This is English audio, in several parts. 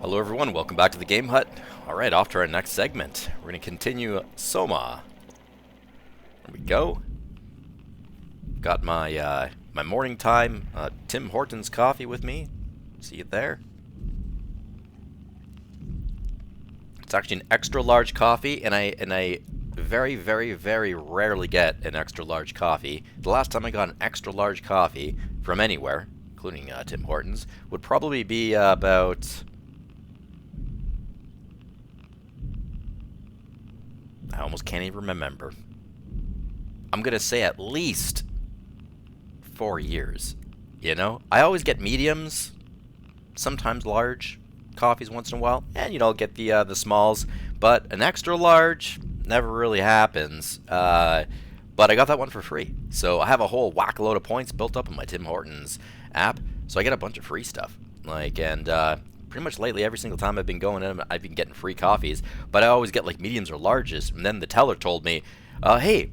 Hello everyone, welcome back to the Game Hut. Alright, off to our next segment. We're going to continue SOMA. There we go. Got my my morning time Tim Hortons coffee with me. See it there. It's actually an extra large coffee, and I very rarely get an extra large coffee. The last time I got an extra large coffee from anywhere, including Tim Hortons, would probably be about... I almost can't even remember. I'm gonna say at least 4 years. You know, I always get mediums, sometimes large coffees once in a while, and you know, I'll get the smalls. But an extra large never really happens. But I got that one for free, so I have a whole whack load of points built up in my Tim Hortons app, so I get a bunch of free stuff. Pretty much lately, every single time I've been going in, I've been getting free coffees, but I always get like mediums or larges. And then the teller told me, hey,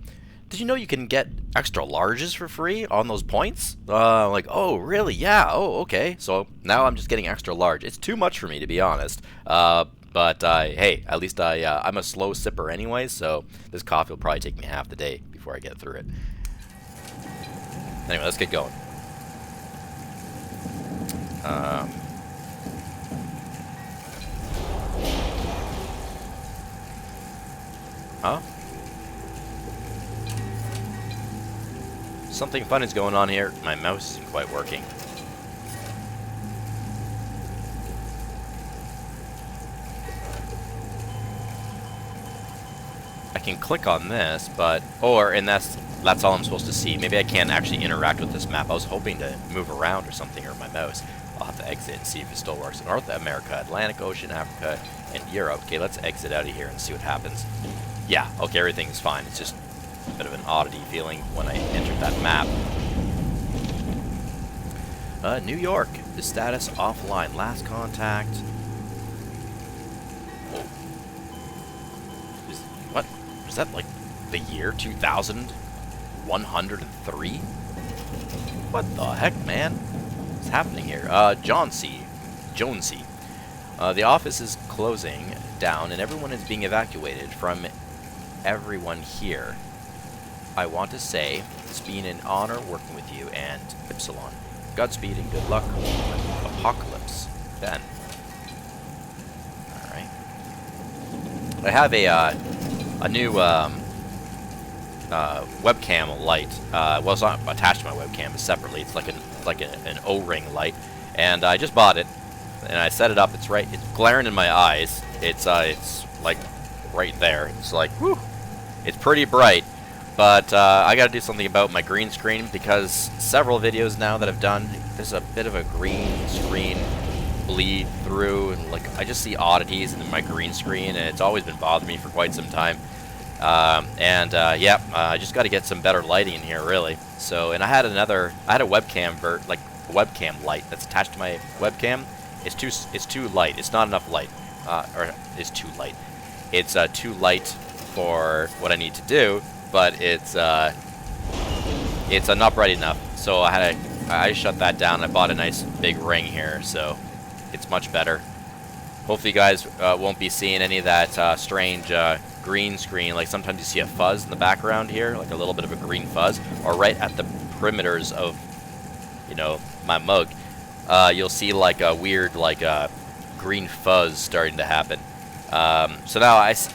did you know you can get extra larges for free on those points? Like, oh, really? Yeah. Oh, okay. So now I'm just getting extra large. It's too much for me, to be honest. But hey, at least I'm a slow sipper anyway, so this coffee will probably take me half the day before I get through it. Anyway, let's get going. Huh? Something fun is going on here. My mouse isn't quite working. I can click on this, but... and that's all I'm supposed to see. Maybe I can't actually interact with this map. I was hoping to move around or something with my mouse. I'll have to exit and see if it still works. North America, Atlantic Ocean, Africa, and Europe. Okay, let's exit out of here and see what happens. Yeah, okay, everything's fine. It's just a bit of an oddity feeling when I entered that map. New York. The status offline. Last contact. Whoa. What? Is that like the year 2103? What the heck, man? What's happening here? Jonesy. The office is closing down and everyone is being evacuated from everyone here. I want to say it's been an honor working with you and Ypsilon. Godspeed and good luck. Apocalypse. Ben. Alright. I have a new webcam light. Well, it's not attached to my webcam, but separately. It's like an O-ring light. And I just bought it. And I set it up. It's glaring in my eyes. It's like right there. It's like, whew. It's pretty bright, but I gotta do something about my green screen because several videos now that I've done, there's a bit of a green screen bleed through, and like I just see oddities in my green screen, and it's always been bothering me for quite some time. I just got to get some better lighting in here, really. So, and I had a webcam webcam light that's attached to my webcam. It's too light. It's not enough light, or it's too light. It's too light for what I need to do, but it's not bright enough. So I shut that down. I bought a nice big ring here, so it's much better. Hopefully you guys won't be seeing any of that strange green screen. Like sometimes you see a fuzz in the background here, like a little bit of a green fuzz, or right at the perimeters of, you know, my mug. You'll see like a weird green fuzz starting to happen. So now it's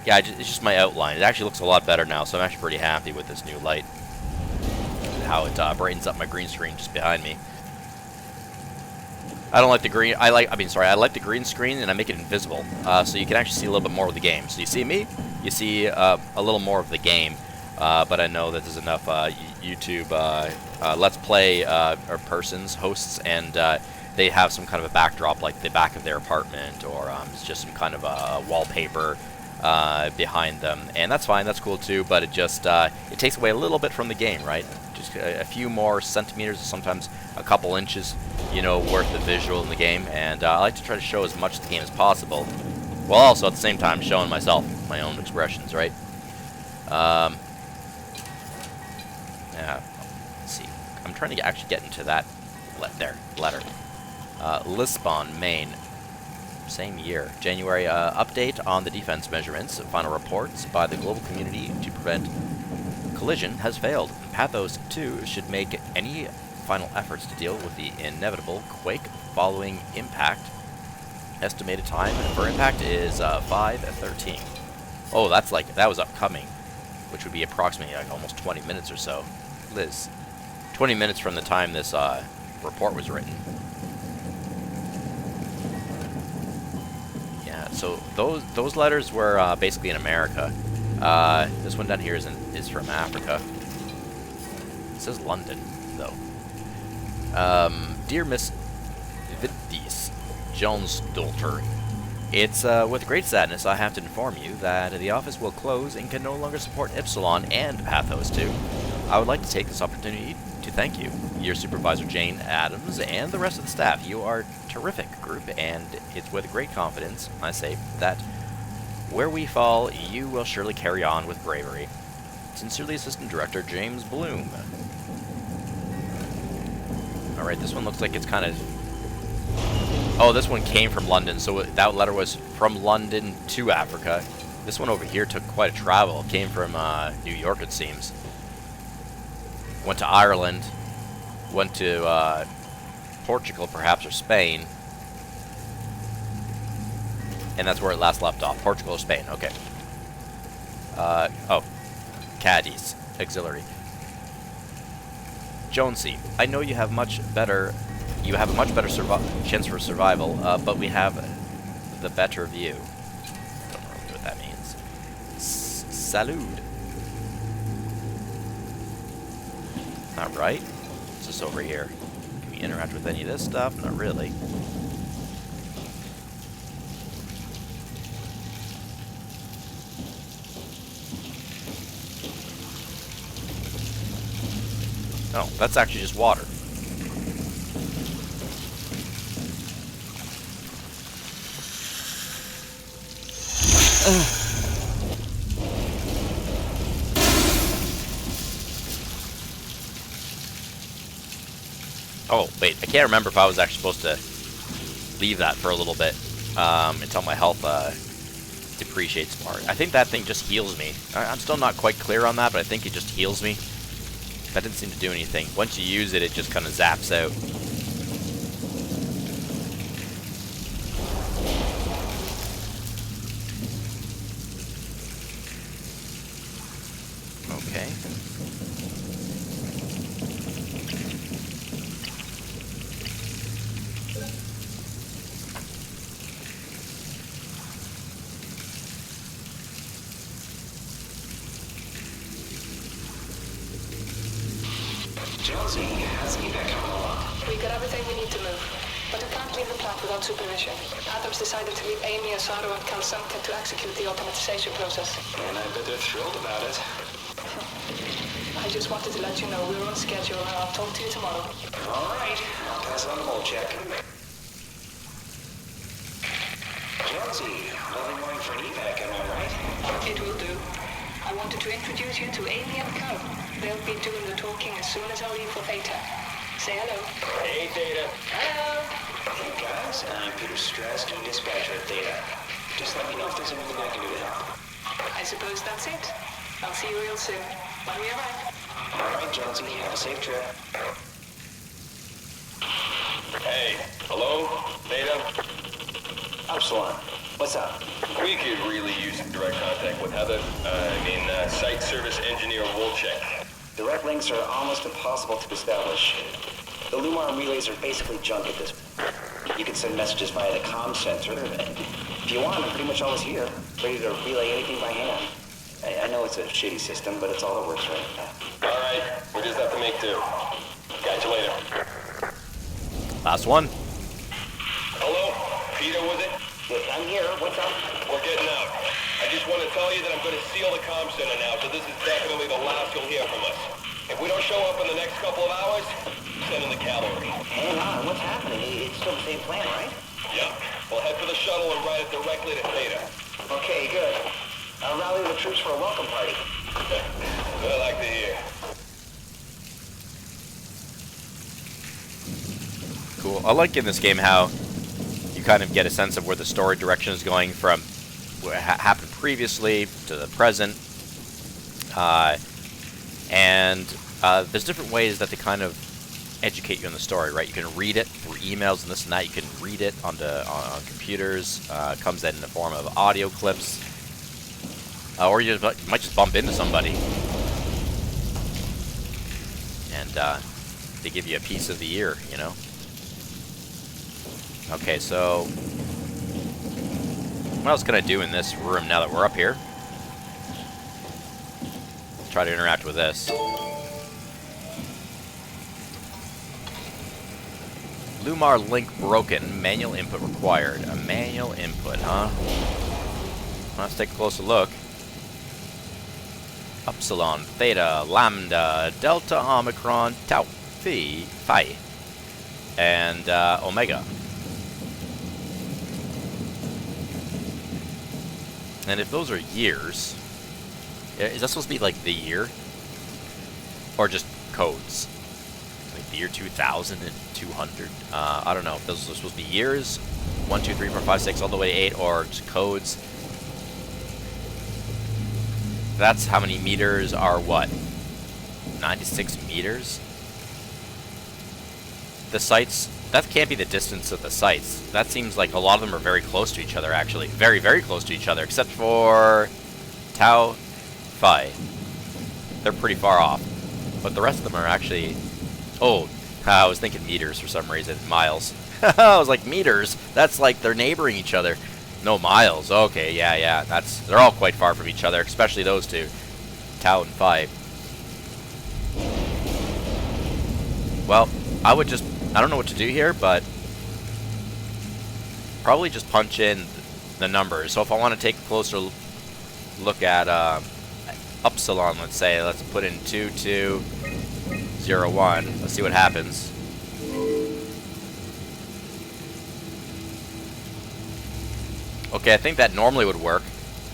just my outline. It actually looks a lot better now, so I'm actually pretty happy with this new light. How it brightens up my green screen just behind me. I don't like the green. I like the green screen, and I make it invisible, so you can actually see a little bit more of the game. So you see me, you see a little more of the game. But I know that there's enough YouTube Let's Play or hosts, and they have some kind of a backdrop, like the back of their apartment, or it's just some kind of a wallpaper behind them, and that's fine, that's cool too, but it just it takes away a little bit from the game, right? Just a few more centimeters, or sometimes a couple inches, you know, worth of visual in the game, and I like to try to show as much of the game as possible, while also at the same time showing myself my own expressions, right? Yeah, let's see. I'm trying to actually get into that letter. Lisbon, Maine. Same year. January, update on the defense measurements. Final reports by the global community to prevent collision has failed. Pathos 2 should make any final efforts to deal with the inevitable quake following impact. Estimated time for impact is 5:13. Oh, that's like, that was upcoming, which would be approximately like almost 20 minutes or so. Liz, 20 minutes from the time this report was written. Yeah, so those letters were basically in America. This one down here is from Africa. It says London, though. Dear Miss Vidis Jones-Dolter, it's with great sadness I have to inform you that the office will close and can no longer support Ipsilon and Pathos 2. I would like to take this opportunity to thank you, your supervisor Jane Adams, and the rest of the staff. You are a terrific group, and it's with great confidence I say that where we fall, you will surely carry on with bravery. Sincerely, Assistant Director James Bloom. Alright, this one looks like it's kind of... Oh, this one came from London, so that letter was from London to Africa. This one over here took quite a travel. It came from New York, it seems. Went to Ireland. Went to Portugal, perhaps, or Spain. And that's where it last left off. Portugal or Spain, okay. Oh. Cadiz. Auxiliary. Jonesy, I know you have a much better chance for survival, but we have the better view. Don't know really what that means. Salud. Not right. What's this over here? Can we interact with any of this stuff? Not really. Oh, that's actually just water. Oh, wait, I can't remember if I was actually supposed to leave that for a little bit until my health depreciates more. I think that thing just heals me. I'm still not quite clear on that, but I think it just heals me. That didn't seem to do anything. Once you use it, it just kind of zaps out. Okay. Jonesy, how's the evac coming along? We got everything we need to move, but we can't leave the plant without supervision. Adams decided to leave Amy, Asaro, and Kalsanka to execute the automatization process. And I bet they're thrilled about it. I just wanted to let you know we're on schedule, and I'll talk to you tomorrow. All right, I'll pass on the whole check. Jonesy, lovely morning for an evac, am I right? It will do. I wanted to introduce you to Amy and Cal. They'll be doing the talking as soon as I leave for Theta. Say hello. Hey, Theta. Hello. Hey guys, I'm Peter Strasky, dispatcher at Theta. Just let me know if there's anything I can do to help. I suppose that's it. I'll see you real soon. When we arrive. All right, Jonesy, have a safe trip. Hey, hello? Theta? Epsilon, what's up? We could really use some direct contact with Heather. Site Service Engineer Wolchek. Direct links are almost impossible to establish. The Lumar relays are basically junk at this point. You can send messages via the comm sensor, and if you want, I'm pretty much always here, ready to relay anything by hand. I know it's a shitty system, but it's all that works right now. All right, we just have to make do. Catch you later. Last one. Hello? Peter, was it? I'm here. What's up? We're getting out. I just want to tell you that I'm going to seal the comm center now, so this is definitely the last you'll hear from us. If we don't show up in the next couple of hours, send in the cavalry. Hang on. What's happening? It's still the same plan, right? Yeah. We'll head for the shuttle and ride it directly to Theta. Okay, good. I'll rally the troops for a welcome party. I like to hear. Cool. I like in this game how you kind of get a sense of where the story direction is going from what happened previously to the present. There's different ways that they kind of educate you on the story, right? You can read it through emails and this and that. You can read it on computers. It comes in the form of audio clips. Or you might just bump into somebody. And they give you a piece of the ear, you know? Okay, so what else can I do in this room now that we're up here? Try to interact with this. Lumar link broken. Manual input required. A manual input, huh? Let's take a closer look. Upsilon, Theta, Lambda, Delta, Omicron, Tau, Phi, and Omega. And if those are years, is that supposed to be like the year? Or just codes? Like the year 2000 and 200? I don't know if those are supposed to be years. 1, 2, 3, 4, 5, 6, all the way to 8, or just codes. That's how many meters are what? 96 meters? The sites, that can't be the distance of the sites. That seems like a lot of them are very close to each other, actually. Very, very close to each other, except for Tau, Phi. They're pretty far off. But the rest of them are actually... Oh, I was thinking meters for some reason. Miles. I was like, meters? That's like they're neighboring each other. No, miles. Okay, yeah. They're all quite far from each other, especially those two. Tau and Phi. Well, I don't know what to do here, but probably just punch in the numbers. So if I want to take a closer look at Upsilon, let's say, let's put in 2201. Let's see what happens. Okay, I think that normally would work,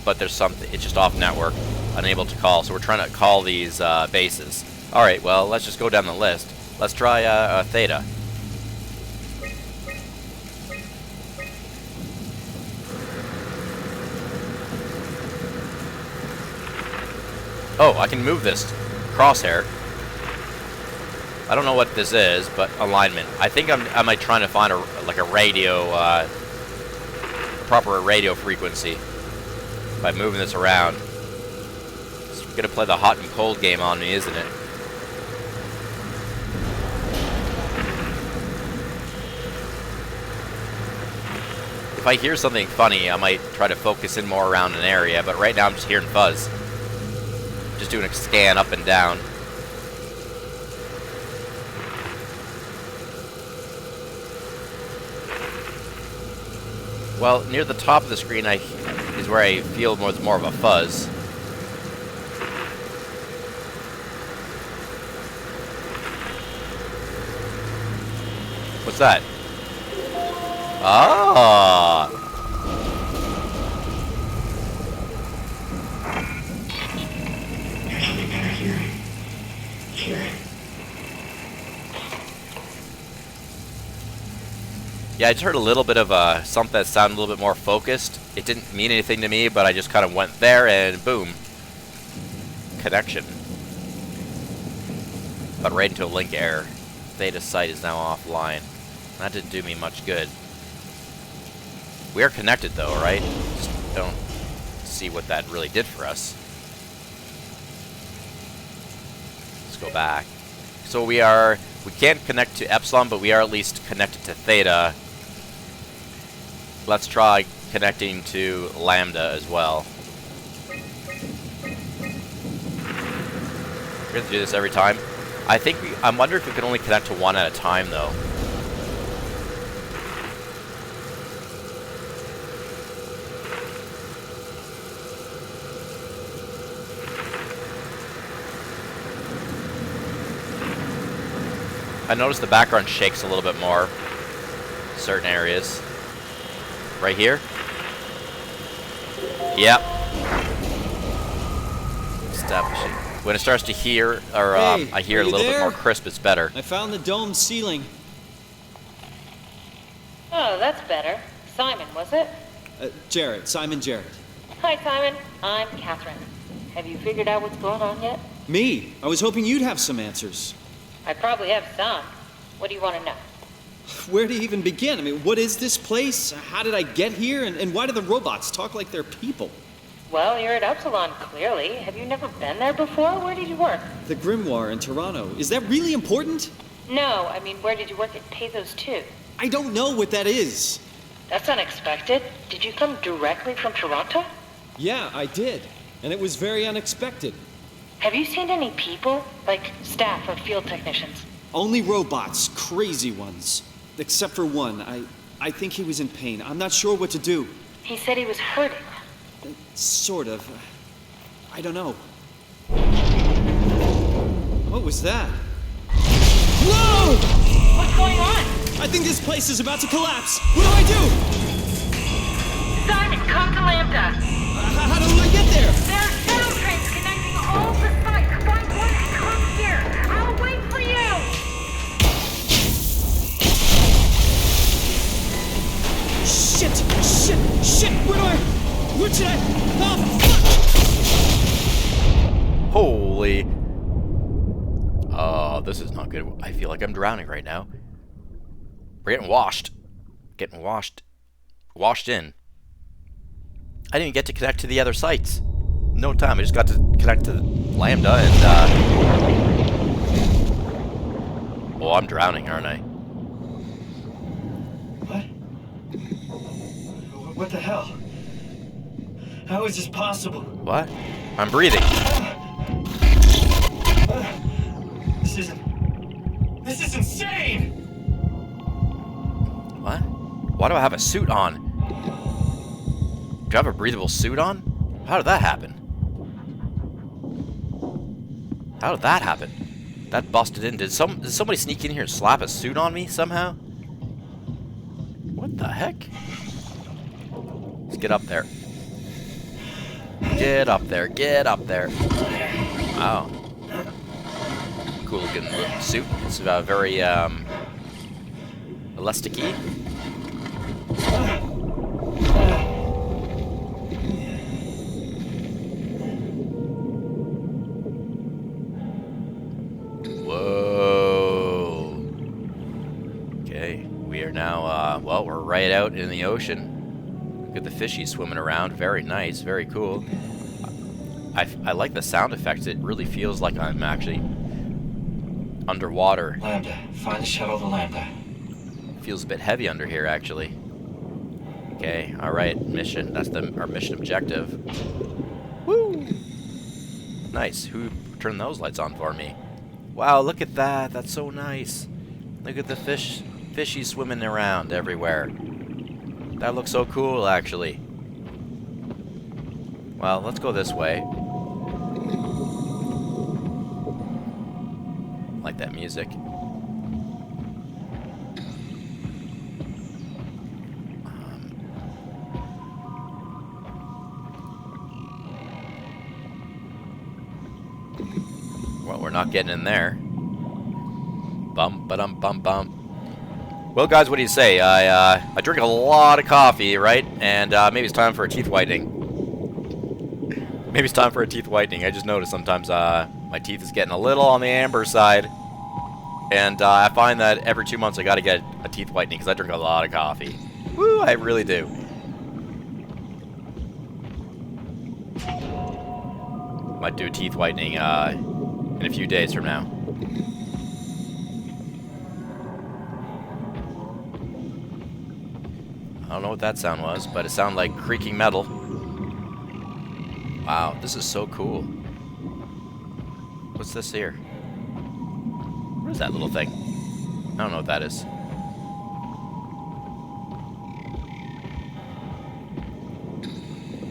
but there's something, it's just off network, unable to call, so we're trying to call these bases. Alright, well, let's just go down the list. Let's try Theta. Oh, I can move this crosshair. I don't know what this is, but alignment. I think I might try to find a radio, proper radio frequency by moving this around. It's gonna play the hot and cold game on me, isn't it? If I hear something funny, I might try to focus in more around an area, but right now I'm just hearing fuzz. Just doing a scan up and down. Well, near the top of the screen is where I feel more of a fuzz. What's that? Ah! There's something better here. Hear it. Yeah, I just heard a little bit of something that sounded a little bit more focused. It didn't mean anything to me, but I just kind of went there and boom. Connection. But right into a link error. Theta site is now offline. That didn't do me much good. We are connected though, right? Just don't see what that really did for us. Let's go back. So we can't connect to Epsilon, but we are at least connected to Theta. Let's try connecting to Lambda as well. We're going to do this every time. I wonder if we can only connect to one at a time, though. I noticed the background shakes a little bit more. Certain areas. Right here? Yep. Establishing. When it starts to hear, or Hey, I hear are it a you little bit there? more crisp, it's better. I found the dome ceiling. Oh, that's better. Simon, was it? Jarrett. Simon Jarrett. Hi, Simon. I'm Catherine. Have you figured out what's going on yet? Me? I was hoping you'd have some answers. I probably have some. What do you want to know? Where to even begin? I mean, what is this place? How did I get here? And why do the robots talk like they're people? Well, you're at Upsilon, clearly. Have you never been there before? Where did you work? The Grimoire in Toronto. Is that really important? No, I mean, where did you work at Pathos 2? I don't know what that is. That's unexpected. Did you come directly from Toronto? Yeah, I did. And it was very unexpected. Have you seen any people? Like staff or field technicians? Only robots, crazy ones. Except for one. I think he was in pain. I'm not sure what to do. He said he was hurting. Sort of. I don't know. What was that? Whoa! What's going on? I think this place is about to collapse. What do I do? Simon, come to Lambda. How do I get there? There are shuttle trains connecting all the sites. Find one and come here. I'll wait for you. Shit! Where should I? Oh, fuck! Holy. Oh, this is not good. I feel like I'm drowning right now. We're getting washed. Washed in. I didn't even get to connect to the other sites. No time. I just got to connect to Lambda and, Oh, I'm drowning, aren't I? What? What the hell? How is this possible? What? I'm breathing. This is insane! What? Why do I have a suit on? Do I have a breathable suit on? How did that happen? How did that happen? That busted in. Did somebody sneak in here and slap a suit on me somehow? What the heck? Let's get up there. Get up there. Wow. Cool looking suit. It's very elasticy. Whoa. Okay, we are now, well, we're right out in the ocean. Look at the fishies swimming around. Very nice, very cool. I like the sound effects. It really feels like I'm actually underwater. Lambda. Find the shuttle to Lambda. Feels a bit heavy under here, actually. Okay, alright, mission. That's our mission objective. Woo! Nice. Who turned those lights on for me? Wow, look at that. That's so nice. Look at the fishies swimming around everywhere. That looks so cool, actually. Well, let's go this way. Like that music. Well, we're not getting in there. Bum, ba-dum, bum, bum. Well, guys, what do you say? I drink a lot of coffee, right? And maybe it's time for a teeth whitening. Maybe it's time for a teeth whitening. I just noticed sometimes my teeth is getting a little on the amber side. And I find that every 2 months I gotta get a teeth whitening because I drink a lot of coffee. Woo, I really do. Might do a teeth whitening in a few days from now. I don't know what that sound was, but it sounded like creaking metal. Wow, this is so cool. What's this here? What is that little thing? I don't know what that is.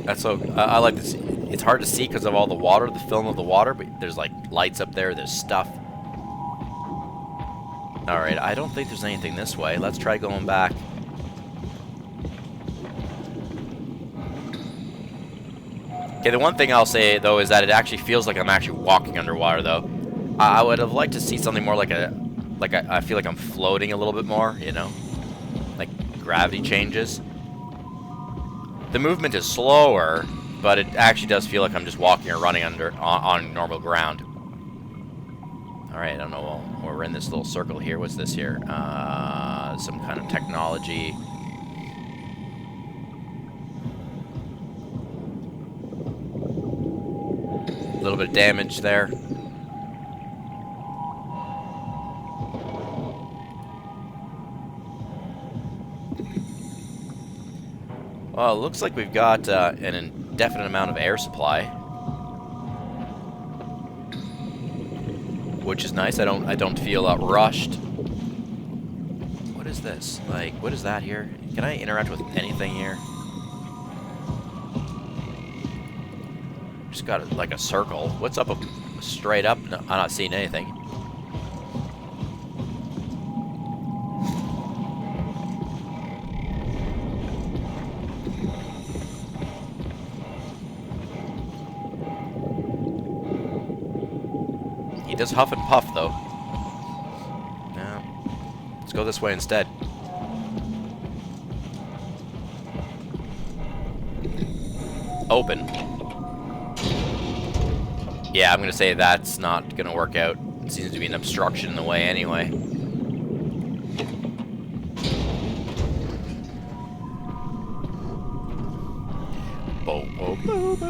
That's so... I like this. It's hard to see because of all the water, the film of the water, but there's like lights up there, there's stuff. Alright, I don't think there's anything this way. Let's try going back. Okay, the one thing I'll say, though, is that it actually feels like I'm actually walking underwater, though. I would have liked to see something more like I feel like I'm floating a little bit more, you know? Like gravity changes. The movement is slower, but it actually does feel like I'm just walking or running on normal ground. Alright, I don't know. Well, we're in this little circle here. What's this here? Some kind of technology. A little bit of damage there. Well, it looks like we've got an indefinite amount of air supply, which is nice. I don't feel rushed. What is this? Like, what is that here? Can I interact with anything here? Just got like a circle. What's up straight up? No, I'm not seeing anything. He does huff and puff, though. No. Let's go this way instead. Open. Yeah, I'm gonna say that's not gonna work out. It seems to be an obstruction in the way anyway. Bo bo bo bo.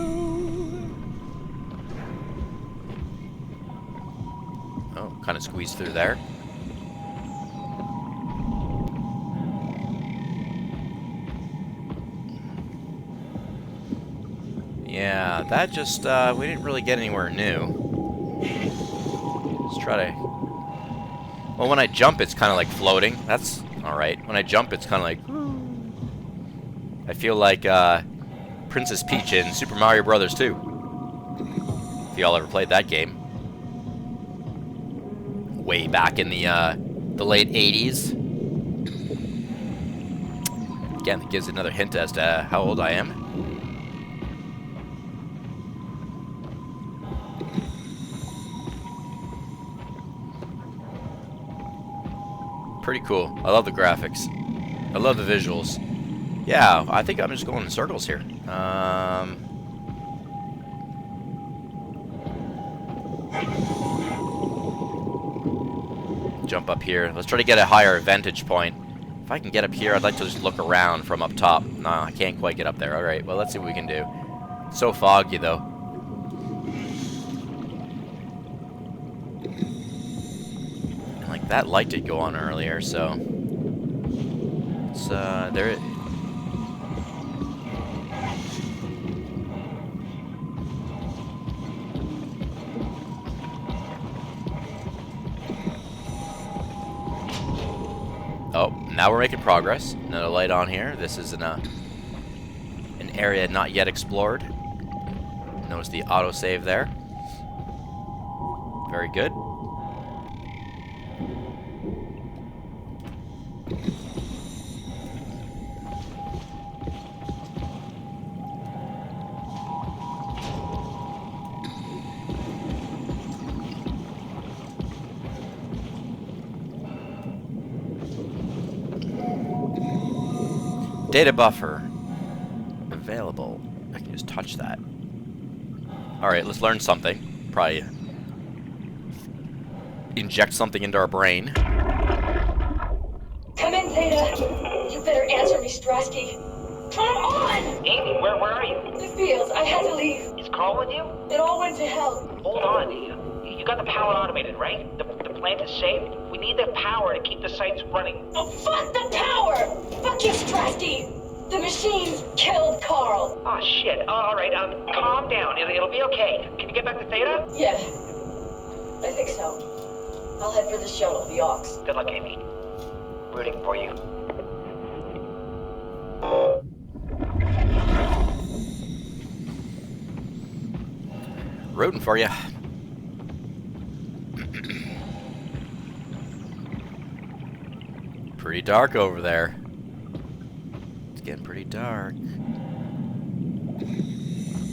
Oh, kind of squeezed through there. Yeah, that just, we didn't really get anywhere new. Let's try to... Well, when I jump, it's kind of like floating. That's alright. When I jump, it's kind of like... I feel like, Princess Peach in Super Mario Brothers 2. If y'all ever played that game. Way back in the late 80s. Again, it gives another hint as to how old I am. Pretty cool. I love the graphics. I love the visuals. Yeah, I think I'm just going in circles here. Jump up here. Let's try to get a higher vantage point. If I can get up here, I'd like to just look around from up top. No, I can't quite get up there. Alright, well, let's see what we can do. It's so foggy, though. Like, that light did go on earlier, so... It's, there... Oh, now we're making progress. Another light on here. This is an area not yet explored. Notice the autosave there. Very good. Data buffer available. I can just touch that. Alright, let's learn something. Probably inject something into our brain. Come in, Zeta. You better answer me, Strasky. Come on! Amy, where are you? The fields. I had to leave. Is Carl with you? It all went to hell. Hold on. You got the power automated, right? The plant is saved? We need the power to keep the sites running. Oh, fuck the power! Fuck you, Strasky! The machines killed Carl. Oh, shit. Alright, calm down. It'll be okay. Can you get back to Theta? Yeah. I think so. I'll head for the shuttle, the Aux. Good luck, Amy. Rooting for you. Rooting for you. Pretty dark over there. It's getting pretty dark.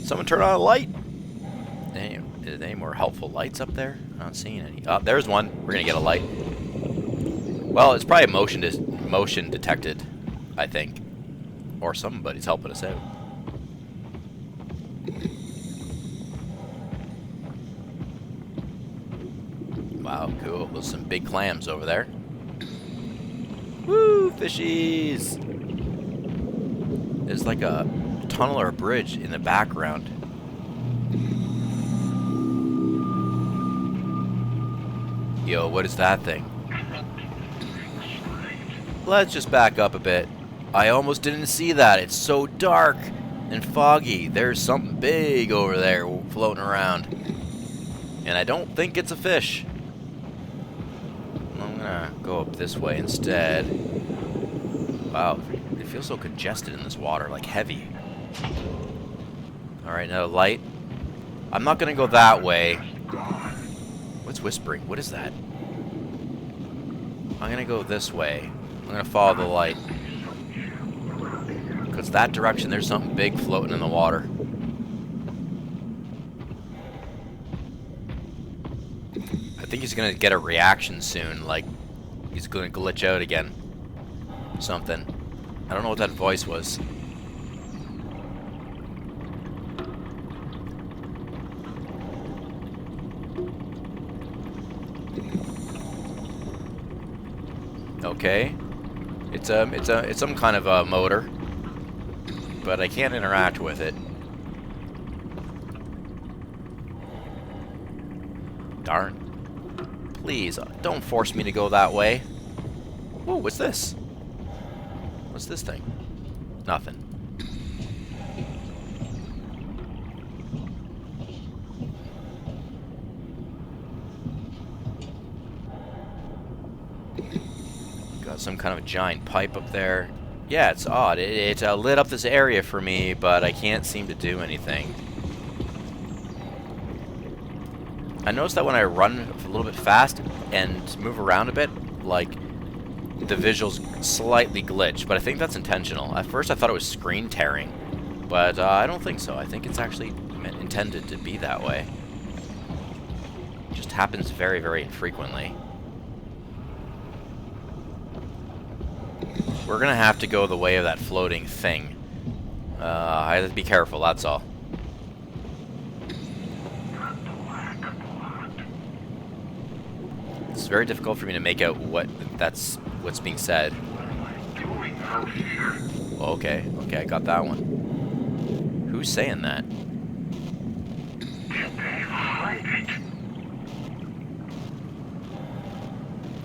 Someone turn on a light. Is there any more helpful lights up there? I'm not seeing any. Oh, there's one. We're gonna get a light. Well, it's probably motion detected, I think. Or somebody's helping us out. Wow, cool. There's some big clams over there. Woo, fishies! There's like a tunnel or a bridge in the background. Yo, what is that thing? Let's just back up a bit. I almost didn't see that. It's so dark and foggy. There's something big over there floating around. And I don't think it's a fish. I'm gonna go up this way instead. Wow, it feels so congested in this water, like heavy. Alright, another light. I'm not gonna go that way. What's whispering? What is that? I'm gonna go this way. I'm gonna follow the light. Because that direction, there's something big floating in the water. I think he's gonna get a reaction soon, like he's gonna glitch out again. Something. I don't know what that voice was. Okay. It's some kind of a motor, but I can't interact with it. Darn. Please, don't force me to go that way. Whoa, what's this? What's this thing? Nothing. Got some kind of a giant pipe up there. Yeah, it's odd. It lit up this area for me, but I can't seem to do anything. I noticed that when I run a little bit fast and move around a bit, like, the visuals slightly glitch, but I think that's intentional. At first I thought it was screen tearing, but I don't think so. I think it's actually intended to be that way. It just happens very, very infrequently. We're gonna have to go the way of that floating thing. I have to be careful, that's all. It's very difficult for me to make out what's being said. Okay, I got that one. Who's saying that?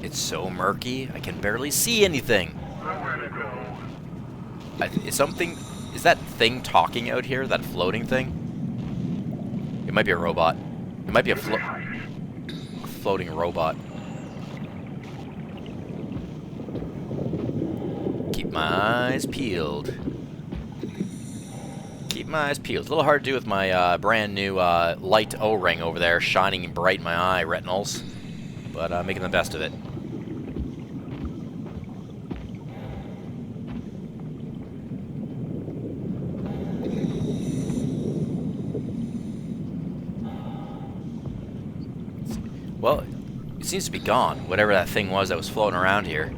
It's so murky, I can barely see anything. Is that thing talking out here? That floating thing? It might be a robot. It might be a floating robot. Keep my eyes peeled. Keep my eyes peeled. It's a little hard to do with my brand new light O-ring over there shining bright in my eye retinals, but making the best of it. Well, it seems to be gone, whatever that thing was that was floating around here.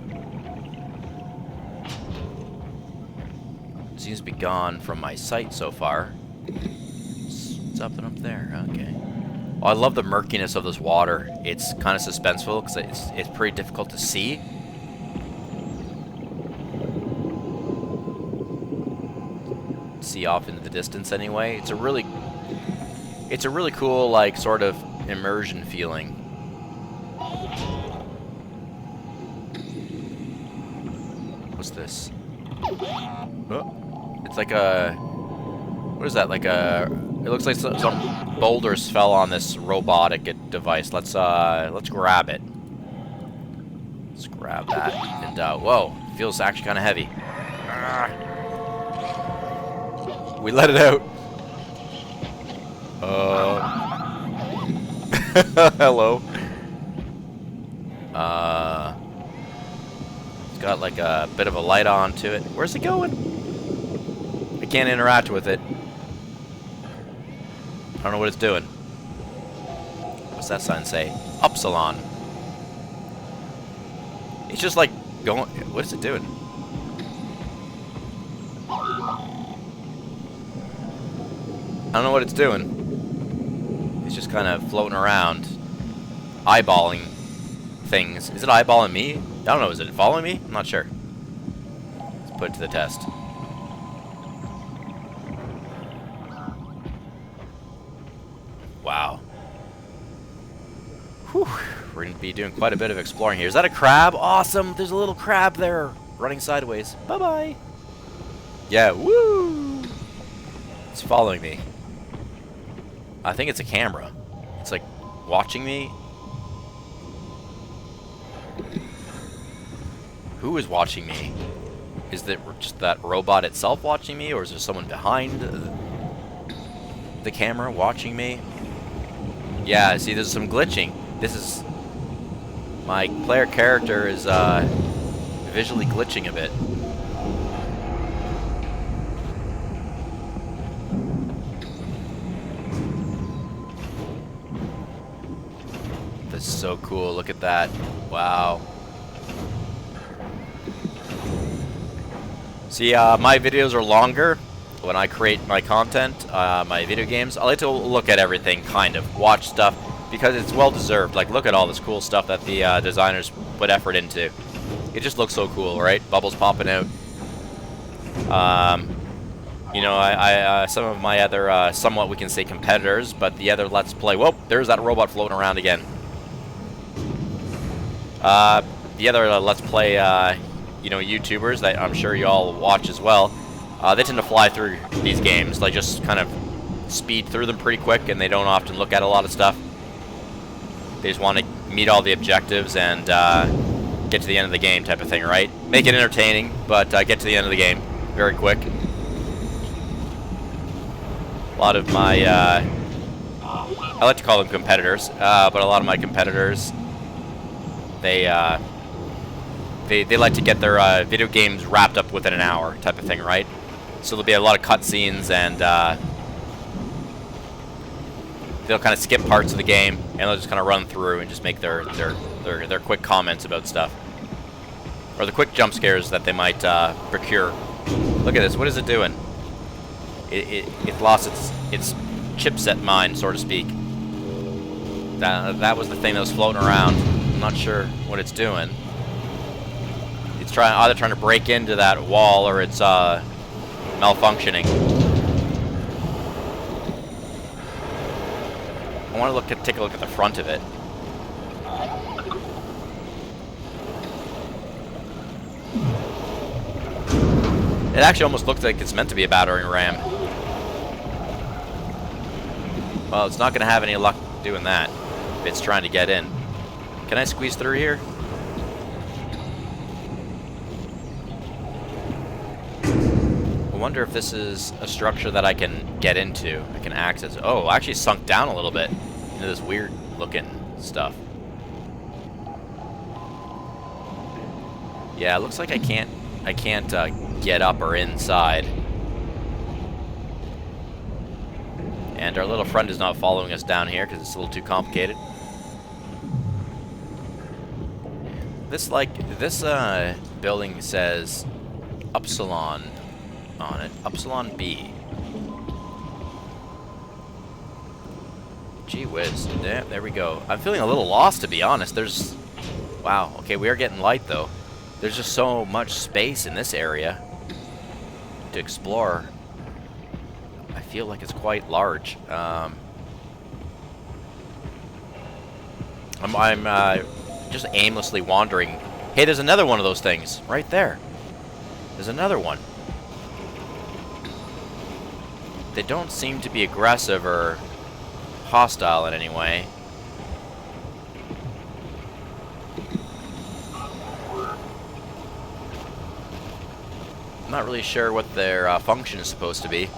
It seems to be gone from my sight so far. It's up and up there, okay. Oh, I love the murkiness of this water. It's kind of suspenseful, because it's pretty difficult to see. See off into the distance anyway. It's a really cool, like, sort of immersion feeling. What's this? Oh, it's like a... What is that? Like a... It looks like some boulders fell on this robotic device. Let's grab it. Let's grab that. And, whoa. It feels actually kind of heavy. We let it out. Hello. It's got like a bit of a light on to it. Where's it going? I can't interact with it. I don't know what it's doing. What's that sign say? Upsilon. It's just like going... What is it doing? I don't know what it's doing. It's just kind of floating around, eyeballing things. Is it eyeballing me? I don't know. Is it following me? I'm not sure. Let's put it to the test. Wow. Whew. We're going to be doing quite a bit of exploring here. Is that a crab? Awesome. There's a little crab there running sideways. Bye-bye. Yeah, woo! It's following me. I think it's a camera. It's like watching me. Who is watching me? Is it just that robot itself watching me, or is there someone behind the camera watching me? Yeah, see, there's some glitching. This is... my player character is visually glitching a bit. That's so cool. Look at that. Wow. See, my videos are longer when I create my content, my video games. I like to look at everything, kind of. Watch stuff, because it's well-deserved. Like, look at all this cool stuff that the designers put effort into. It just looks so cool, right? Bubbles popping out. You know, some of my other, somewhat we can say competitors, but the other Let's Play... Whoa, there's that robot floating around again. The other Let's Play, you know, YouTubers that I'm sure you all watch as well, they tend to fly through these games. They just kind of speed through them pretty quick, and they don't often look at a lot of stuff. They just want to meet all the objectives and get to the end of the game type of thing, right? Make it entertaining, but get to the end of the game very quick. A lot of my, I like to call them competitors, but a lot of my competitors, they like to get their video games wrapped up within an hour type of thing, right? So there'll be a lot of cutscenes, and they'll kind of skip parts of the game, and they'll just kind of run through and just make their quick comments about stuff, or the quick jump scares that they might procure. Look at this. What is it doing? It lost its chipset mine, so to speak. That was the thing that was floating around. I'm not sure what it's doing. It's either trying to break into that wall, or it's malfunctioning. I want to take a look at the front of it. It actually almost looks like it's meant to be a battering ram. Well, it's not going to have any luck doing that if it's trying to get in. Can I squeeze through here? I wonder if this is a structure that I can get into. I can access. Oh, I actually sunk down a little bit into this weird looking stuff. Yeah, it looks like I can't get up or inside. And our little friend is not following us down here because it's a little too complicated. This building says Upsilon on it. Upsilon B. Gee whiz. Yeah, there we go. I'm feeling a little lost, to be honest. Wow, okay, we are getting light, though. There's just so much space in this area to explore. I feel like it's quite large. I'm just aimlessly wandering. Hey, there's another one of those things right there. There's another one. They don't seem to be aggressive or hostile in any way. I'm not really sure what their function is supposed to be.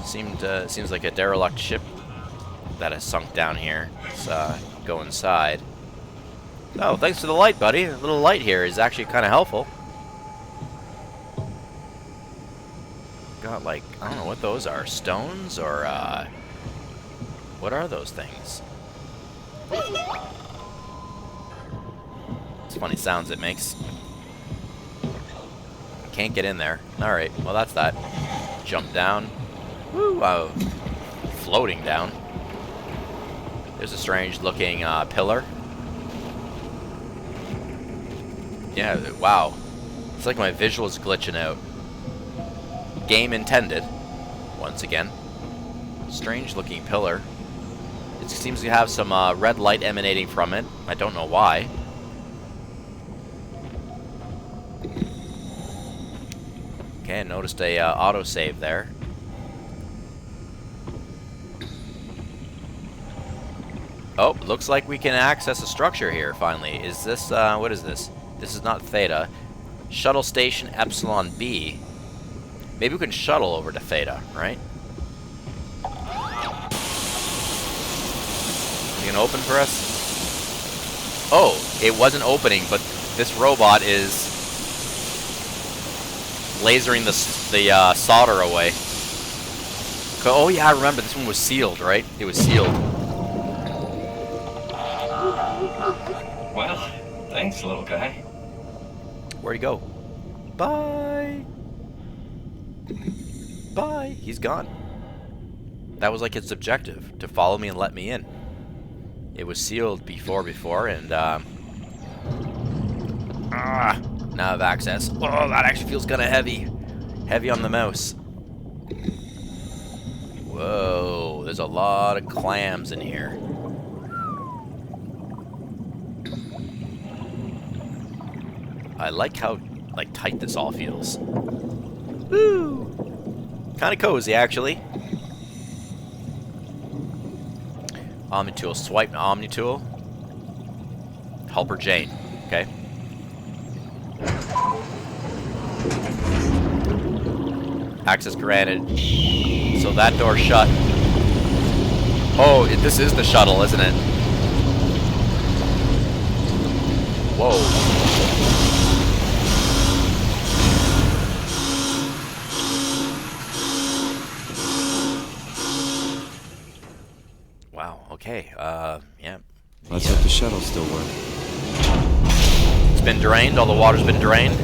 Seems like a derelict ship that has sunk down here. Let's go inside. Oh, thanks for the light, buddy. A little light here is actually kind of helpful. Got, like, I don't know what those are. Stones or, what are those things? It's funny sounds it makes. Can't get in there. Alright, well that's that. Jump down. Woo! Floating down. There's a strange looking pillar Yeah, wow. It's like my visual's glitching out. Game intended. Once again. Strange looking pillar. It seems to have some red light emanating from it. I don't know why. Okay, I noticed a autosave there. Oh, looks like we can access a structure here, finally. Is this, what is this? This is not Theta. Shuttle Station Epsilon B. Maybe we can shuttle over to Theta, right? Is it gonna open for us? Oh, it wasn't opening, but this robot is lasering the solder away. Oh yeah, I remember, this one was sealed, right? It was sealed. Well, thanks, little guy. Where'd he go? Bye! Bye! He's gone. That was like its objective, to follow me and let me in. It was sealed before, and now I have access. Oh, that actually feels kind of heavy. Heavy on the mouse. Whoa, there's a lot of clams in here. I like how tight this all feels. Woo! Kind of cozy, actually. Omni-tool, swipe to Omni-tool. Helper Jane, okay. Access granted. So that door's shut. Oh, this is the shuttle, isn't it? Whoa. Wow, okay, yeah. Let's hope the shuttle still works. It's been drained, all the water's been drained.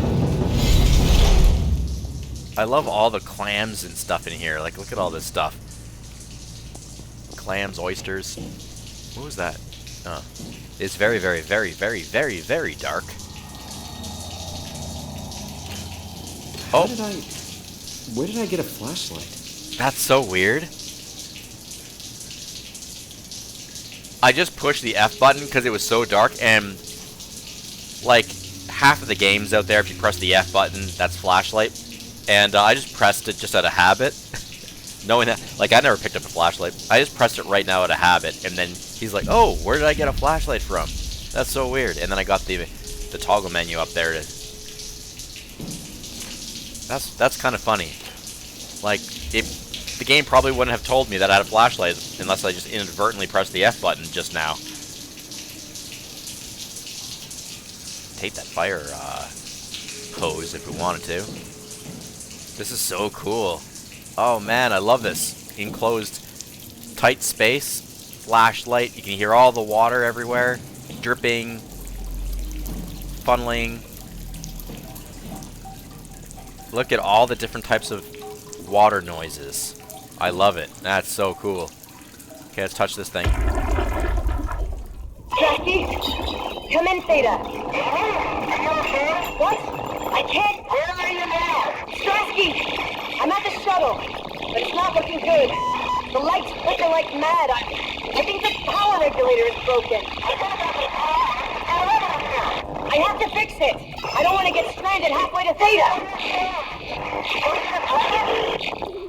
I love all the clams and stuff in here. Like, look at all this stuff. Clams, oysters. What was that? Oh. It's very, very, very, very, very, very dark. Oh. Where did I get a flashlight? That's so weird. I just pushed the F button because it was so dark, and like half of the games out there, if you press the F button, that's flashlight. And I just pressed it just out of habit, knowing that, like, I never picked up a flashlight. I just pressed it right now out of habit, and then he's like, "Oh, where did I get a flashlight from? That's so weird." And then I got the toggle menu up there. That's kind of funny. Like, the game probably wouldn't have told me that I had a flashlight unless I just inadvertently pressed the F button just now. Take that fire hose if we wanted to. This is so cool. Oh man, I love this. Enclosed, tight space, flashlight. You can hear all the water everywhere, dripping, funneling. Look at all the different types of water noises. I love it. That's so cool. Okay, let's touch this thing. Jackie, come in, Theta. What? I can't. Where are you now? Strasky! I'm at the shuttle, but it's not looking good. The lights flicker like mad. I think the power regulator is broken. I have to fix it. I don't want to get stranded halfway to Theta.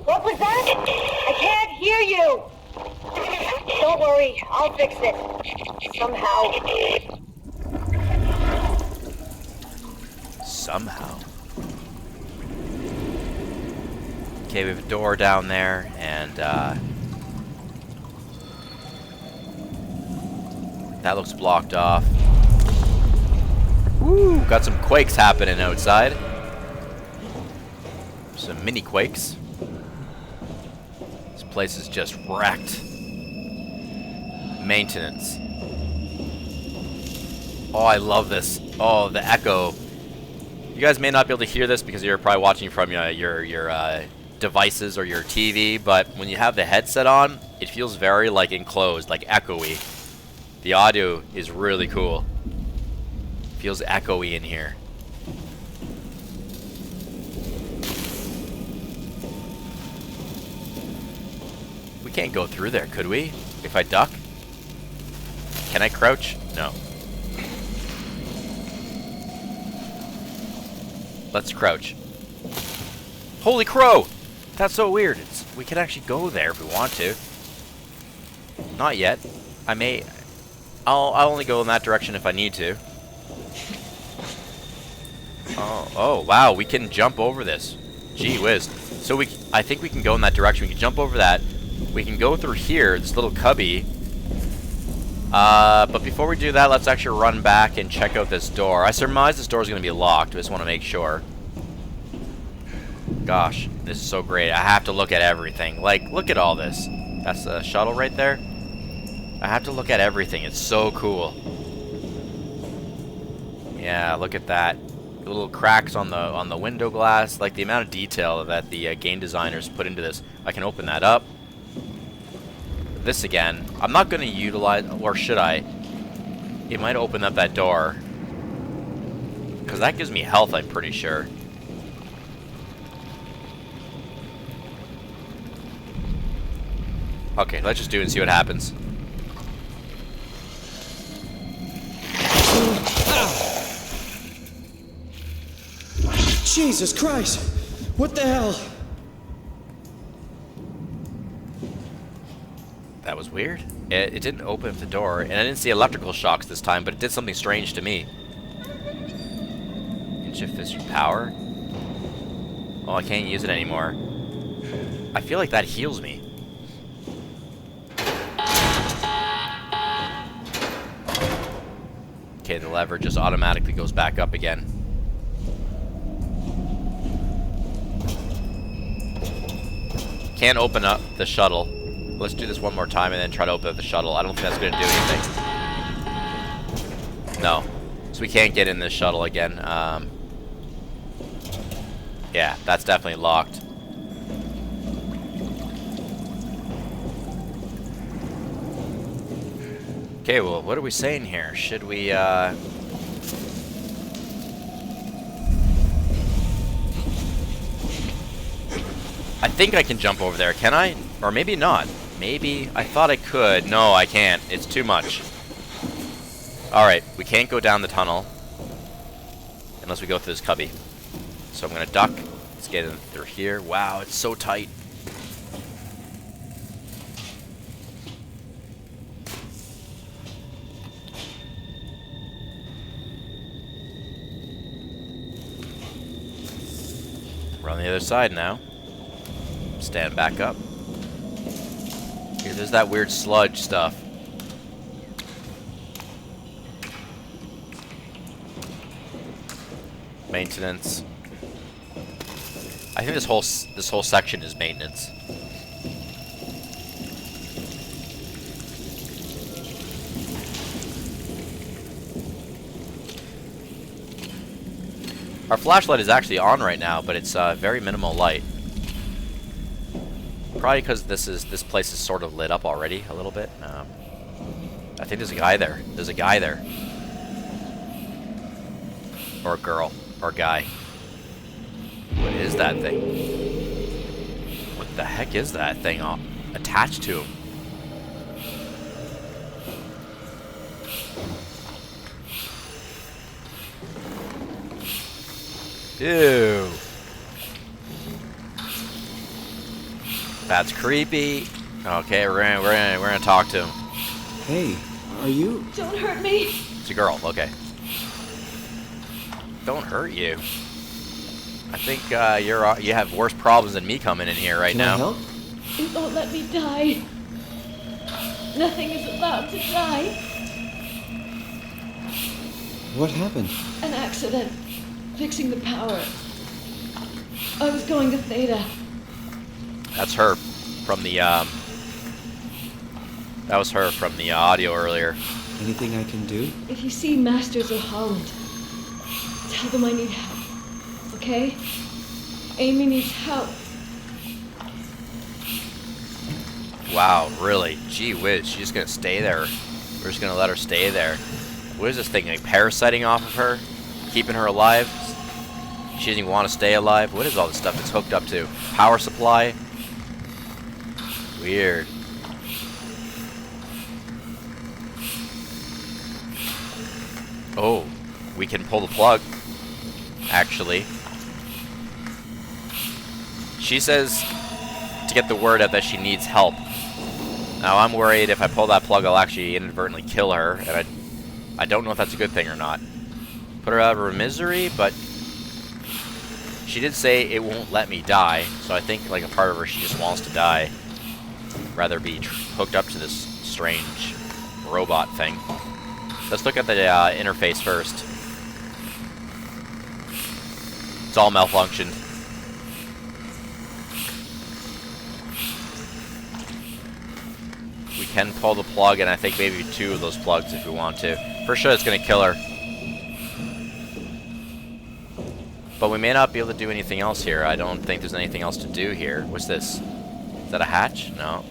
What was that? I can't hear you. Don't worry, I'll fix it. Somehow. Somehow. Okay, we have a door down there, and that looks blocked off. Woo! Got some quakes happening outside. Some mini quakes. This place is just wrecked. Maintenance. Oh, I love this. Oh, the echo. You guys may not be able to hear this because you're probably watching from your devices or your TV, but when you have the headset on, it feels very like enclosed, like echoey. The audio is really cool. Feels echoey in here. Can't go through there, could we? If I duck? Can I crouch? No. Let's crouch. Holy crow! That's so weird. We can actually go there if we want to. Not yet. I'll only go in that direction if I need to. Oh, wow, we can jump over this. Gee whiz. So I think we can go in that direction. We can jump over that. We can go through here, this little cubby. But before we do that, let's actually run back and check out this door. I surmise this door is going to be locked. I just want to make sure. Gosh, this is so great. I have to look at everything. Like, look at all this. That's the shuttle right there. I have to look at everything. It's so cool. Yeah, look at that. Little cracks on the window glass. Like, the amount of detail that the game designers put into this. I can open that up. This again. I'm not going to utilize, or should I? It might open up that door. Because that gives me health, I'm pretty sure. Okay, let's just do it and see what happens. Jesus Christ! What the hell? That was weird. It didn't open up the door, and I didn't see electrical shocks this time, but it did something strange to me. Can shift this power? Oh, I can't use it anymore. I feel like that heals me. Okay, the lever just automatically goes back up again. Can't open up the shuttle. Let's do this one more time and then try to open up the shuttle. I don't think that's going to do anything. No. So we can't get in this shuttle again. Yeah, that's definitely locked. Okay, well, what are we saying here? Should we, I think I can jump over there, can I? Or maybe not. Maybe. I thought I could. No, I can't. It's too much. Alright, we can't go down the tunnel unless we go through this cubby. So I'm going to duck. Let's get in through here. Wow, it's so tight. We're on the other side now. Stand back up. Here, there's that weird sludge stuff. Maintenance. I think this whole section is maintenance. Our flashlight is actually on right now, but it's very minimal light. Probably because this place is sort of lit up already a little bit. I think there's a guy there. There's a guy there. Or a girl. Or a guy. What is that thing? What the heck is that thing attached to him? Ew. That's creepy. Okay, we're gonna talk to him. Hey, are you? Don't hurt me. It's a girl. Okay. Don't hurt you. I think you have worse problems than me coming in here right Can now. I help? It won't let me die. Nothing is allowed to die. What happened? An accident. Fixing the power. I was going to Theta. That's her from the that was her from the audio earlier. Anything I can do? If you see Masters of Holland, tell them I need help. Okay? Amy needs help. Wow, really? Gee whiz, she's just gonna stay there. We're just gonna let her stay there. What is this thing, like parasiting off of her? Keeping her alive? She doesn't even want to stay alive? What is all this stuff it's hooked up to? Power supply? Weird. Oh, we can pull the plug, actually. She says to get the word out that she needs help. Now, I'm worried if I pull that plug, I'll actually inadvertently kill her, and I don't know if that's a good thing or not. Put her out of her misery, but she did say it won't let me die, so I think, like, a part of her, she just wants to die. Rather be hooked up to this strange robot thing. Let's look at the interface first. It's all malfunctioned. We can pull the plug, and I think maybe 2 of those plugs if we want to. For sure, it's going to kill her. But we may not be able to do anything else here. I don't think there's anything else to do here. What's this? Is that a hatch? No.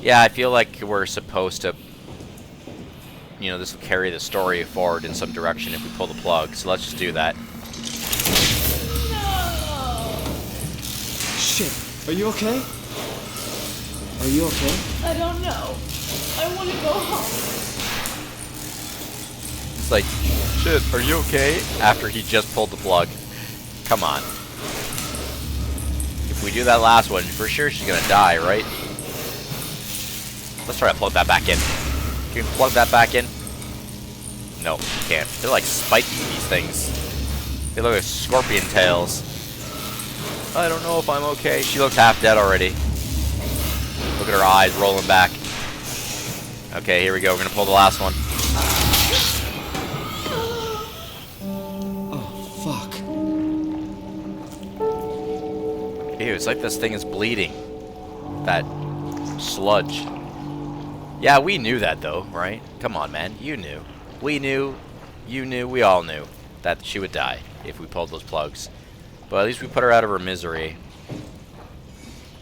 Yeah, I feel like we're supposed to... You know, this will carry the story forward in some direction if we pull the plug. So let's just do that. Shit. Are you okay? Are you okay? I don't know. I want to go home. It's like, shit, are you okay? After he just pulled the plug. Come on. If we do that last one, for sure she's gonna die, right? Let's try to plug that back in. Can you plug that back in? No, you can't. They're like spiky, these things. They look like scorpion tails. I don't know if I'm okay. She looks half dead already. Look at her eyes rolling back. Okay, here we go. We're gonna pull the last one. Oh, fuck. Ew, it's like this thing is bleeding. That sludge. Yeah, we knew that though, right? Come on, man. You knew. We knew. You knew. We all knew that she would die if we pulled those plugs. But at least we put her out of her misery.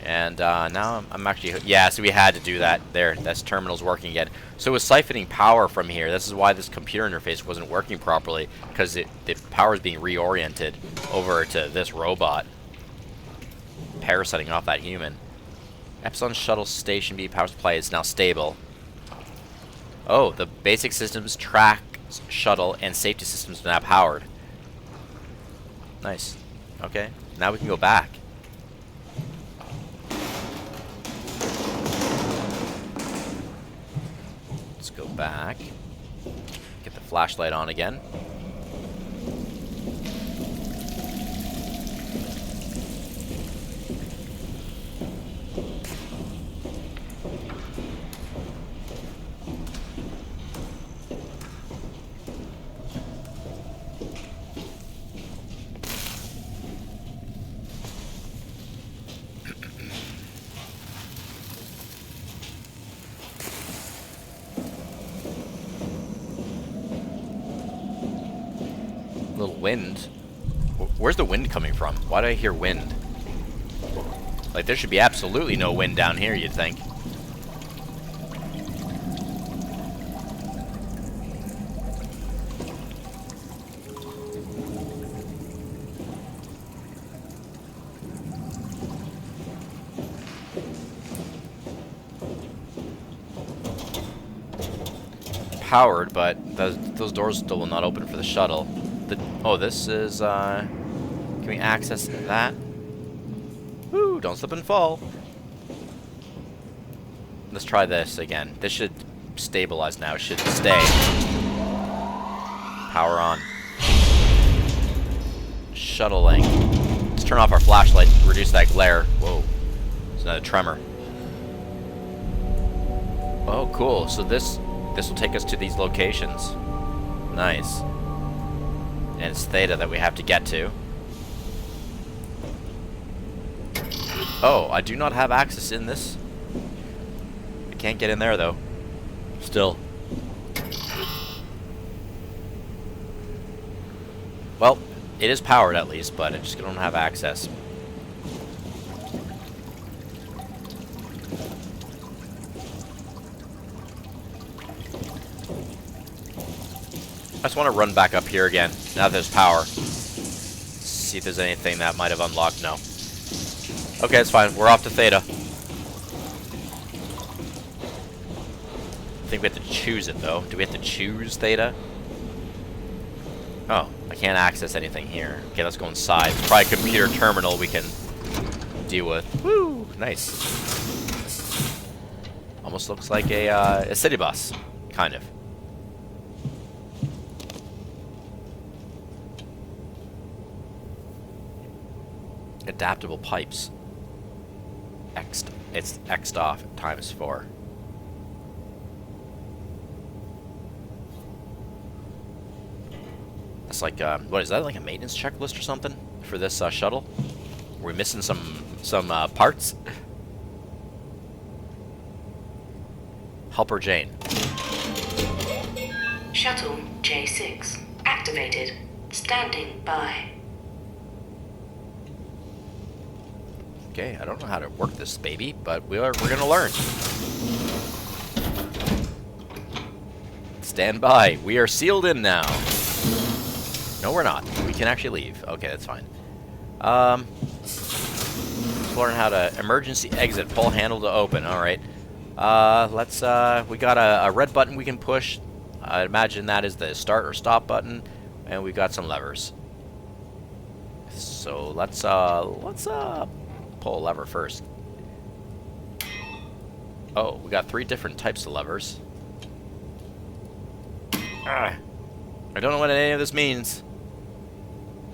And now I'm actually... Yeah, so we had to do that. There, that's terminal's working again. So it was siphoning power from here. This is why this computer interface wasn't working properly. Because the power is being reoriented over to this robot. Parasiting off that human. Epsilon Shuttle Station B power supply is now stable. Oh, the basic systems, track, shuttle, and safety systems are now powered. Nice. Okay, now we can go back. Let's go back. Get the flashlight on again. Little wind. Where's the wind coming from? Why do I hear wind? Like, there should be absolutely no wind down here, you'd think. Powered, but those doors still will not open for the shuttle. Oh, this is, can we access that? Woo, don't slip and fall. Let's try this again. This should stabilize now. It should stay. Power on. Shuttling. Let's turn off our flashlight to reduce that glare. Whoa. There's another tremor. Oh, cool. So this will take us to these locations. Nice. And it's Theta that we have to get to. Oh, I do not have access in this. I can't get in there, though. Still. Well, it is powered at least, but I just don't have access. I just want to run back up here again, now that there's power. See if there's anything that might have unlocked. No. Okay, it's fine. We're off to Theta. I think we have to choose it, though. Do we have to choose Theta? Oh, I can't access anything here. Okay, let's go inside. Probably a computer terminal we can deal with. Woo! Nice. Almost looks like a city bus, kind of. Adaptable pipes. It's X'd off ×4. That's like, what is that, like a maintenance checklist or something for this shuttle? Are we missing some parts? Helper Jane. Shuttle J6 activated. Standing by. Okay, I don't know how to work this baby, but we're gonna learn. Stand by. We are sealed in now. No, we're not. We can actually leave. Okay, that's fine. Let's learn how to emergency exit. Pull handle to open. All right. We got a red button we can push. I imagine that is the start or stop button, and we got some levers. So let's pull a lever first. Oh, we got 3 different types of levers. I don't know what any of this means,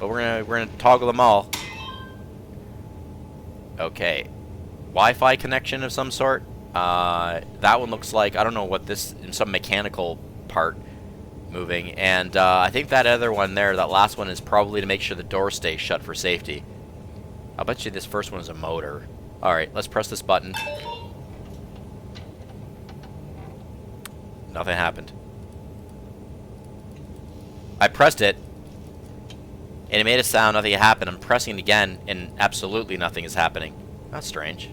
but we're gonna toggle them all. Okay, Wi-Fi connection of some sort. That one looks like, I don't know what this, in some mechanical part moving, and I think that other one there, that last one, is probably to make sure the door stays shut for safety. I'll bet you this first one is a motor. Alright, let's press this button. Nothing happened. I pressed it, and it made a sound, nothing happened. I'm pressing it again, and absolutely nothing is happening. That's strange.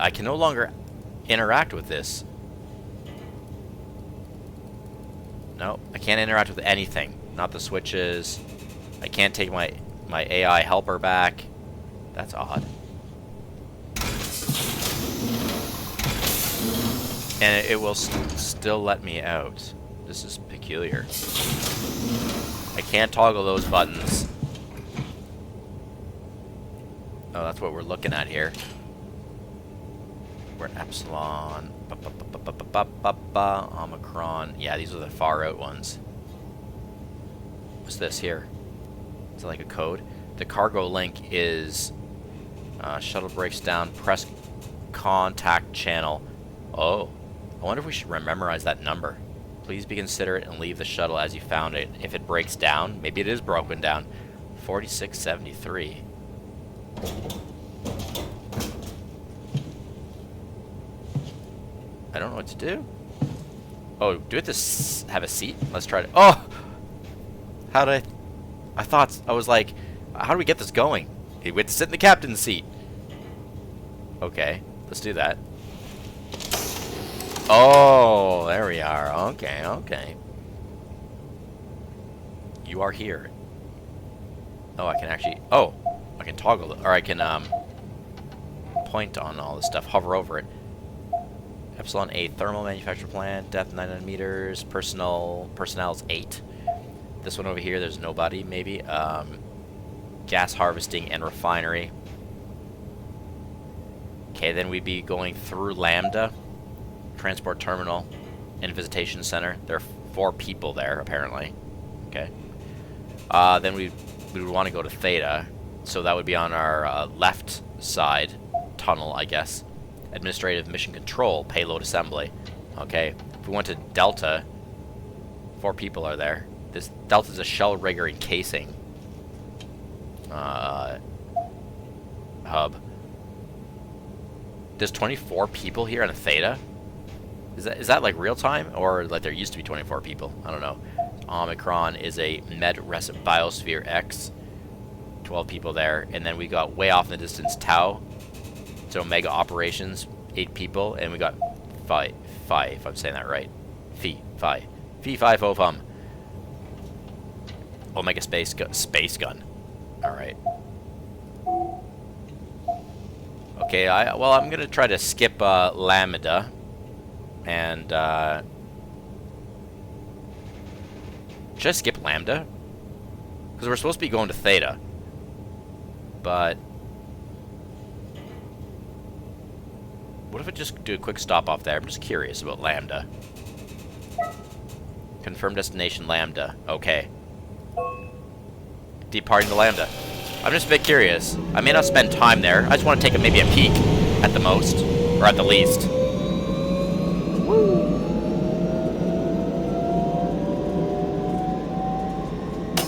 I can no longer interact with this. No, I can't interact with anything. Not the switches. I can't take my AI helper back. That's odd. And it will still let me out. This is peculiar. I can't toggle those buttons. Oh, that's what we're looking at here. We're at Epsilon. Omicron. Yeah, these are the far out ones. What's this here? Is it like a code? The cargo link is shuttle breaks down, press contact channel. Oh, I wonder if we should memorize that number. Please be considerate and leave the shuttle as you found it. If it breaks down, maybe it is broken down. 4673. I don't know what to do. Oh, do we have to have a seat? Let's try to. Oh! How did I thought, I was like, how do we get this going? Okay, we have to sit in the captain's seat. Okay, let's do that. Oh, there we are. Okay, okay. You are here. Oh, I can actually, oh, I can toggle it, or I can point on all this stuff, hover over it. Epsilon 8, thermal manufacture plant, depth 900 meters, personnel is 8. This one over here, there's nobody, maybe. Gas harvesting and refinery. Okay, then we'd be going through Lambda, transport terminal, and visitation center. There are 4 people there, apparently. Okay. Then we would want to go to Theta, so that would be on our left side tunnel, I guess. Administrative mission control, payload assembly. Okay. If we went to Delta, 4 people are there. This Delta's a shell rigger encasing hub. There's 24 people here on a Theta? Is that like real time, or like there used to be 24 people? I don't know. Omicron is a med res biosphere X. 12 people there, and then we got way off in the distance Tau. So Omega operations, 8 people, and we got Phi, if I'm saying that right. Phi 5 Fum. Omega space gun. All right. Okay, I'm gonna try to skip Lambda and Should I skip Lambda? Because we're supposed to be going to Theta. But what if I just do a quick stop off there? I'm just curious about Lambda. Confirm destination Lambda. Okay. Departing to Lambda. I'm just a bit curious. I may not spend time there. I just want to take maybe a peek at the most. Or at the least.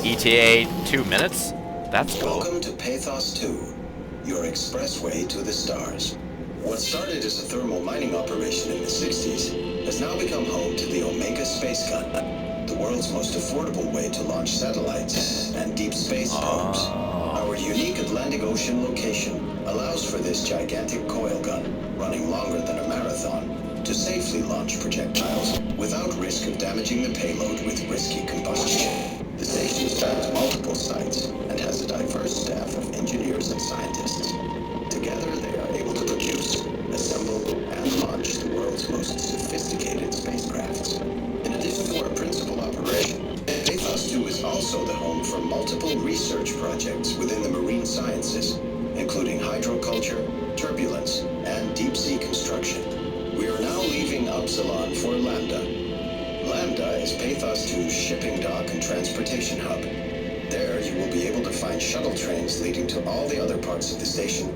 ETA 2 minutes? That's cool. Welcome to Pathos 2, your expressway to the stars. What started as a thermal mining operation in the 60s has now become home to the Omega Space Gun, the world's most affordable way to launch satellites and deep space probes. Our unique Atlantic Ocean location allows for this gigantic coil gun, running longer than a marathon, to safely launch projectiles without risk of damaging the payload with risky combustion. The station spans multiple sites and has a diverse staff of engineers and scientists. Together, they are able to produce, assemble, and launch the world's most sophisticated spacecrafts. In addition to our principal operation, Pathos 2 is also the home for multiple research projects within the marine sciences, including hydroculture, turbulence, and deep-sea construction. We are now leaving Upsilon for Lambda. Lambda is Pathos 2's shipping dock and transportation hub. There, you will be able to find shuttle trains leading to all the other parts of the station.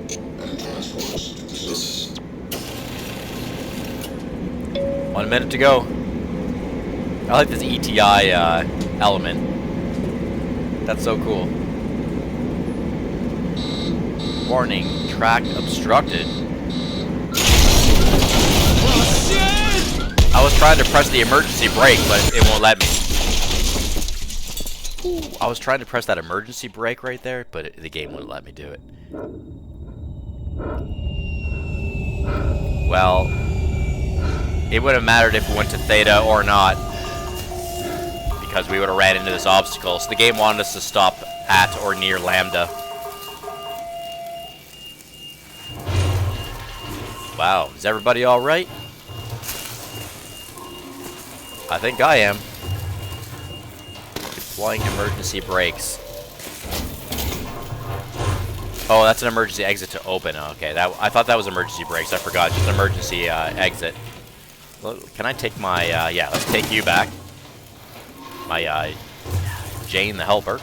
1 minute to go. I like this ETI element. That's so cool. Warning, track obstructed. I was trying to press the emergency brake, but it won't let me. I was trying to press that emergency brake right there, but the game wouldn't let me do it. Well, it would have mattered if we went to Theta or not, because we would have ran into this obstacle. So the game wanted us to stop at or near Lambda. Wow, is everybody all right? I think I am. Deploying emergency brakes. Oh, that's an emergency exit to open. Okay, I thought that was emergency brakes. I forgot. Just an emergency exit. Well, can I take my... yeah, let's take you back. My Jane the Helper.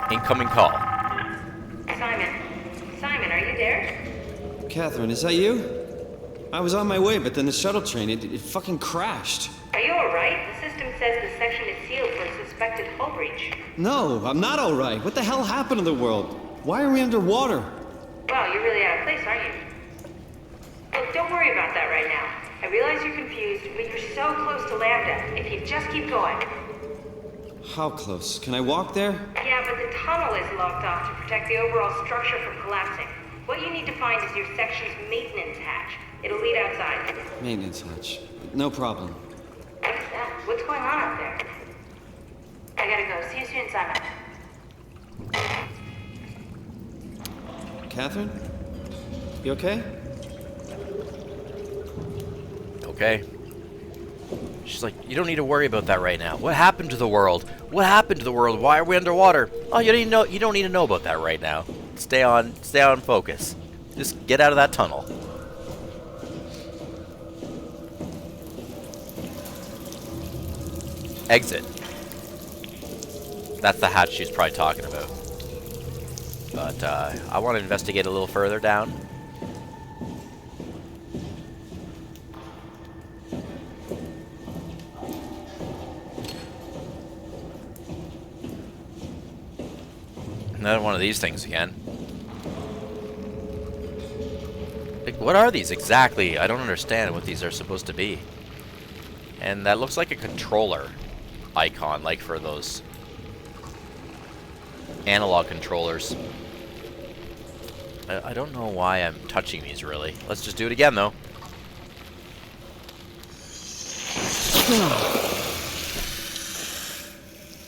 Incoming call. Simon, are you there? Catherine, is that you? I was on my way, but then the shuttle train, it fucking crashed. Are you alright? The system says the section is sealed for a suspected hull breach. No, I'm not alright. What the hell happened to the world? Why are we underwater? Wow, you're really out of place, aren't you? Look, don't worry about that right now. I realize you're confused, but you're so close to Lambda. If you just keep going. How close? Can I walk there? Yeah, but the tunnel is locked off to protect the overall structure from collapsing. What you need to find is your section's maintenance hatch. It'll lead outside. Maintenance hatch. No problem. What's that? What's going on out there? I gotta go. See you soon, Simon. Catherine? You okay? Okay. She's like, you don't need to worry about that right now. What happened to the world? What happened to the world? Why are we underwater? Oh, you don't need to know about that right now. Stay on focus. Just get out of that tunnel. Exit. That's the hatch she's probably talking about. But I want to investigate a little further down. Another one of these things again. what are these exactly? I don't understand what these are supposed to be. And that looks like a controller icon, like for those analog controllers. I don't know why I'm touching these, really. Let's just do it again, though.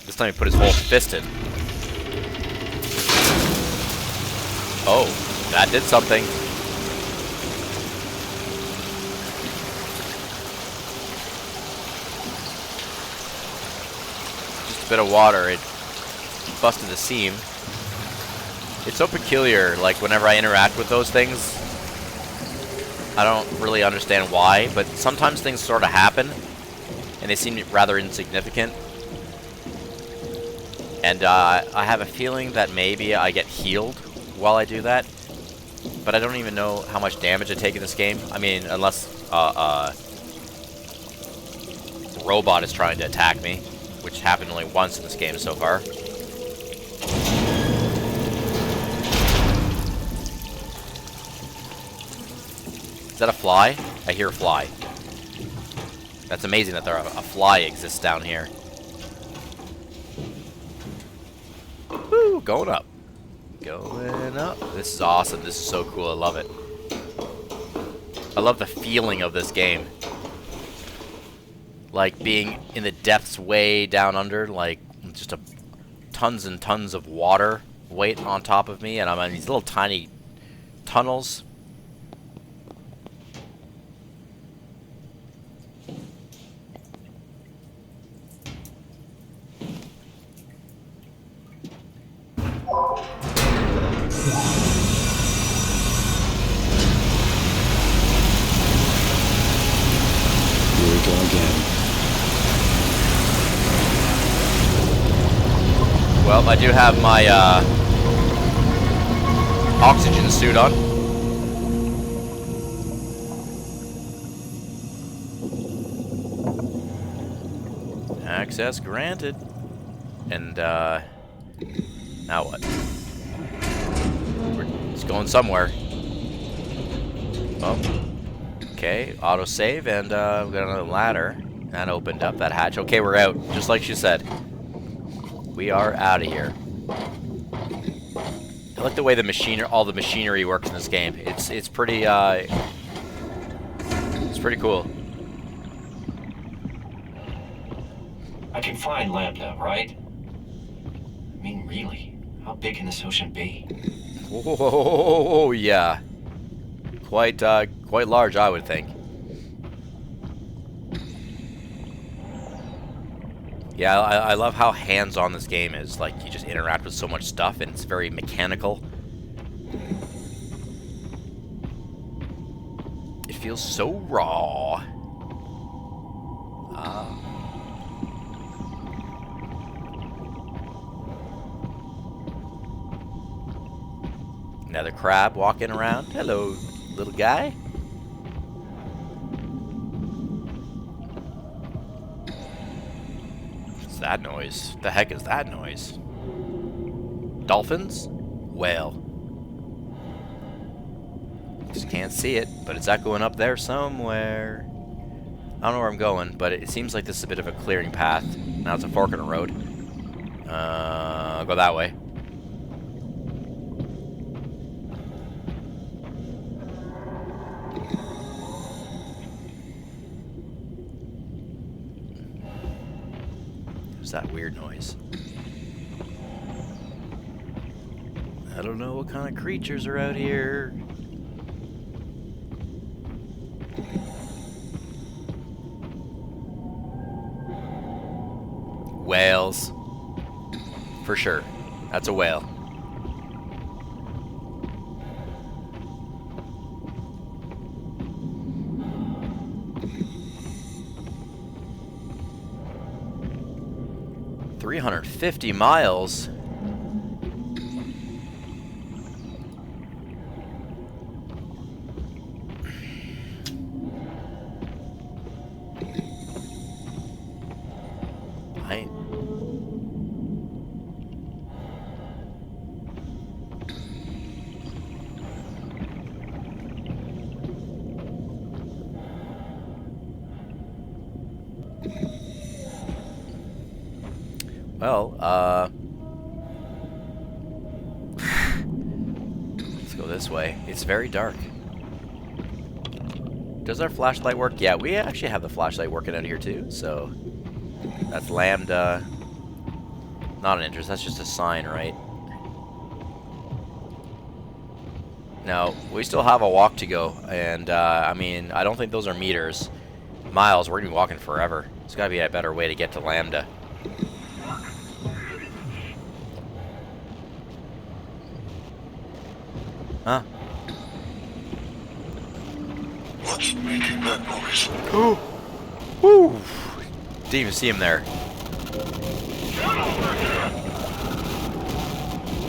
This time he put his whole fist in. Oh, that did something. Just a bit of water. It busted the seam. It's so peculiar, like, whenever I interact with those things, I don't really understand why, but sometimes things sort of happen, and they seem rather insignificant. And I have a feeling that maybe I get healed while I do that, but I don't even know how much damage I take in this game. I mean, unless a robot is trying to attack me, which happened only once in this game so far. Is that a fly? I hear a fly. That's amazing that a fly exists down here. Woo, going up. Going up. This is awesome. This is so cool. I love it. I love the feeling of this game. Like being in the depths way down under, like just tons and tons of water weight on top of me, and I'm in these little tiny tunnels. Well, I do have my oxygen suit on. Access granted. And now what? It's going somewhere. Oh. Okay, autosave, and we've got another ladder. That opened up that hatch. Okay, we're out, just like she said. We are out of here. I like the way all the machinery works in this game. It's pretty cool. I can find Lambda, right? I mean, really, how big can this ocean be? Oh yeah, quite large, I would think. Yeah, I love how hands-on this game is. Like, you just interact with so much stuff, and it's very mechanical. It feels so raw. Another crab walking around. Hello, little guy. What's that noise? The heck is that noise? Dolphins? Whale. Just can't see it, but it's echoing up there somewhere. I don't know where I'm going, but it seems like this is a bit of a clearing path. Now it's a fork in the road. I'll go that way. What's that weird noise? I don't know what kind of creatures are out here. Whales. For sure. That's a whale. $350 miles. Well, let's go this way. It's very dark. Does our flashlight work? Yeah, we actually have the flashlight working out here too, so that's Lambda. Not an interest, that's just a sign, right? Now, we still have a walk to go, and I mean, I don't think those are meters. Miles, we're gonna be walking forever. There's gotta be a better way to get to Lambda. Huh? What's making that noise? Ooh! Woo! Didn't even see him there.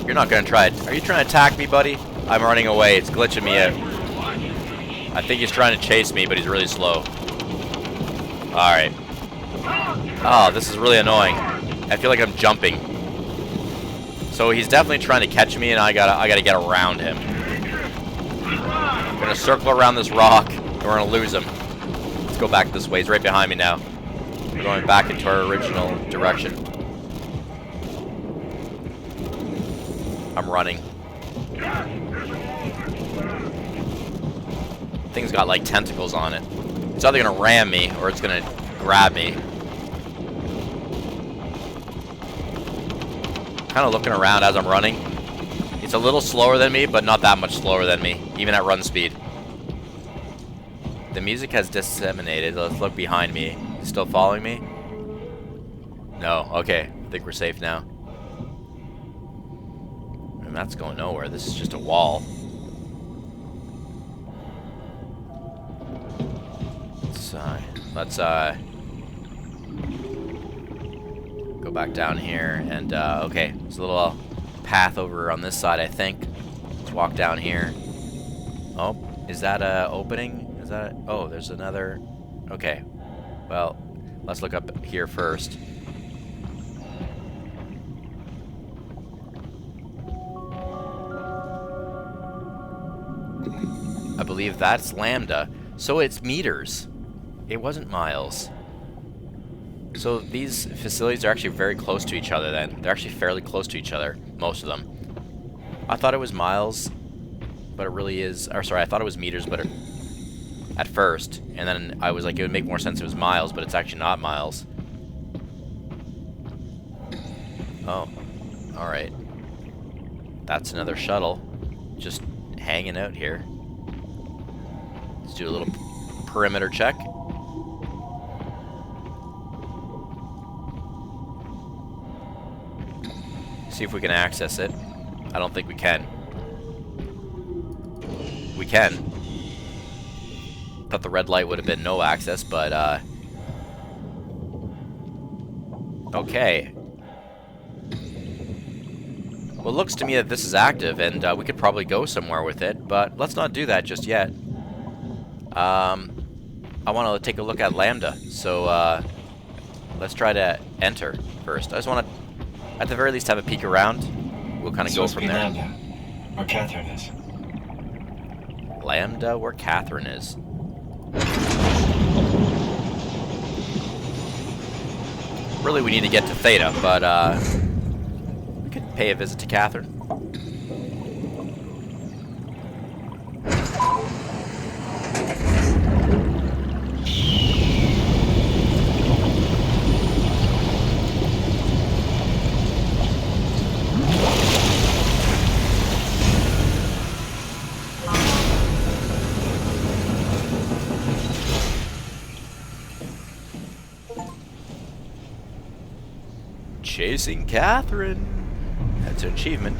You're not gonna try it. Are you trying to attack me, buddy? I'm running away. It's glitching me out. I think he's trying to chase me, but he's really slow. Alright. Oh, this is really annoying. I feel like I'm jumping. So he's definitely trying to catch me, and I gotta get around him. I'm gonna circle around this rock, and we're gonna lose him. Let's go back this way. He's right behind me now. We're going back into our original direction. I'm running. Thing's got like tentacles on it. It's either gonna ram me or it's gonna grab me. Kind of looking around as I'm running. It's a little slower than me, but not that much slower than me, even at run speed. The music has disseminated. Let's look behind me. Still following me? No. Okay. I think we're safe now. And that's going nowhere. This is just a wall. Let's go back down here, and okay, there's a little path over on this side, I think. Let's walk down here. Oh, is that a opening? Is that oh, there's another. Okay, well, let's look up here first. I believe that's Lambda, so it's meters. It wasn't miles. So these facilities are actually very close to each other then. They're actually fairly close to each other, most of them. I thought it was miles, but it really is, or sorry, I thought it was meters, but at first. And then I was like, it would make more sense if it was miles, but it's actually not miles. Oh, alright. That's another shuttle, just hanging out here. Let's do a little perimeter check. See if we can access it. I don't think we can. We can. Thought the red light would have been no access, but okay. Well, it looks to me that this is active, and we could probably go somewhere with it, but let's not do that just yet. I want to take a look at Lambda, so let's try to enter first. I just want to, at the very least, have a peek around. We'll kind of go from there. Lambda, where Catherine is. Lambda, where Catherine is. Really, we need to get to Theta, but we could pay a visit to Catherine. Chasing Catherine. That's an achievement.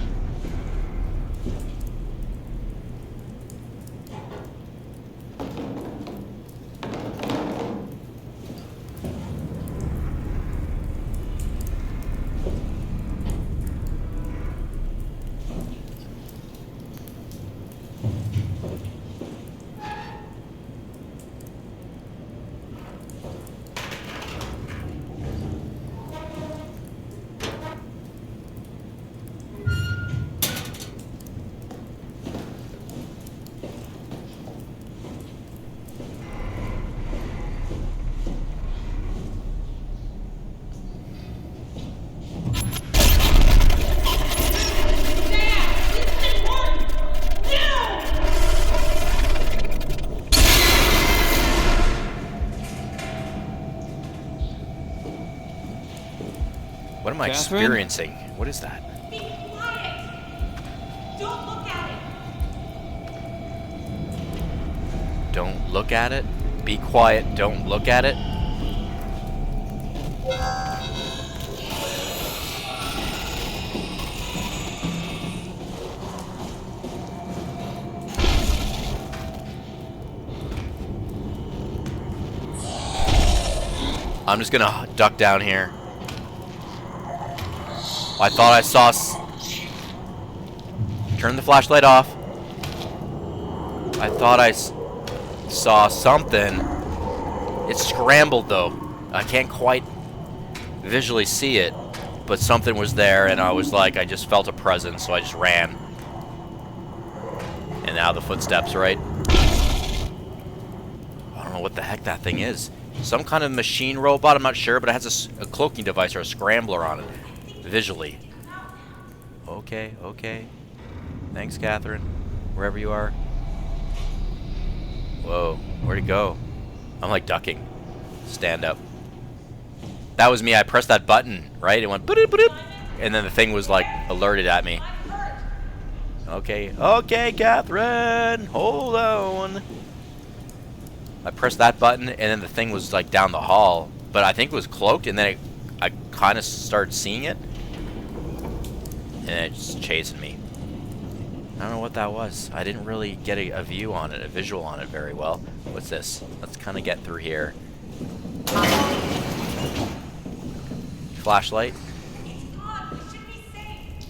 am I Catherine? experiencing? What is that? Be quiet! Don't look at it! Don't look at it? Be quiet, don't look at it? I'm just gonna duck down here. I thought I saw... Turn the flashlight off. I thought I saw something. It scrambled though. I can't quite visually see it, but something was there, and I was like, I just felt a presence, so I just ran. And now the footsteps, right? I don't know what the heck that thing is. Some kind of machine robot, I'm not sure, but it has a cloaking device or a scrambler on it, visually. Okay, okay. Thanks, Catherine. Wherever you are. Whoa, where'd it go? I'm like ducking. Stand up. That was me, I pressed that button, right? It went boop boop, and then the thing was like alerted at me. Okay, okay, Catherine, hold on. I pressed that button, and then the thing was like down the hall, but I think it was cloaked, and then I kind of started seeing it, and it's chasing me. I don't know what that was. I didn't really get a view on it, a visual on it very well. What's this? Let's kind of get through here. Flashlight.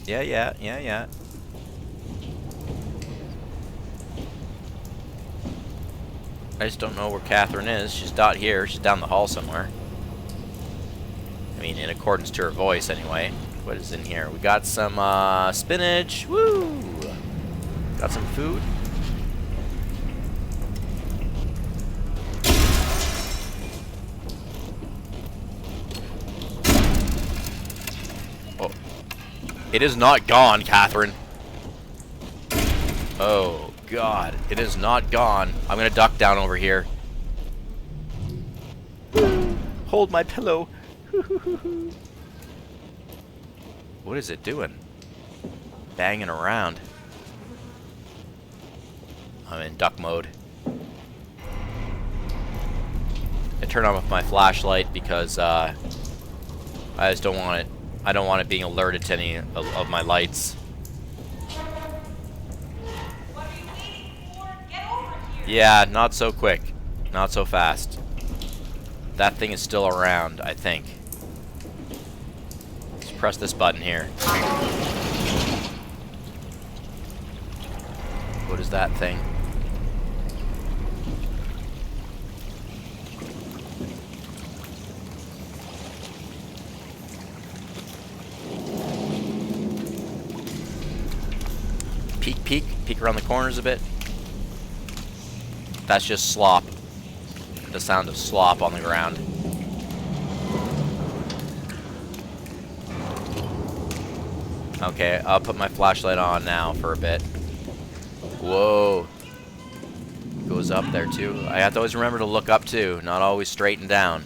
Yeah, yeah, yeah, yeah. I just don't know where Catherine is. She's not here. She's down the hall somewhere. I mean, in accordance to her voice, anyway. What is in here? We got some spinach. Woo! Got some food. Oh. It is not gone, Catherine. Oh. God, it is not gone. I'm gonna duck down over here. Hold my pillow. What is it doing? Banging around. I'm in duck mode. I turn on my flashlight because I just don't want it. I don't want it being alerted to any of my lights. Yeah, not so quick. Not so fast. That thing is still around, I think. Let's press this button here. What is that thing? Peek, peek. Peek around the corners a bit. That's just slop. The sound of slop on the ground. Okay, I'll put my flashlight on now for a bit. Whoa. Goes up there too. I have to always remember to look up too, not always straight and down.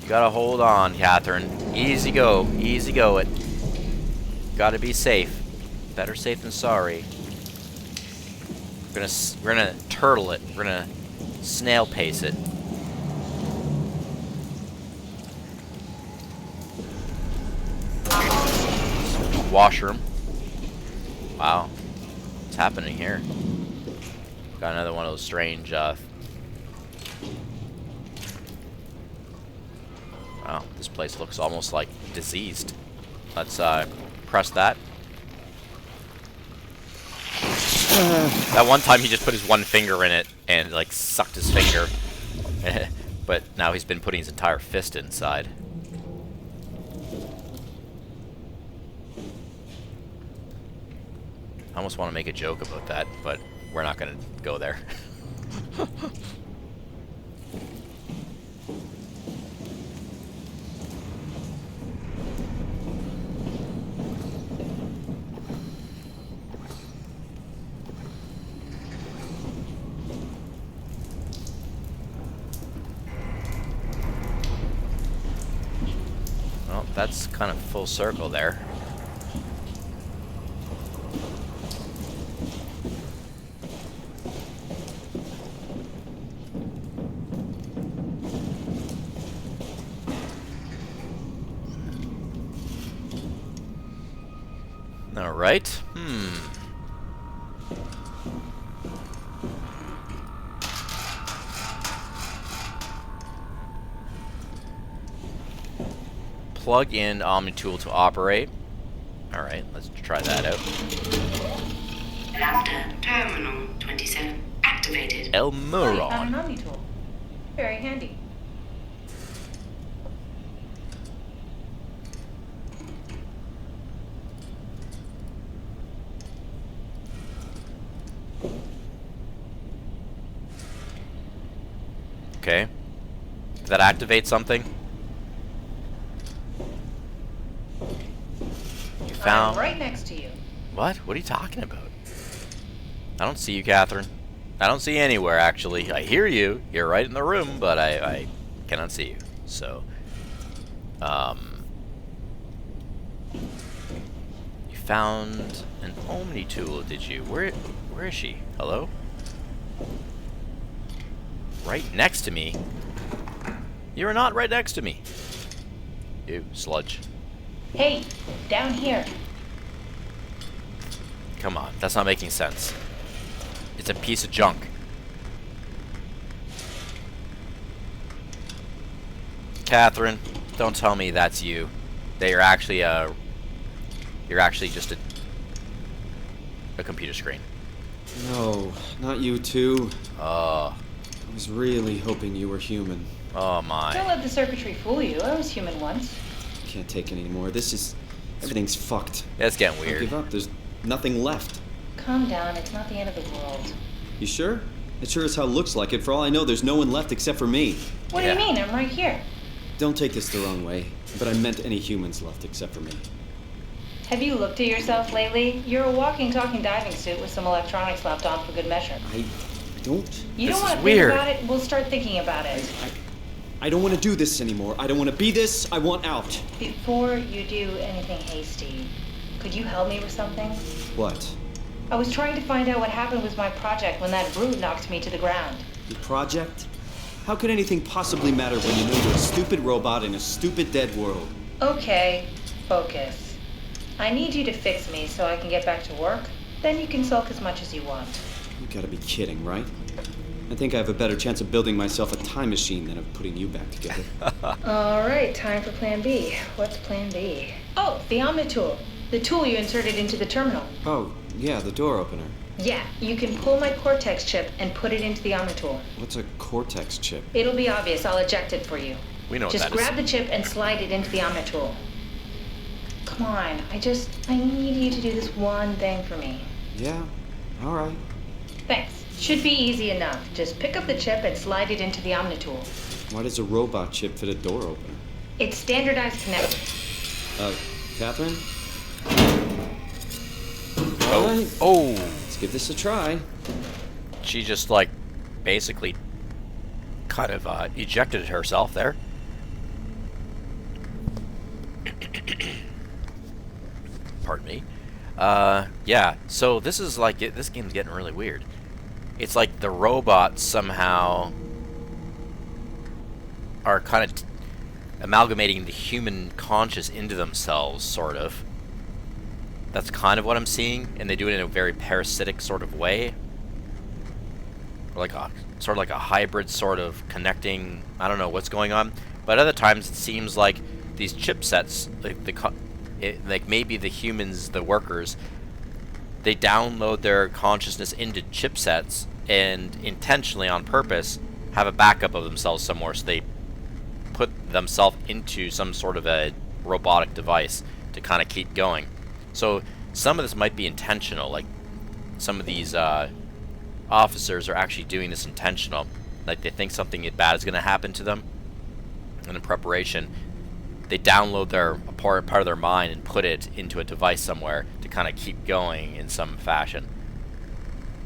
You gotta hold on, Catherine. Easy go it. Gotta be safe. Better safe than sorry. We're gonna turtle it. We're gonna snail pace it. Washroom. Wow, what's happening here? Got another one of those strange. Wow, this place looks almost like diseased. Let's press that. That one time he just put his one finger in it and like sucked his finger. But now he's been putting his entire fist inside. I almost want to make a joke about that, but we're not going to go there. that's kind of full circle there. Alright. Plug in Omni-Tool to operate. Alright, let's try that out. Lambda Terminal 27 activated. El Oh, you Muron. found an Omni-Tool. Very handy. Okay. Did that activate something? You found... I'm right next to you. What? What are you talking about? I don't see you, Catherine. I don't see you anywhere, actually. I hear you. You're right in the room, but I cannot see you. So, you found an Omni-Tool, did you? Where is she? Hello? Right next to me? You're not right next to me. You sludge. Hey, down here. Come on, that's not making sense. It's a piece of junk. Catherine, don't tell me that's you. That you're actually just a computer screen. No, not you two. Oh. I was really hoping you were human. Oh my. Don't let the circuitry fool you. I was human once. Can't take any more. Everything's fucked. That's getting Don't weird. give up. There's nothing left. Calm down. It's not the end of the world. You sure? It sure as hell looks like it. For all I know, there's no one left except for me. What do you mean? I'm right here. Don't take this the wrong way, but I meant any humans left except for me. Have you looked at yourself lately? You're a walking, talking diving suit with some electronics slapped on for good measure. I don't. You This don't want is to weird. think about it? We'll start thinking about it. I don't want to do this anymore. I don't want to be this. I want out. Before you do anything hasty, could you help me with something? What? I was trying to find out what happened with my project when that brute knocked me to the ground. Your project? How could anything possibly matter when you know you're a stupid robot in a stupid dead world? Okay, focus. I need you to fix me so I can get back to work. Then you can sulk as much as you want. You gotta be kidding, right? I think I have a better chance of building myself a time machine than of putting you back together. All right, time for plan B. What's plan B? Oh, the Omni-Tool. The tool you inserted into the terminal. Oh, yeah, the door opener. Yeah, you can pull my Cortex chip and put it into the Omni-Tool. What's a Cortex chip? It'll be obvious. I'll eject it for you. We know what Just that is. grab the chip and slide it into the Omni-Tool. Come on, I need you to do this one thing for me. Yeah, all right. Thanks. Should be easy enough. Just pick up the chip and slide it into the Omni-Tool. Why does a robot chip fit a door opener? It's standardized connector. Catherine? Oh. All right. Oh. Let's give this a try. She just, like, basically kind of ejected herself there. Pardon me. Yeah, so this is like, this game's getting really weird. It's like the robots somehow are kind of amalgamating the human conscious into themselves, sort of. That's kind of what I'm seeing, and they do it in a very parasitic sort of way. Or like a, sort of like a hybrid sort of connecting, I don't know what's going on. But other times it seems like these chipsets, like maybe the humans, the workers, they download their consciousness into chipsets and intentionally, on purpose, have a backup of themselves somewhere, so they put themselves into some sort of a robotic device to kind of keep going. So some of this might be intentional, like some of these officers are actually doing this intentional, like they think something bad is going to happen to them, and in preparation they download their part of their mind and put it into a device somewhere to kind of keep going in some fashion.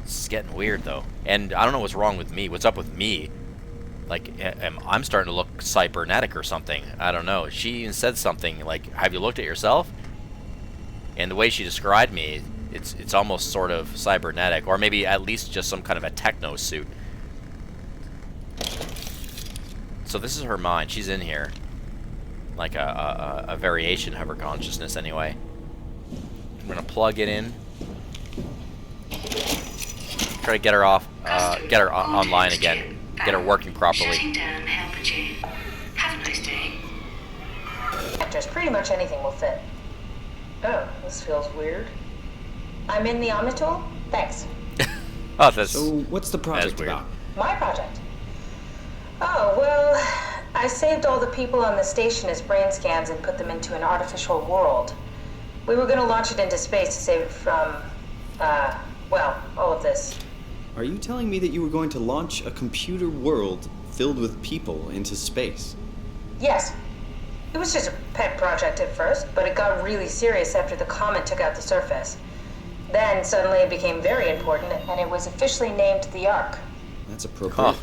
This is getting weird though, and I don't know what's wrong with me. What's up with me? Like, I'm starting to look cybernetic or something. I don't know. She even said something like, have you looked at yourself? And the way she described me, it's almost sort of cybernetic, or maybe at least just some kind of a techno suit. So this is her mind. She's in here. Like a variation of her consciousness anyway. I'm gonna plug it in. Try to get her off, get her online again. Get her working properly. Shutting down helper chain. Have a nice day. Just pretty much anything will fit. Oh, this feels weird. I'm in the Omnitool? Thanks. Oh, that's... So, what's the project about? My project? Oh, well, I saved all the people on the station as brain scans and put them into an artificial world. We were going to launch it into space to save it from, well, all of this. Are you telling me that you were going to launch a computer world filled with people into space? Yes. It was just a pet project at first, but it got really serious after the comet took out the surface. Then suddenly it became very important, and it was officially named the Ark. That's appropriate. Huh.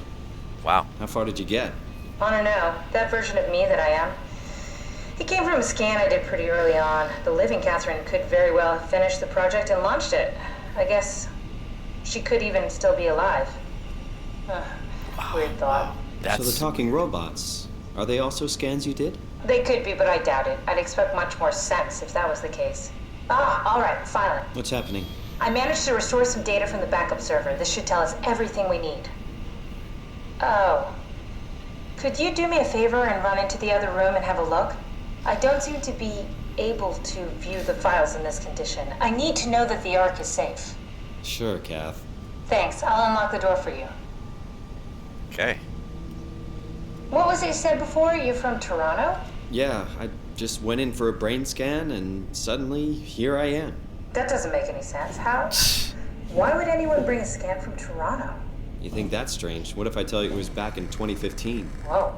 Wow. How far did you get? I don't know. That version of me that I am. It came from a scan I did pretty early on. The living Catherine could very well have finished the project and launched it. I guess she could even still be alive. Weird thought. So the talking robots, are they also scans you did? They could be, but I doubt it. I'd expect much more sense if that was the case. All right, finally. What's happening? I managed to restore some data from the backup server. This should tell us everything we need. Oh. Could you do me a favor and run into the other room and have a look? I don't seem to be able to view the files in this condition. I need to know that the Ark is safe. Sure, Kath. Thanks. I'll unlock the door for you. Okay. What was it you said before? You're from Toronto? Yeah, I just went in for a brain scan and suddenly here I am. That doesn't make any sense. How? Why would anyone bring a scan from Toronto? You think that's strange? What if I tell you it was back in 2015? Whoa.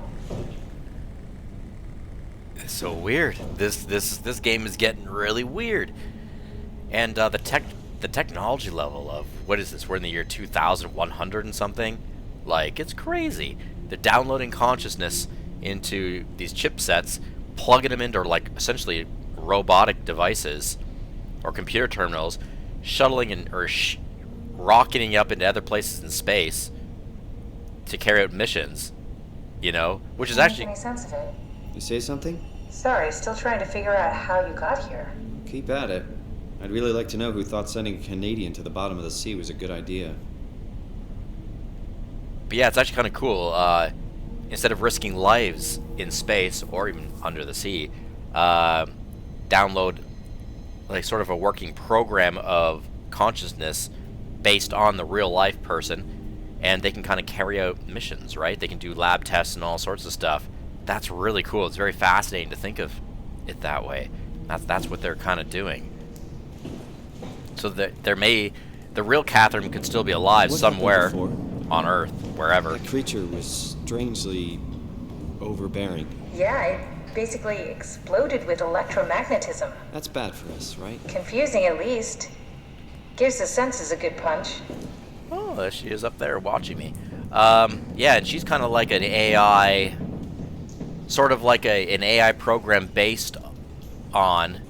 It's so weird. This game is getting really weird. And the technology level of, what is this? We're in the year 2100 and something. Like, it's crazy. They're downloading consciousness into these chipsets, plugging them into, like, essentially robotic devices or computer terminals, shuttling and rocketing up into other places in space to carry out missions. You know, which is actually. Doesn't make any sense of it. You say something? Sorry, still trying to figure out how you got here. Keep at it. I'd really like to know who thought sending a Canadian to the bottom of the sea was a good idea. But yeah, it's actually kind of cool. Instead of risking lives in space or even under the sea, download like sort of a working program of consciousness based on the real life person, and they can kind of carry out missions, right? They can do lab tests and all sorts of stuff. That's really cool. It's very fascinating to think of it that way. That's what they're kind of doing. So that the real Catherine could still be alive somewhere on Earth, wherever. The creature was strangely overbearing. Yeah, it basically exploded with electromagnetism. That's bad for us, right? Confusing at least. Gives the senses a good punch. Oh, there she is up there watching me. Yeah, and she's kind of like an AI, sort of like an AI program based on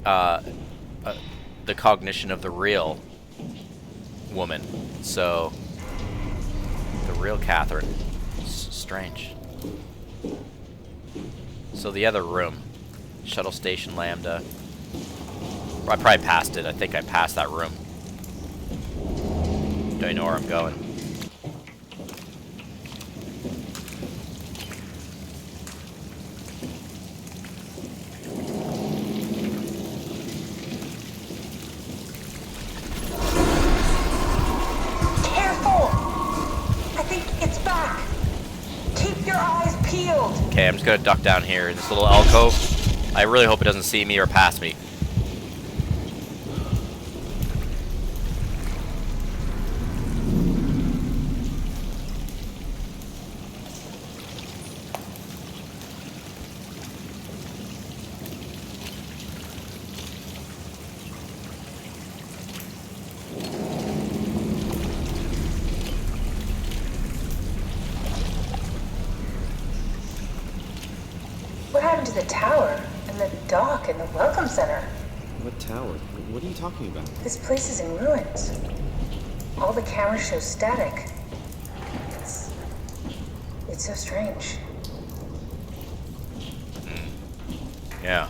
the cognition of the real woman. So, the real Catherine. Strange. So the other room, Shuttle Station Lambda. I probably passed it. I think I passed that room. Don't you know where I'm going? Careful! I think it's back. Keep your eyes peeled. Okay, I'm just gonna duck down here in this little alcove. I really hope it doesn't see me or pass me. to the tower, and the dock, and the welcome center. What tower? What are you talking about? This place is in ruins. All the cameras show static. It's so strange. Yeah.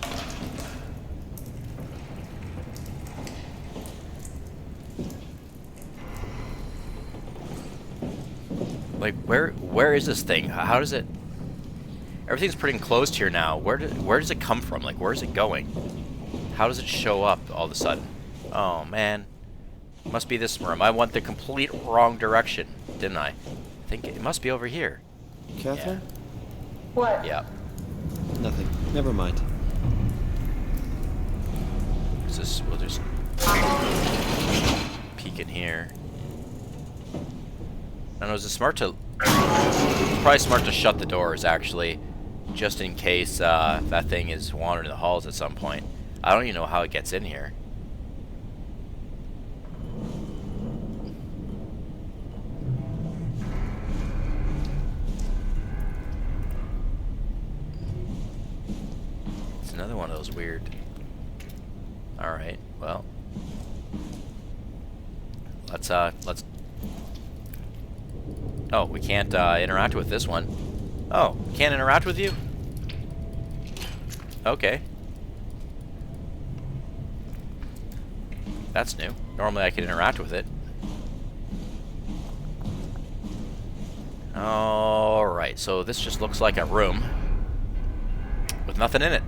Like, where is this thing? How does it... Everything's pretty enclosed here now. Where does it come from? Like, where is it going? How does it show up all of a sudden? Oh, man. Must be this room. I went the complete wrong direction, didn't I? I think it must be over here. Catherine? Yeah. What? Yeah. Nothing. Never mind. Is this... Well, there's... Peek in here. I don't know, is it smart to... It's probably smart to shut the doors, actually. Just in case that thing is wandering the halls at some point. I don't even know how it gets in here. It's another one of those weird... Alright, well... Let's... Oh, we can't interact with this one. Oh, can't interact with you? Okay. That's new. Normally I can interact with it. Alright, so this just looks like a room with nothing in it.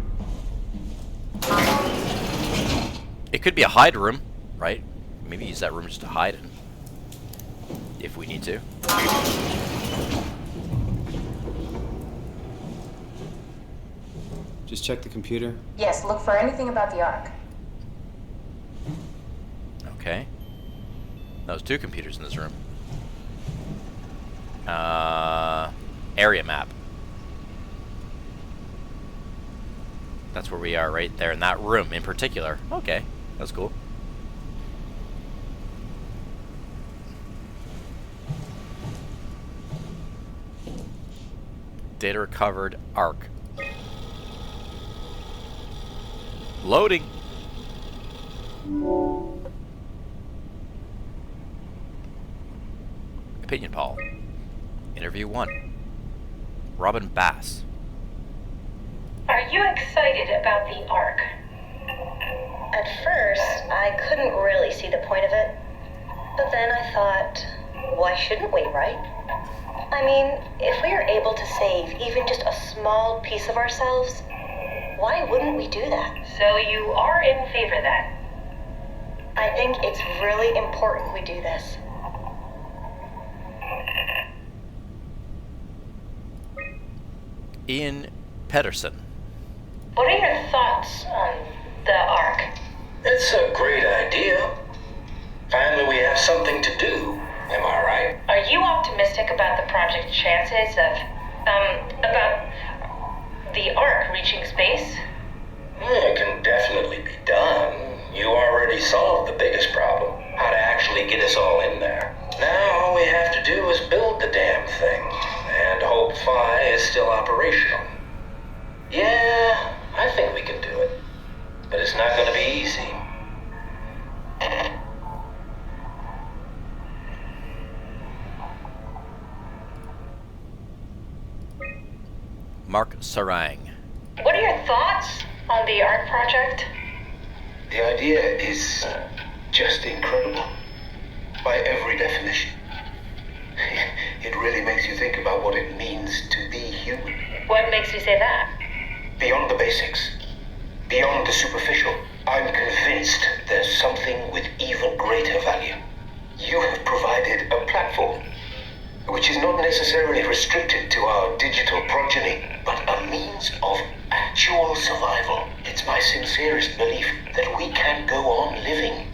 It could be a hide room, right? Maybe use that room just to hide in. If we need to. Just check the computer. Yes, look for anything about the Ark. Okay. There's 2 computers in this room. Area map. That's where we are, right there in that room in particular. Okay, that's cool. Data recovered, Ark. Loading. Opinion poll. Interview 1. Robin Bass. Are you excited about the Ark? At first, I couldn't really see the point of it. But then I thought, why shouldn't we, right? I mean, if we are able to save even just a small piece of ourselves, why wouldn't we do that? So you are in favor then? I think it's really important we do this. Ian Pedersen. What are your thoughts on the Ark? It's a great idea. Finally, we have something to do. Am I right? Are you optimistic about the project's chances of, about the Ark reaching space? It can definitely be done. You already solved the biggest problem. How to actually get us all in there. Now all we have to do is build the damn thing. And hope Phi is still operational. Yeah, I think we can do it. But it's not going to be easy. Mark Sarang. What are your thoughts on the Ark project? The idea is just incredible. By every definition. It really makes you think about what it means to be human. What makes you say that? Beyond the basics. Beyond the superficial. I'm convinced there's something with even greater value. You have provided a platform, which is not necessarily restricted to our digital progeny, but a means of actual survival. It's my sincerest belief that we can go on living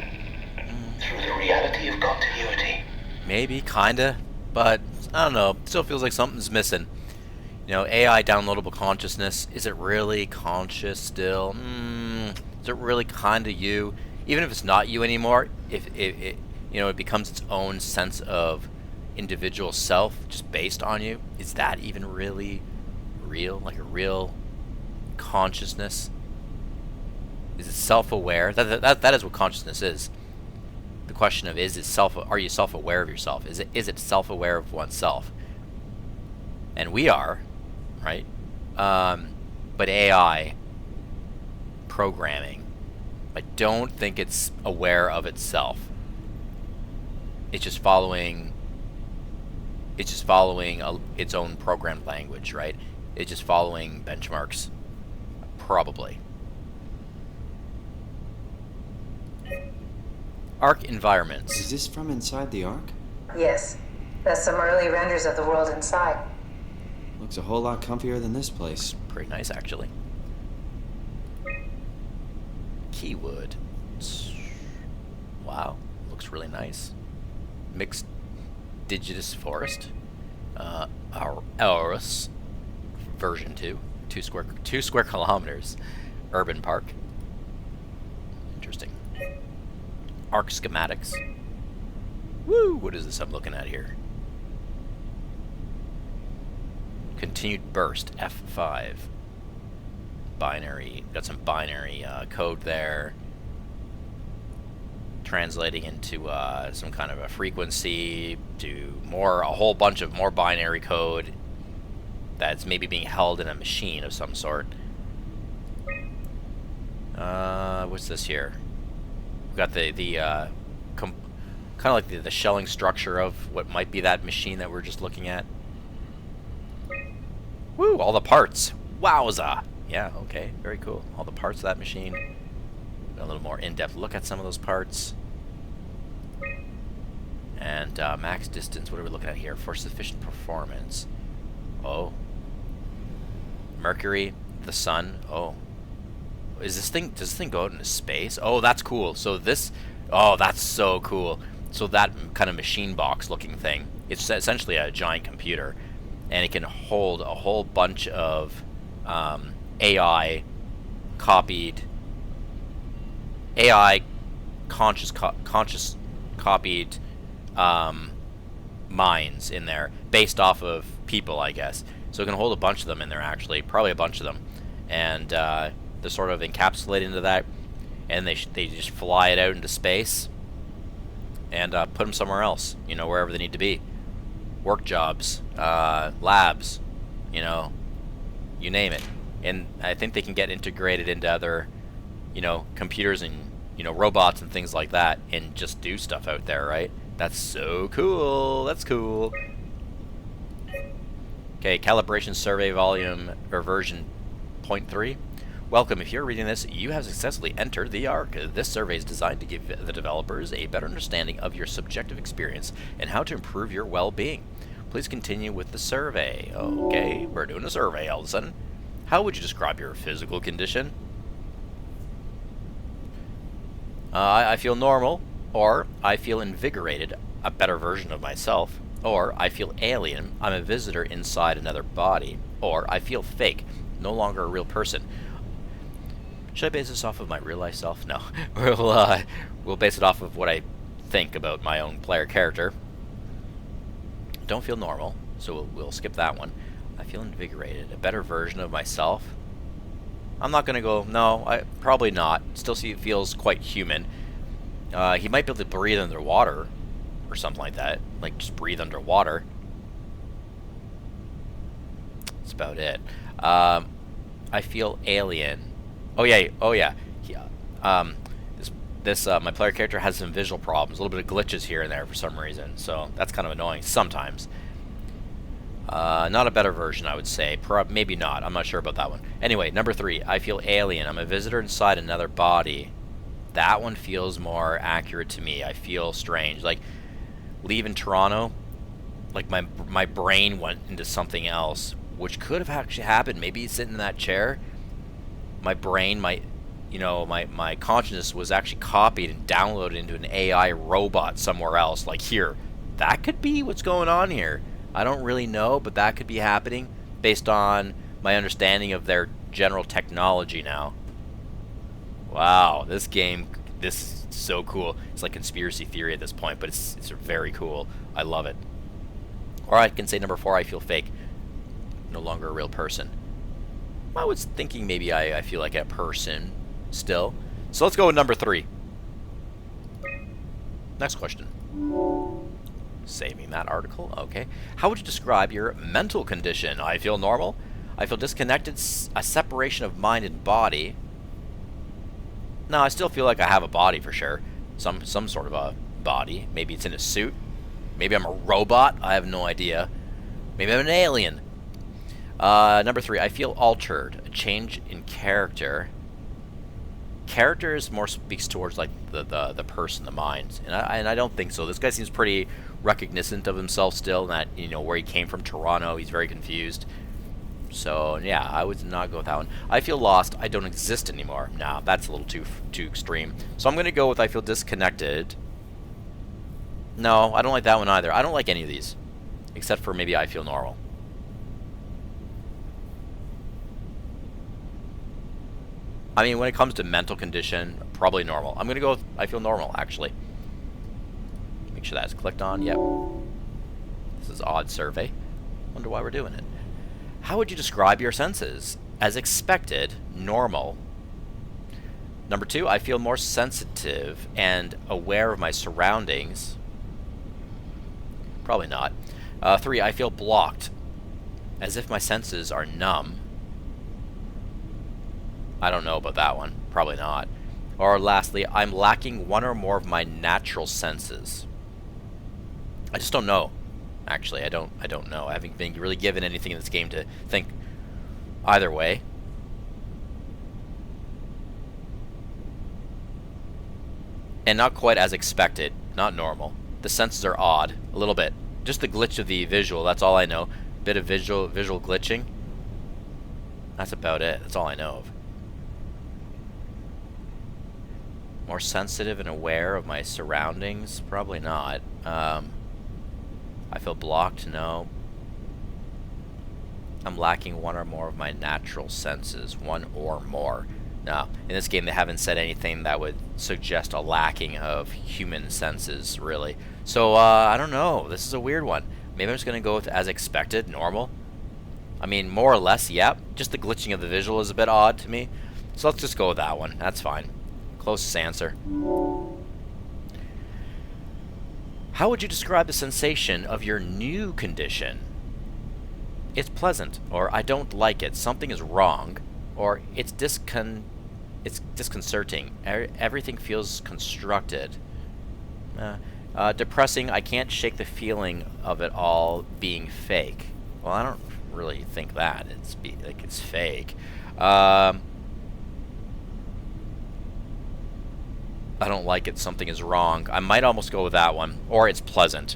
through the reality of continuity. Maybe, kinda, but I don't know. Still feels like something's missing. You know, AI downloadable consciousness, is it really conscious still? Is it really kinda you? Even if it's not you anymore, if it you know, it becomes its own sense of individual self just based on you, is that even really real? Like a real consciousness? Is it self-aware? That is what consciousness is. The question of are you self-aware of yourself? Is it self-aware of oneself? And we are, right? But AI programming, I don't think it's aware of itself. It's just following its own programmed language, right? It's just following benchmarks, probably. Ark environments. Is this from inside the Ark? Yes. That's some early renders of the world inside. Looks a whole lot comfier than this place. Pretty nice, actually. Keywood. Wow, looks really nice. Mixed Digitus Forest. Aorus version 2. 2 square kilometers. Urban Park. Interesting. Arc schematics. Woo! What is this I'm looking at here? Continued burst, F5. Binary, got some binary code there. Translating into some kind of a frequency to a whole bunch of more binary code that's maybe being held in a machine of some sort. What's this here? We've got kind of like the shelling structure of what might be that machine that we're just looking at. Woo! All the parts. Wowza! Yeah, okay, very cool. All the parts of that machine. A little more in-depth look at some of those parts. And max distance, what are we looking at here? For sufficient performance. Oh. Mercury, the sun. Oh. Does this thing go out into space? Oh, that's cool. So that's so cool. So that kind of machine box looking thing, it's essentially a giant computer, and it can hold a whole bunch of AI conscious copied minds in there based off of people, I guess. So it can hold a bunch of them in there, actually, probably a bunch of them, and they're sort of encapsulated into that, and they just fly it out into space and put them somewhere else, you know, wherever they need to be. Work jobs, labs, you know, you name it. And I think they can get integrated into other, you know, computers and, you know, robots and things like that, and just do stuff out there, right? That's so cool. That's cool. Okay, calibration survey volume or version 0.3. Welcome. If you're reading this, you have successfully entered the Ark. This survey is designed to give the developers a better understanding of your subjective experience and how to improve your well-being. Please continue with the survey. Okay, we're doing a survey all of a sudden. How would you describe your physical condition? I feel normal, or I feel invigorated, a better version of myself, or I feel alien, I'm a visitor inside another body, or I feel fake, no longer a real person. Should I base this off of my real life self? No. We'll base it off of what I think about my own player character. Don't feel normal, so we'll skip that one. I feel invigorated, a better version of myself. I'm not gonna go, no, probably not. Still feels quite human. He might be able to breathe underwater or something like that. Like, just breathe underwater. That's about it. I feel alien. Oh yeah. My player character has some visual problems, a little bit of glitches here and there for some reason, so that's kind of annoying sometimes. Not a better version, I would say. Maybe not. I'm not sure about that one. Anyway, number 3. I feel alien. I'm a visitor inside another body. That one feels more accurate to me. I feel strange. Like, leaving Toronto, like my brain went into something else, which could have actually happened. Maybe sitting in that chair, my brain, my consciousness was actually copied and downloaded into an AI robot somewhere else. Like, here, that could be what's going on here. I don't really know, but that could be happening based on my understanding of their general technology now. Wow, this is so cool. It's like conspiracy theory at this point, but it's very cool. I love it. Or I can say number 4, I feel fake. No longer a real person. I was thinking maybe I feel like a person still. So let's go with number 3. Next question. Saving that article. Okay. How would you describe your mental condition? I feel normal. I feel disconnected, a separation of mind and body. No, I still feel like I have a body for sure. Some sort of a body. Maybe it's in a suit. Maybe I'm a robot. I have no idea. Maybe I'm an alien. Number 3, I feel altered. A change in character. Characters more speaks towards like the person, the mind, and I don't think so. This guy seems pretty recognizant of himself still, that, you know, where he came from, Toronto. He's very confused. So yeah, I would not go with that one. I feel lost. I don't exist anymore. Nah, that's a little too extreme. So I'm gonna go with I feel disconnected. No, I don't like that one either. I don't like any of these, except for maybe I feel normal. I mean, when it comes to mental condition, probably normal. I'm gonna go with I feel normal, actually. Make sure that's clicked on. Yep. This is odd survey. Wonder why we're doing it. How would you describe your senses? As expected, normal. Number 2, I feel more sensitive and aware of my surroundings. Probably not. 3, I feel blocked, as if my senses are numb. I don't know about that one. Probably not. Or lastly, I'm lacking one or more of my natural senses. I just don't know. Actually, I don't know. I haven't been really given anything in this game to think either way. And not quite as expected. Not normal. The senses are odd. A little bit. Just the glitch of the visual, that's all I know. Bit of visual glitching. That's about it. That's all I know of. More sensitive and aware of my surroundings? Probably not. I feel blocked? No. I'm lacking one or more of my natural senses. One or more. No. In this game, they haven't said anything that would suggest a lacking of human senses, really. So, I don't know. This is a weird one. Maybe I'm just going to go with as expected, normal. I mean, more or less, yep. Just the glitching of the visual is a bit odd to me. So let's just go with that one. That's fine. Closest answer. How would you describe the sensation of your new condition? It's pleasant, or I don't like it, something is wrong, or it's disconcerting, everything feels constructed. Depressing, I can't shake the feeling of it all being fake. Well, I don't really think that. It's fake. I don't like it, something is wrong. I might almost go with that one. Or it's pleasant.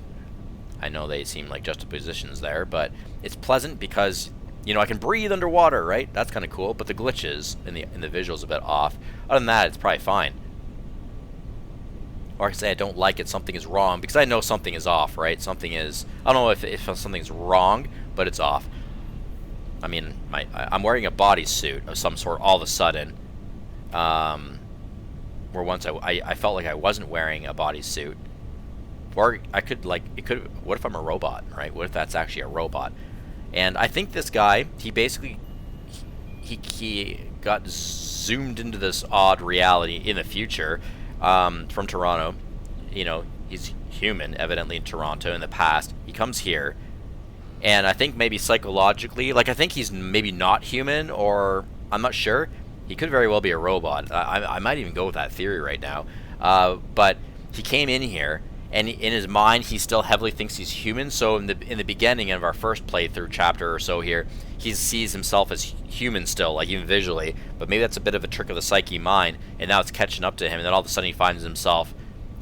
I know they seem like juxtapositions there, but it's pleasant because, you know, I can breathe underwater, right? That's kind of cool, but the glitches in the visuals a bit off. Other than that, it's probably fine. Or I can say I don't like it, something is wrong, because I know something is off, right? Something is, I don't know if something's wrong, but it's off. I mean, I'm wearing a bodysuit of some sort all of a sudden. Where once I felt like I wasn't wearing a bodysuit. Or I could, like, what if I'm a robot, right? What if that's actually a robot? And I think this guy, he basically, he got zoomed into this odd reality in the future, from Toronto. You know, he's human, evidently in Toronto in the past. He comes here, and I think maybe psychologically, like, I think he's maybe not human, or I'm not sure. He could very well be a robot. I might even go with that theory right now. But he came in here, and in his mind, he still heavily thinks he's human. So in the beginning of our first playthrough chapter or so here, he sees himself as human still, like even visually. But maybe that's a bit of a trick of the psyche mind, and now it's catching up to him. And then all of a sudden, he finds himself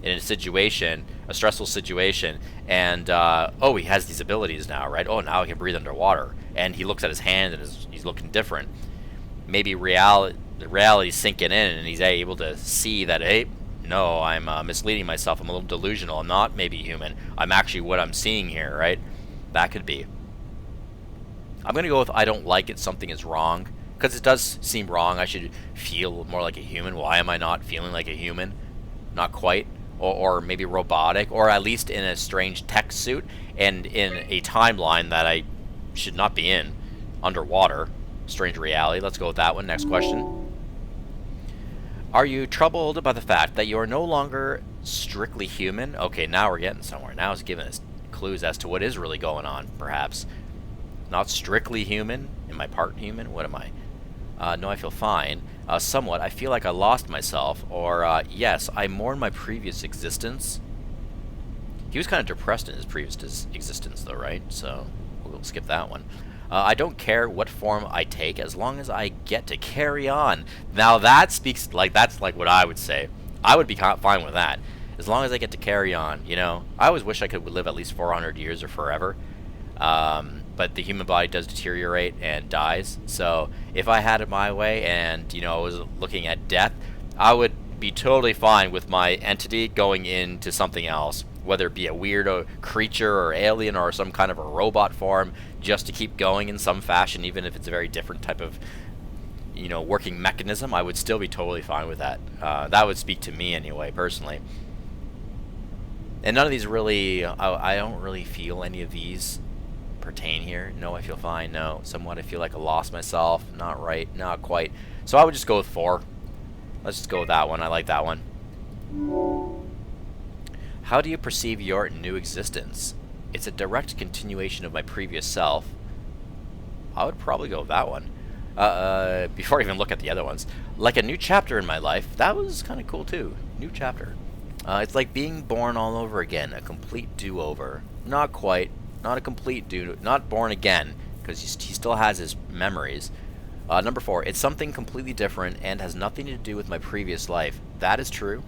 in a situation, a stressful situation, and oh, he has these abilities now, right? Oh, now he can breathe underwater, and he looks at his hand, and he's looking different. Maybe the reality's sinking in, and he's able to see that, hey, no, I'm misleading myself. I'm a little delusional. I'm not maybe human. I'm actually what I'm seeing here, right? That could be. I'm going to go with I don't like it, something is wrong. Because it does seem wrong. I should feel more like a human. Why am I not feeling like a human? Not quite. Or maybe robotic. Or at least in a strange tech suit. And in a timeline that I should not be in. Underwater. Strange reality. Let's go with that one. Next question. Are you troubled by the fact that you are no longer strictly human? Okay, now we're getting somewhere. Now it's giving us clues as to what is really going on, perhaps. Not strictly human. Am I part human? What am I? No, I feel fine. Somewhat. I feel like I lost myself. Or, yes, I mourn my previous existence. He was kind of depressed in his previous existence, though, right? So, we'll skip that one. I don't care what form I take as long as I get to carry on. Now, that speaks, like, that's like what I would say. I would be fine with that. As long as I get to carry on, you know? I always wish I could live at least 400 years or forever. But the human body does deteriorate and dies. So if I had it my way and, you know, I was looking at death, I would be totally fine with my entity going into something else, whether it be a weirdo creature or alien or some kind of a robot form, just to keep going in some fashion, even if it's a very different type of, you know, working mechanism. I would still be totally fine with that. That would speak to me anyway, personally. And none of these really, I don't really feel any of these pertain here. No, I feel fine. No, somewhat I feel like I lost myself. Not right. Not quite. So I would just go with 4. Let's just go with that one. I like that one. How do you perceive your new existence? It's a direct continuation of my previous self. I would probably go with that one. Before I even look at the other ones. Like a new chapter in my life. That was kind of cool too. New chapter. It's like being born all over again. A complete do-over. Not quite. Not a complete not born again, because he still has his memories. Number 4, it's something completely different and has nothing to do with my previous life. That is true.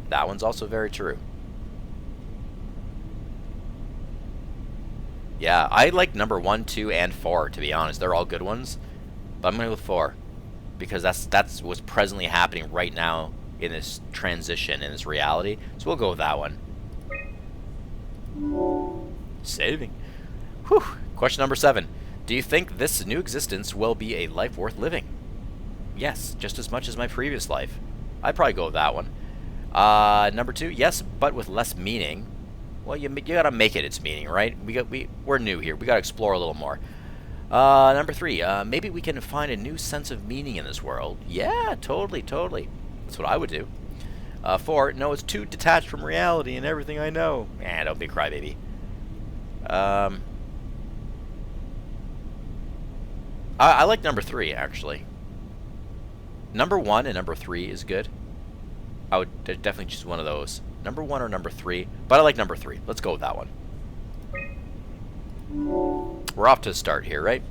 That one's also very true. Yeah, I like number 1, 2, and 4, to be honest. They're all good ones. But I'm going to go with 4, because that's what's presently happening right now in this transition, in this reality. So we'll go with that one. Saving. Whew. Question number 7. Do you think this new existence will be a life worth living? Yes, just as much as my previous life. I'd probably go with that one. Number 2. Yes, but with less meaning. Well, you gotta make it its meaning, right? We're new here. We gotta explore a little more. Number 3. Maybe we can find a new sense of meaning in this world. Yeah, totally. That's what I would do. 4. No, it's too detached from reality and everything I know. Don't be a crybaby. I like number 3, actually. Number 1 and number 3 is good. I would definitely choose one of those. Number 1 or number 3, but I like number 3. Let's go with that one. We're off to a start here, right?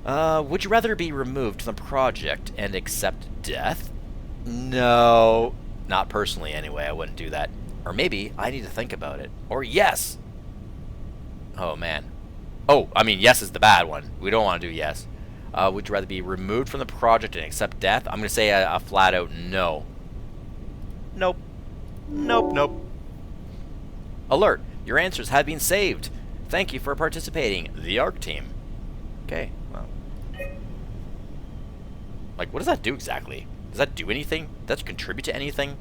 Would you rather be removed from the project and accept death? No. Not personally, anyway. I wouldn't do that. Or maybe I need to think about it. Or yes. Oh, man. Oh, I mean, yes is the bad one. We don't want to do yes. Would you rather be removed from the project and accept death? I'm going to say a flat-out no. Nope. Nope. Alert. Your answers have been saved. Thank you for participating. The ARC team. Okay, well. Like, what does that do exactly? Does that do anything? Does that contribute to anything?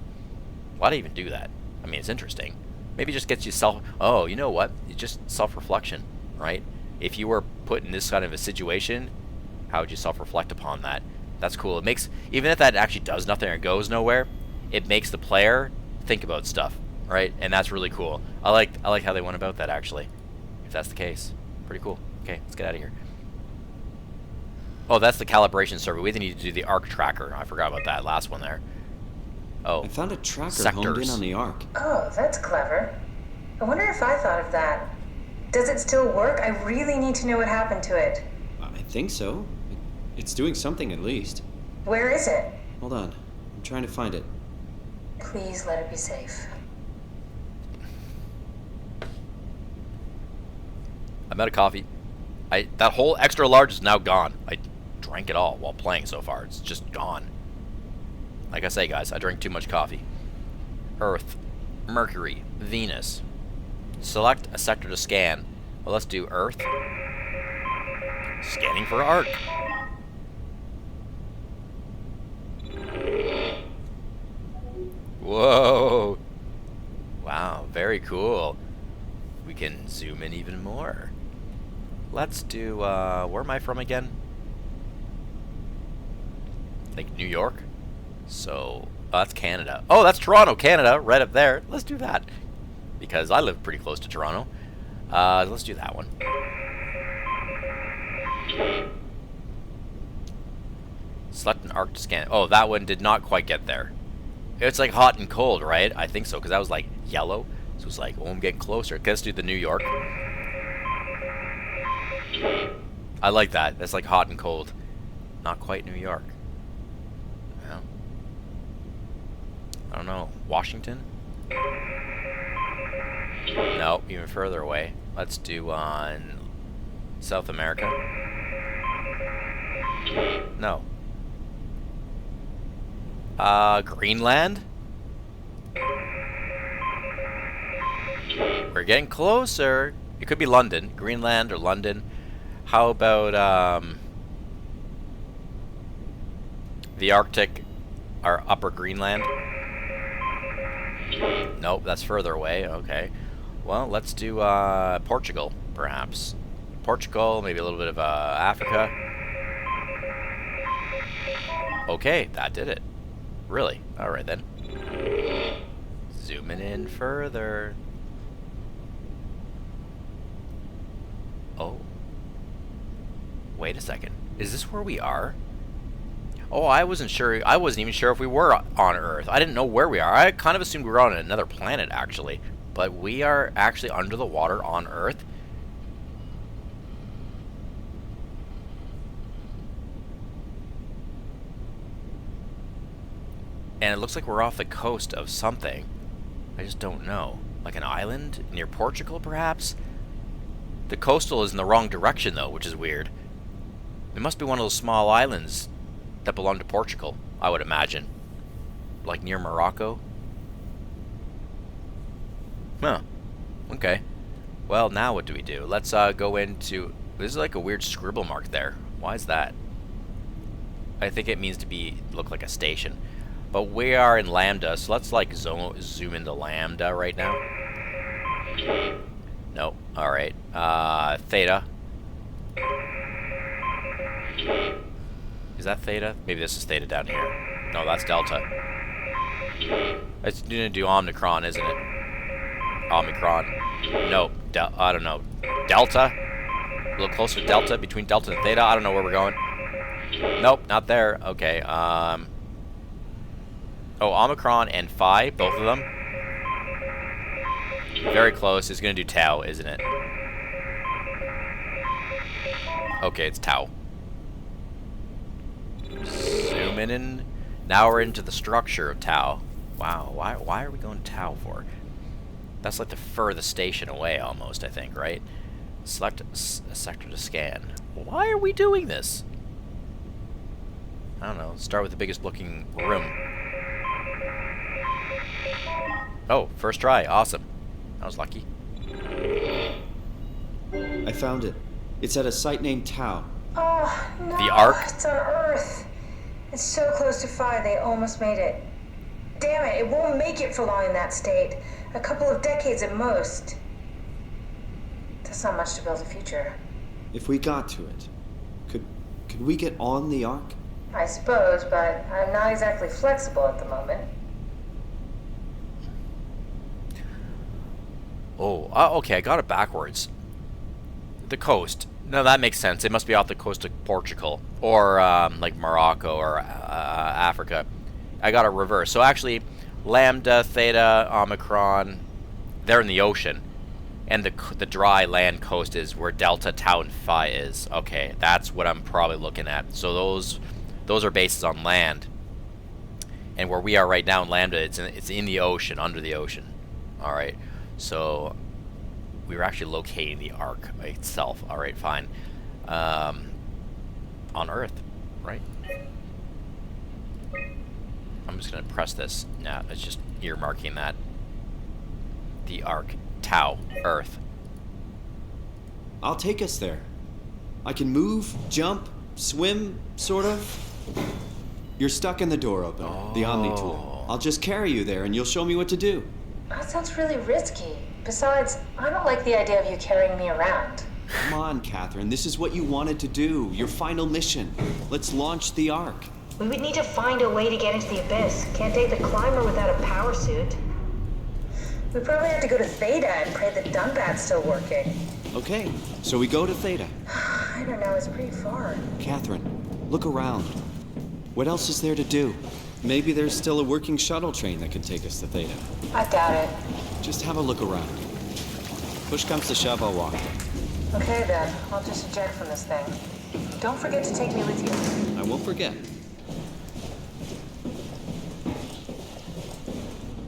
Why do I even do that? I mean, it's interesting. Maybe it just gets you oh, you know what? It's just self-reflection, right? If you were put in this kind of a situation, how would you self-reflect upon that? That's cool. It makes, even if that actually does nothing or goes nowhere, it makes the player think about stuff, right? And that's really cool. I like how they went about that, actually. If that's the case. Pretty cool. Okay, let's get out of here. Oh, that's the calibration server. We need to do the ARC tracker. I forgot about that last one there. Oh, I found a tracker sectors. honed in on the ARC. Oh, that's clever. I wonder if I thought of that. Does it still work? I really need to know what happened to it. I think so. It's doing something at least. Where is it? Hold on. I'm trying to find it. Please let it be safe. I'm out of coffee. That whole extra large is now gone. I drank it all while playing so far. It's just gone. Like I say, guys, I drank too much coffee. Earth, Mercury, Venus. Select a sector to scan. Well, let's do Earth. Scanning for ARC. Whoa. Wow, very cool. We can zoom in even more. let's do, where am I from again? I think New York. So, that's Canada. Oh, that's Toronto, Canada, right up there. Let's do that. Because I live pretty close to Toronto. Let's do that one. Select an arc to scan. Oh, that one did not quite get there. It's like hot and cold, right? I think so, because that was like yellow. So it's like, oh, I'm getting closer. Okay, let's do the New York. I like that. That's like hot and cold. Not quite New York. No. I don't know. Washington? No, even further away. Let's do on South America. No. Greenland? We're getting closer. It could be London. Greenland or London. How about, the Arctic or Upper Greenland? Nope, that's further away. Okay. Well, let's do, Portugal, perhaps. Portugal, maybe a little bit of, Africa. Okay, that did it. Really? Alright then. Zooming in further. Oh. Wait a second. Is this where we are? Oh, I wasn't sure. I wasn't even sure if we were on Earth. I didn't know where we are. I kind of assumed we were on another planet, actually. But we are actually under the water on Earth. And it looks like we're off the coast of something. I just don't know. Like an island near Portugal, perhaps? The coastal is in the wrong direction, though, which is weird. It must be one of those small islands that belong to Portugal, I would imagine. Like near Morocco? Huh. Okay. Well, now what do we do? Let's go into... This is like a weird scribble mark there. Why is that? I think it means to be look like a station. But we are in Lambda, so let's like zoom into Lambda right now. Nope. Alright. Theta. Is that Theta? Maybe this is Theta down here. No, that's Delta. It's gonna do Omicron, isn't it? Omicron. Nope. I don't know. Delta? A little closer to Delta, between Delta and Theta. I don't know where we're going. Nope, not there. Okay, Oh, Omicron and Phi, both of them. Very close. It's going to do Tau, isn't it? Okay, it's Tau. Zoom in. Now we're into the structure of Tau. Wow, why are we going Tau for? That's like the furthest station away almost, I think, right? Select a sector to scan. Why are we doing this? I don't know. Start with the biggest looking room. Oh, first try. Awesome. That was lucky. I found it. It's at a site named Tau. Oh, no. The Ark? It's on Earth. It's so close to Phi, they almost made it. Damn it, it won't make it for long in that state. A couple of decades at most. That's not much to build a future. If we got to it, could we get on the Ark? I suppose, but I'm not exactly flexible at the moment. Oh, okay, I got it backwards. The coast. No, that makes sense. It must be off the coast of Portugal. Or, like Morocco or Africa. I got it reversed. So actually, Lambda, Theta, Omicron, they're in the ocean. And the dry land coast is where Delta, Tau, and Phi is. Okay, that's what I'm probably looking at. So those are bases on land. And where we are right now in Lambda, it's in the ocean, under the ocean. Alright. So, we were actually locating the Ark itself. Alright, fine. On Earth, right? I'm just going to press this. Nah, it's just earmarking that. The Ark. Tau. Earth. I'll take us there. I can move, jump, swim, sort of. You're stuck in the door opener, the Omni tool. I'll just carry you there and you'll show me what to do. That sounds really risky. Besides, I don't like the idea of you carrying me around. Come on, Catherine. This is what you wanted to do. Your final mission. Let's launch the Ark. We would need to find a way to get into the Abyss. Can't take the climber without a power suit. We probably have to go to Theta and pray the Dunbat's still working. Okay, so we go to Theta. I don't know, it's pretty far. Catherine, look around. What else is there to do? Maybe there's still a working shuttle train that can take us to Theta. I doubt it. Just have a look around. Push comes to shove, I'll walk. Okay then, I'll just eject from this thing. Don't forget to take me with you. I won't forget.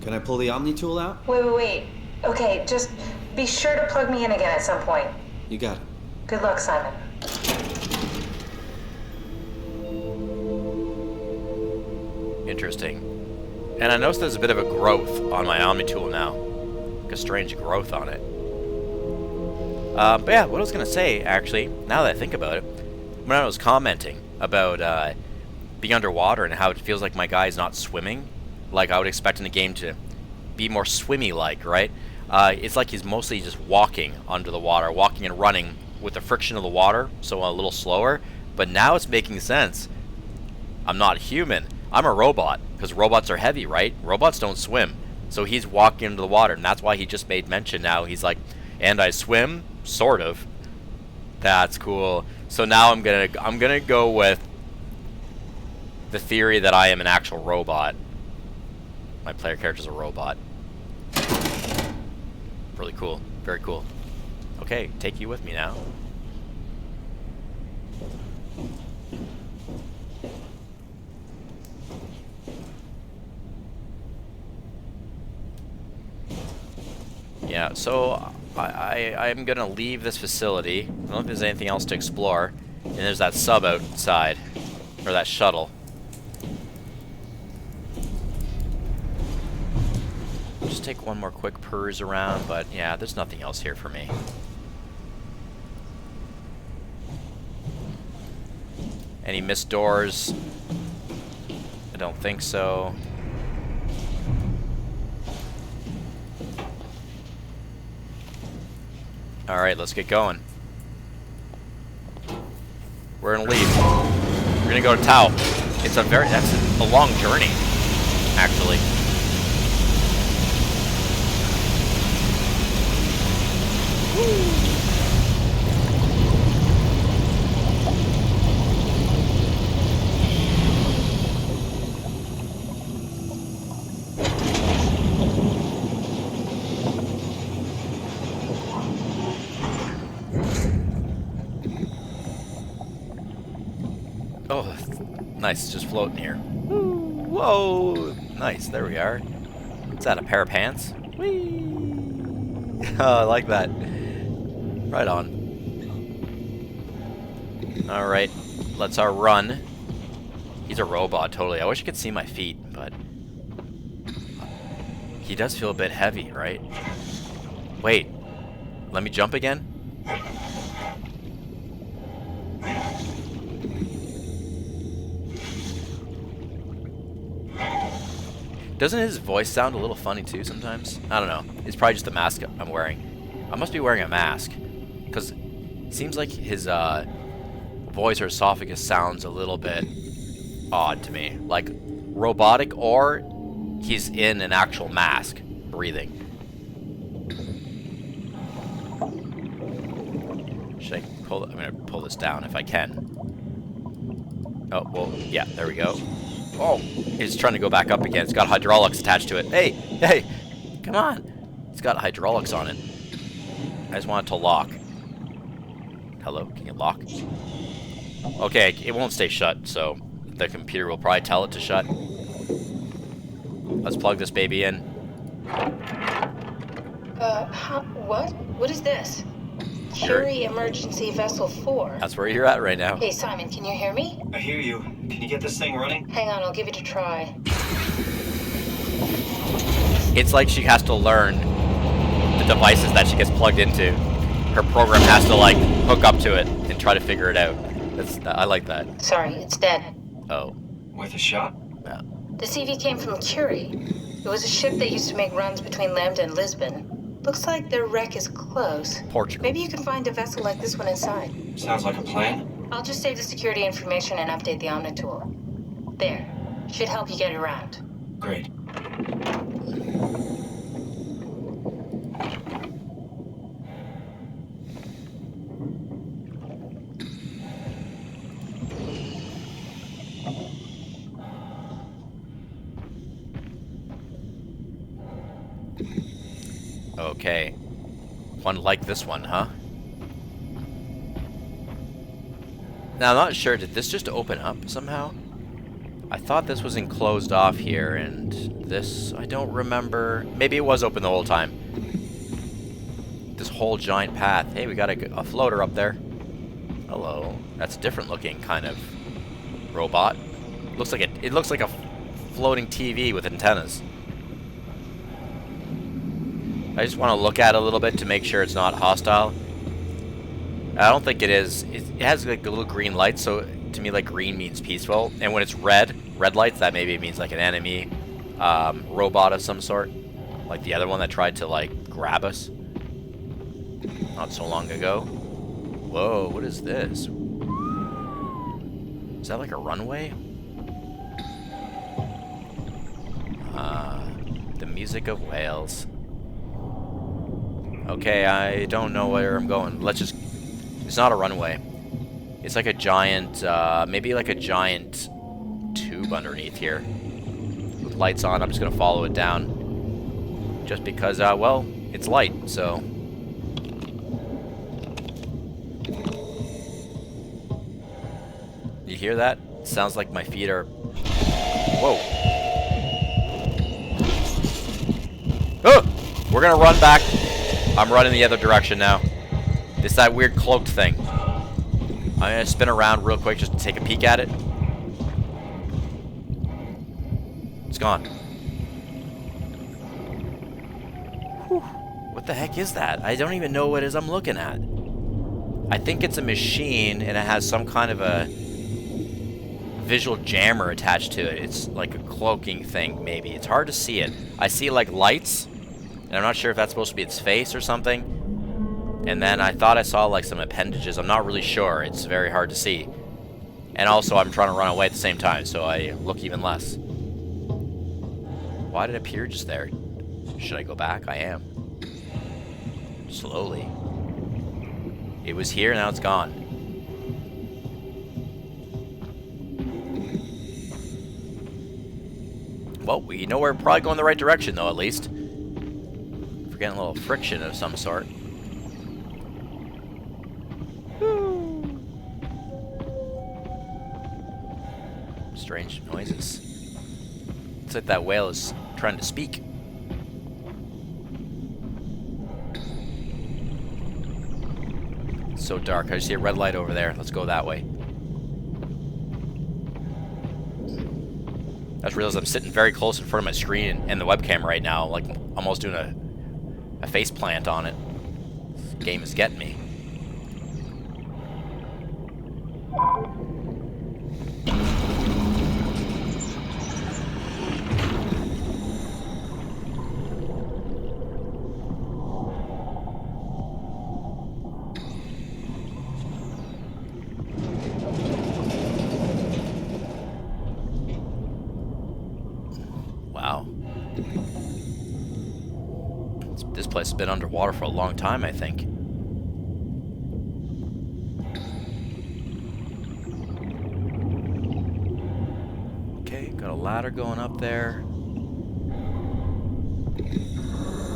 Can I pull the Omni tool out? Wait. Okay, just be sure to plug me in again at some point. You got it. Good luck, Simon. Interesting. And I noticed there's a bit of a growth on my Omni tool now. Like a strange growth on it. But yeah, what I was going to say, actually, now that I think about it, when I was commenting about being underwater and how it feels like my guy's not swimming, like I would expect in the game to be more swimmy-like, right? It's like he's mostly just walking under the water, walking and running with the friction of the water, so a little slower. But now it's making sense. I'm not human. I'm a robot, because robots are heavy, right? Robots don't swim. So he's walking into the water, and that's why he just made mention now. He's like, and I swim? Sort of. That's cool. So now I'm gonna go with the theory that I am an actual robot. My player character's a robot. Really cool. Very cool. Okay, take you with me now. Yeah, so I'm gonna leave this facility. I don't know if there's anything else to explore. And there's that sub outside. Or that shuttle. Just take one more quick peruse around, but yeah, there's nothing else here for me. Any missed doors? I don't think so. Alright, let's get going. We're gonna leave. We're gonna go to Tau. That's a long journey, actually. Oh, nice, just floating here. Whoa, nice, there we are. What's that, a pair of pants? Whee! Oh, I like that. Right on. Alright, let's run. He's a robot, totally. I wish you could see my feet, but he does feel a bit heavy, right? Wait, let me jump again? Doesn't his voice sound a little funny too sometimes? I don't know. It's probably just the mask I'm wearing. I must be wearing a mask. Because it seems like his voice or esophagus sounds a little bit odd to me. Like robotic, or he's in an actual mask breathing. Should I pull? I'm going to pull this down if I can. Oh, well, yeah, there we go. Oh, he's trying to go back up again. It's got hydraulics attached to it. Hey, come on. It's got hydraulics on it. I just want it to lock. Hello, can you lock? Okay, it won't stay shut, so the computer will probably tell it to shut. Let's plug this baby in. What? What is this? Curie Emergency Vessel 4. That's where you're at right now. Hey, Simon, can you hear me? I hear you. Can you get this thing running? Hang on, I'll give it a try. It's like she has to learn the devices that she gets plugged into. Her program has to, like, hook up to it and try to figure it out. I like that. Sorry, it's dead. Oh. Worth a shot? Yeah. The CV came from Curie. It was a ship that used to make runs between Lambda and Lisbon. Looks like their wreck is close. Portugal. Maybe you can find a vessel like this one inside. Sounds like a plan. I'll just save the security information and update the Omni tool. There. Should help you get around. Great. Okay. One like this one, huh? Now, I'm not sure. Did this just open up somehow? I thought this was enclosed off here, and this, I don't remember. Maybe it was open the whole time. This whole giant path. Hey, we got a floater up there. Hello. That's a different looking kind of robot. Looks like it looks like a floating TV with antennas. I just want to look at it a little bit to make sure it's not hostile. I don't think it is. It has like a little green light, so to me, like, green means peaceful. And when it's red lights, that maybe means like an enemy robot of some sort. Like the other one that tried to, like, grab us not so long ago. Whoa, what is this? Is that like a runway? The music of whales. Okay, I don't know where I'm going. Let's just... It's not a runway. It's like a giant, maybe like a giant tube underneath here. With lights on, I'm just gonna follow it down. Just because, well, it's light, so... You hear that? It sounds like my feet are... Whoa. Oh! We're gonna run back. I'm running the other direction now. It's that weird cloaked thing. I'm gonna spin around real quick just to take a peek at it. It's gone. Whew. What the heck is that? I don't even know what it is I'm looking at. I think it's a machine and it has some kind of a visual jammer attached to it. It's like a cloaking thing, maybe. It's hard to see it. I see like lights, and I'm not sure if that's supposed to be its face or something. And then I thought I saw like some appendages. I'm not really sure. It's very hard to see. And also I'm trying to run away at the same time, so I look even less. Why did it appear just there? Should I go back? I am. Slowly. It was here, now it's gone. Well, we know we're probably going the right direction, though, at least. We're getting a little friction of some sort. Strange noises. It's like that whale is trying to speak. It's so dark. I see a red light over there. Let's go that way. I just realized I'm sitting very close in front of my screen and the webcam right now, like almost doing a face plant on it. This game is getting me. Wow. This place has been underwater for a long time, I think. Okay, got a ladder going up there.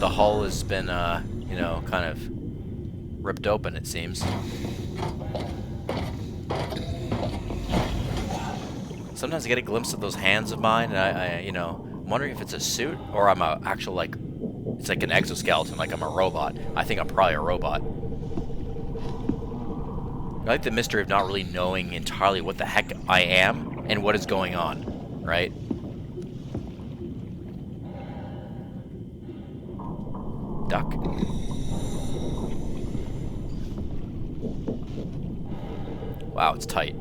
The hull has been, you know, kind of ripped open, it seems. Sometimes I get a glimpse of those hands of mine, and I you know, I'm wondering if it's a suit or I'm a actual, like, it's like an exoskeleton, like I'm a robot. I think I'm probably a robot. I like the mystery of not really knowing entirely what the heck I am and what is going on, right? Duck. Wow, it's tight.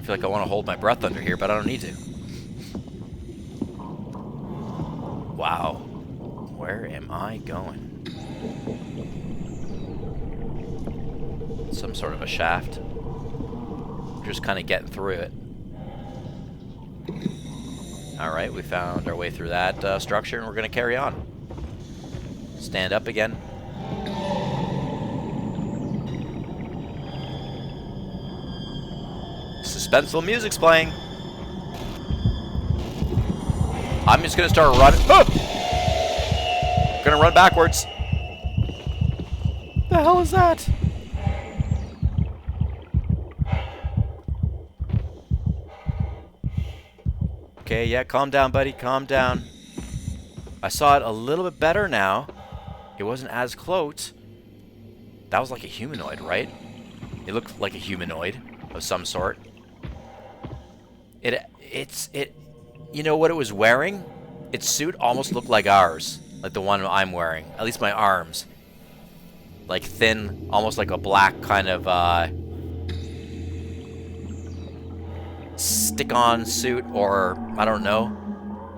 feel like I want to hold my breath under here, but I don't need to. Wow. Where am I going? Some sort of a shaft. Just kind of getting through it. Alright, we found our way through that structure, and we're going to carry on. Stand up again. Suspenseful music's playing. I'm just going to start running. Oh! I'm going to run backwards. The hell is that? Okay, yeah, calm down, buddy. Calm down. I saw it a little bit better now. It wasn't as close. That was like a humanoid, right? It looked like a humanoid of some sort. You know what it was wearing? Its suit almost looked like ours. Like the one I'm wearing. At least my arms. Like thin, almost like a black kind of, stick-on suit, or I don't know.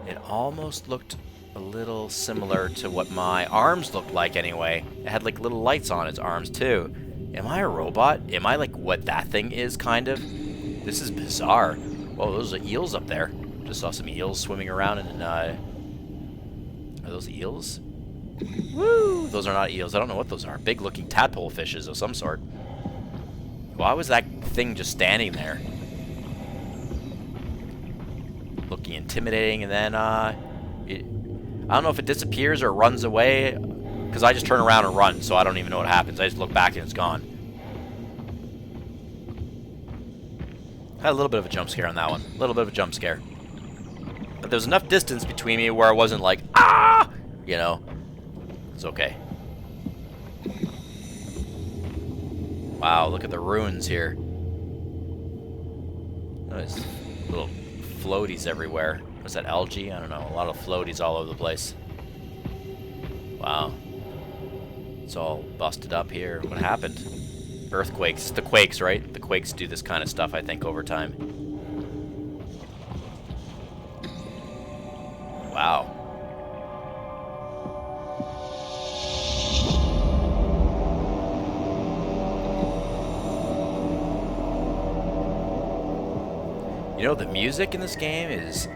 It almost looked a little similar to what my arms looked like anyway. It had like little lights on its arms too. Am I a robot? Am I like what that thing is, kind of? This is bizarre. Whoa, those are eels up there. Just saw some eels swimming around in, are those eels? Woo! Those are not eels. I don't know what those are. Big looking tadpole fishes of some sort. Why was that thing just standing there? Looking intimidating, and then I don't know if it disappears or runs away, because I just turn around and run, so I don't even know what happens. I just look back and it's gone. Had a little bit of a jump scare on that one. A little bit of a jump scare. But there was enough distance between me where I wasn't like, ah! You know? It's okay. Wow, look at the ruins here. There's little floaties everywhere. What's that, algae? I don't know. A lot of floaties all over the place. Wow. It's all busted up here. What happened? Earthquakes. The quakes, right? The quakes do this kind of stuff, I think, over time. Wow. You know, the music in this game is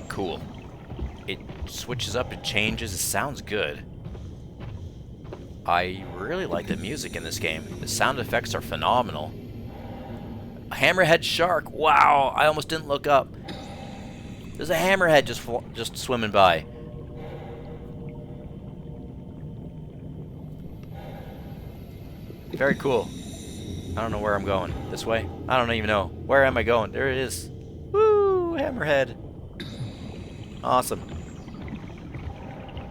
cool. It switches up, it changes, it sounds good. I really like the music in this game. The sound effects are phenomenal. A hammerhead shark. Wow, I almost didn't look up. There's a hammerhead just swimming by. Very cool. I don't know where I'm going. This way? I don't even know. Where am I going? There it is. Woo! Hammerhead. Awesome.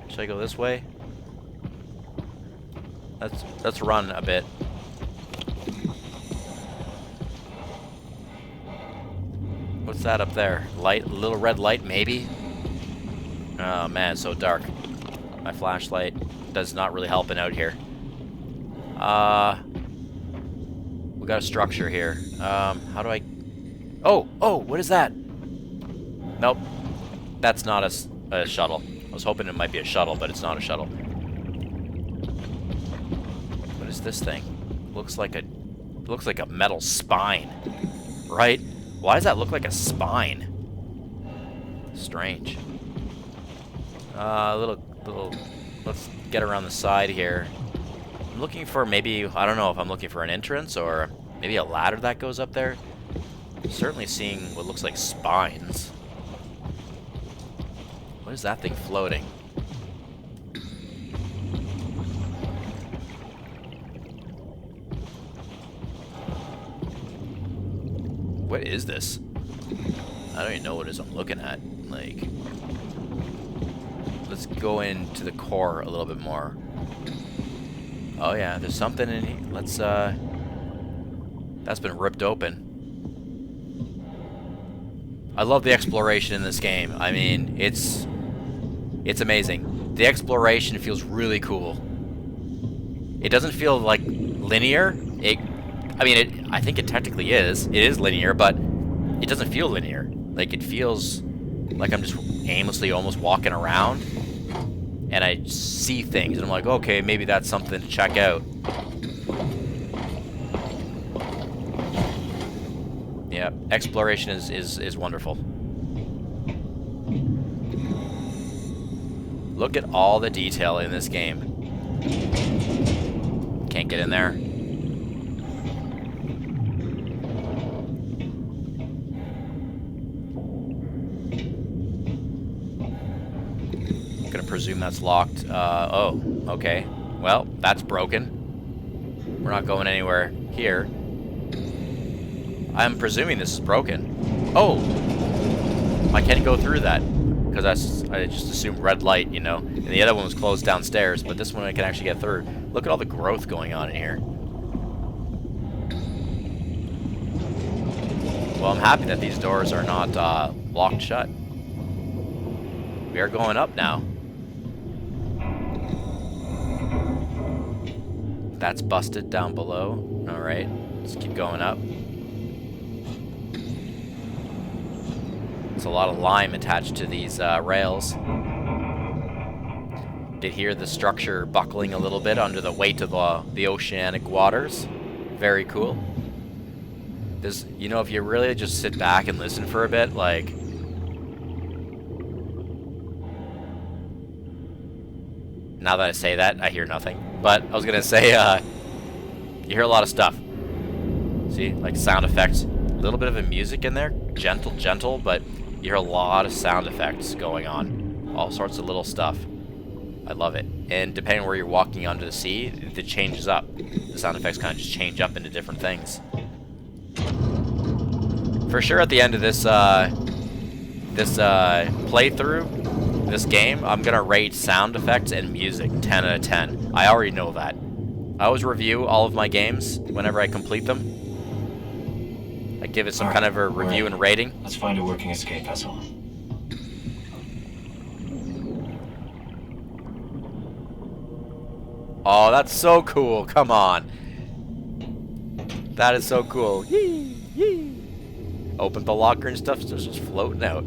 Should I go this way? Let's run a bit. What's that up there? Light? A little red light, maybe? Oh man, it's so dark. My flashlight does not really helping out here. We got a structure here. How do I... Oh, what is that? Nope. That's not a shuttle. I was hoping it might be a shuttle, but it's not a shuttle. What is this thing? Looks like a metal spine, right? Why does that look like a spine? Strange. Let's get around the side here. I'm looking for maybe, I don't know if I'm looking for an entrance or maybe a ladder that goes up there. I'm certainly seeing what looks like spines. What is that thing floating? What is this? I don't even know what it is I'm looking at. Like, let's go into the core a little bit more. Oh yeah, there's something in here. Let's, that's been ripped open. I love the exploration in this game. I mean, it's amazing. The exploration feels really cool. It doesn't feel like linear. I mean, I think it technically is. It is linear, but it doesn't feel linear. Like, it feels like I'm just aimlessly almost walking around, and I see things, and I'm like, okay, maybe that's something to check out. Yeah, exploration is wonderful. Look at all the detail in this game. Can't get in there. Gonna presume that's locked. Oh, okay. Well, that's broken. We're not going anywhere here. I'm presuming this is broken. Oh! I can't go through that. Because I just assumed red light, you know. And the other one was closed downstairs, but this one I can actually get through. Look at all the growth going on in here. Well, I'm happy that these doors are not locked shut. We are going up now. That's busted down below. Alright, let's keep going up. There's a lot of lime attached to these rails. Did hear the structure buckling a little bit under the weight of the oceanic waters. Very cool. This, you know, if you really just sit back and listen for a bit, like... Now that I say that, I hear nothing. But I was gonna say, you hear a lot of stuff. See, like sound effects. A little bit of a music in there. Gentle, but you hear a lot of sound effects going on. All sorts of little stuff. I love it. And depending on where you're walking onto the sea, it changes up. The sound effects kind of just change up into different things. For sure, at the end of this playthrough, this game, I'm gonna rate sound effects and music 10 out of 10. I already know that. I always review all of my games whenever I complete them. I give it some kind of a review and rating. Let's find a working escape vessel. Oh, that's so cool. Come on. That is so cool. Yee, yee. Open the locker and stuff, so it's just floating out.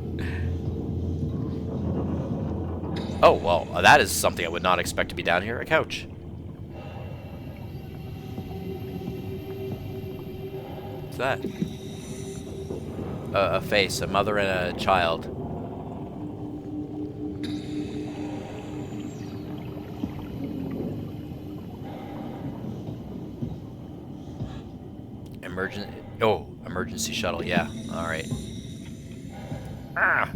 Oh, well, that is something I would not expect to be down here. A couch. What's that? A face, a mother and a child. Emergency shuttle, yeah. Alright. Ah!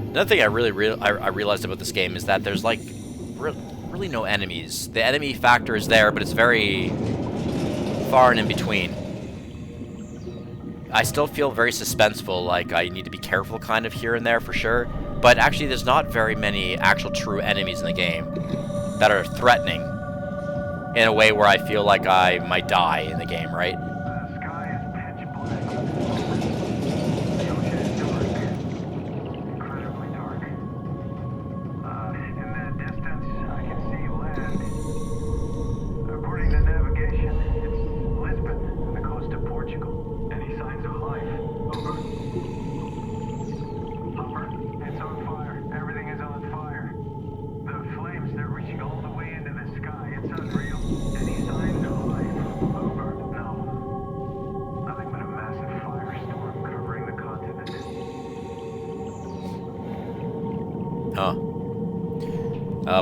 Another thing I realized about this game is that there's like really no enemies. The enemy factor is there, but it's very far and in between. I still feel very suspenseful, like I need to be careful kind of here and there for sure. But actually there's not very many actual true enemies in the game that are threatening in a way where I feel like I might die in the game, right?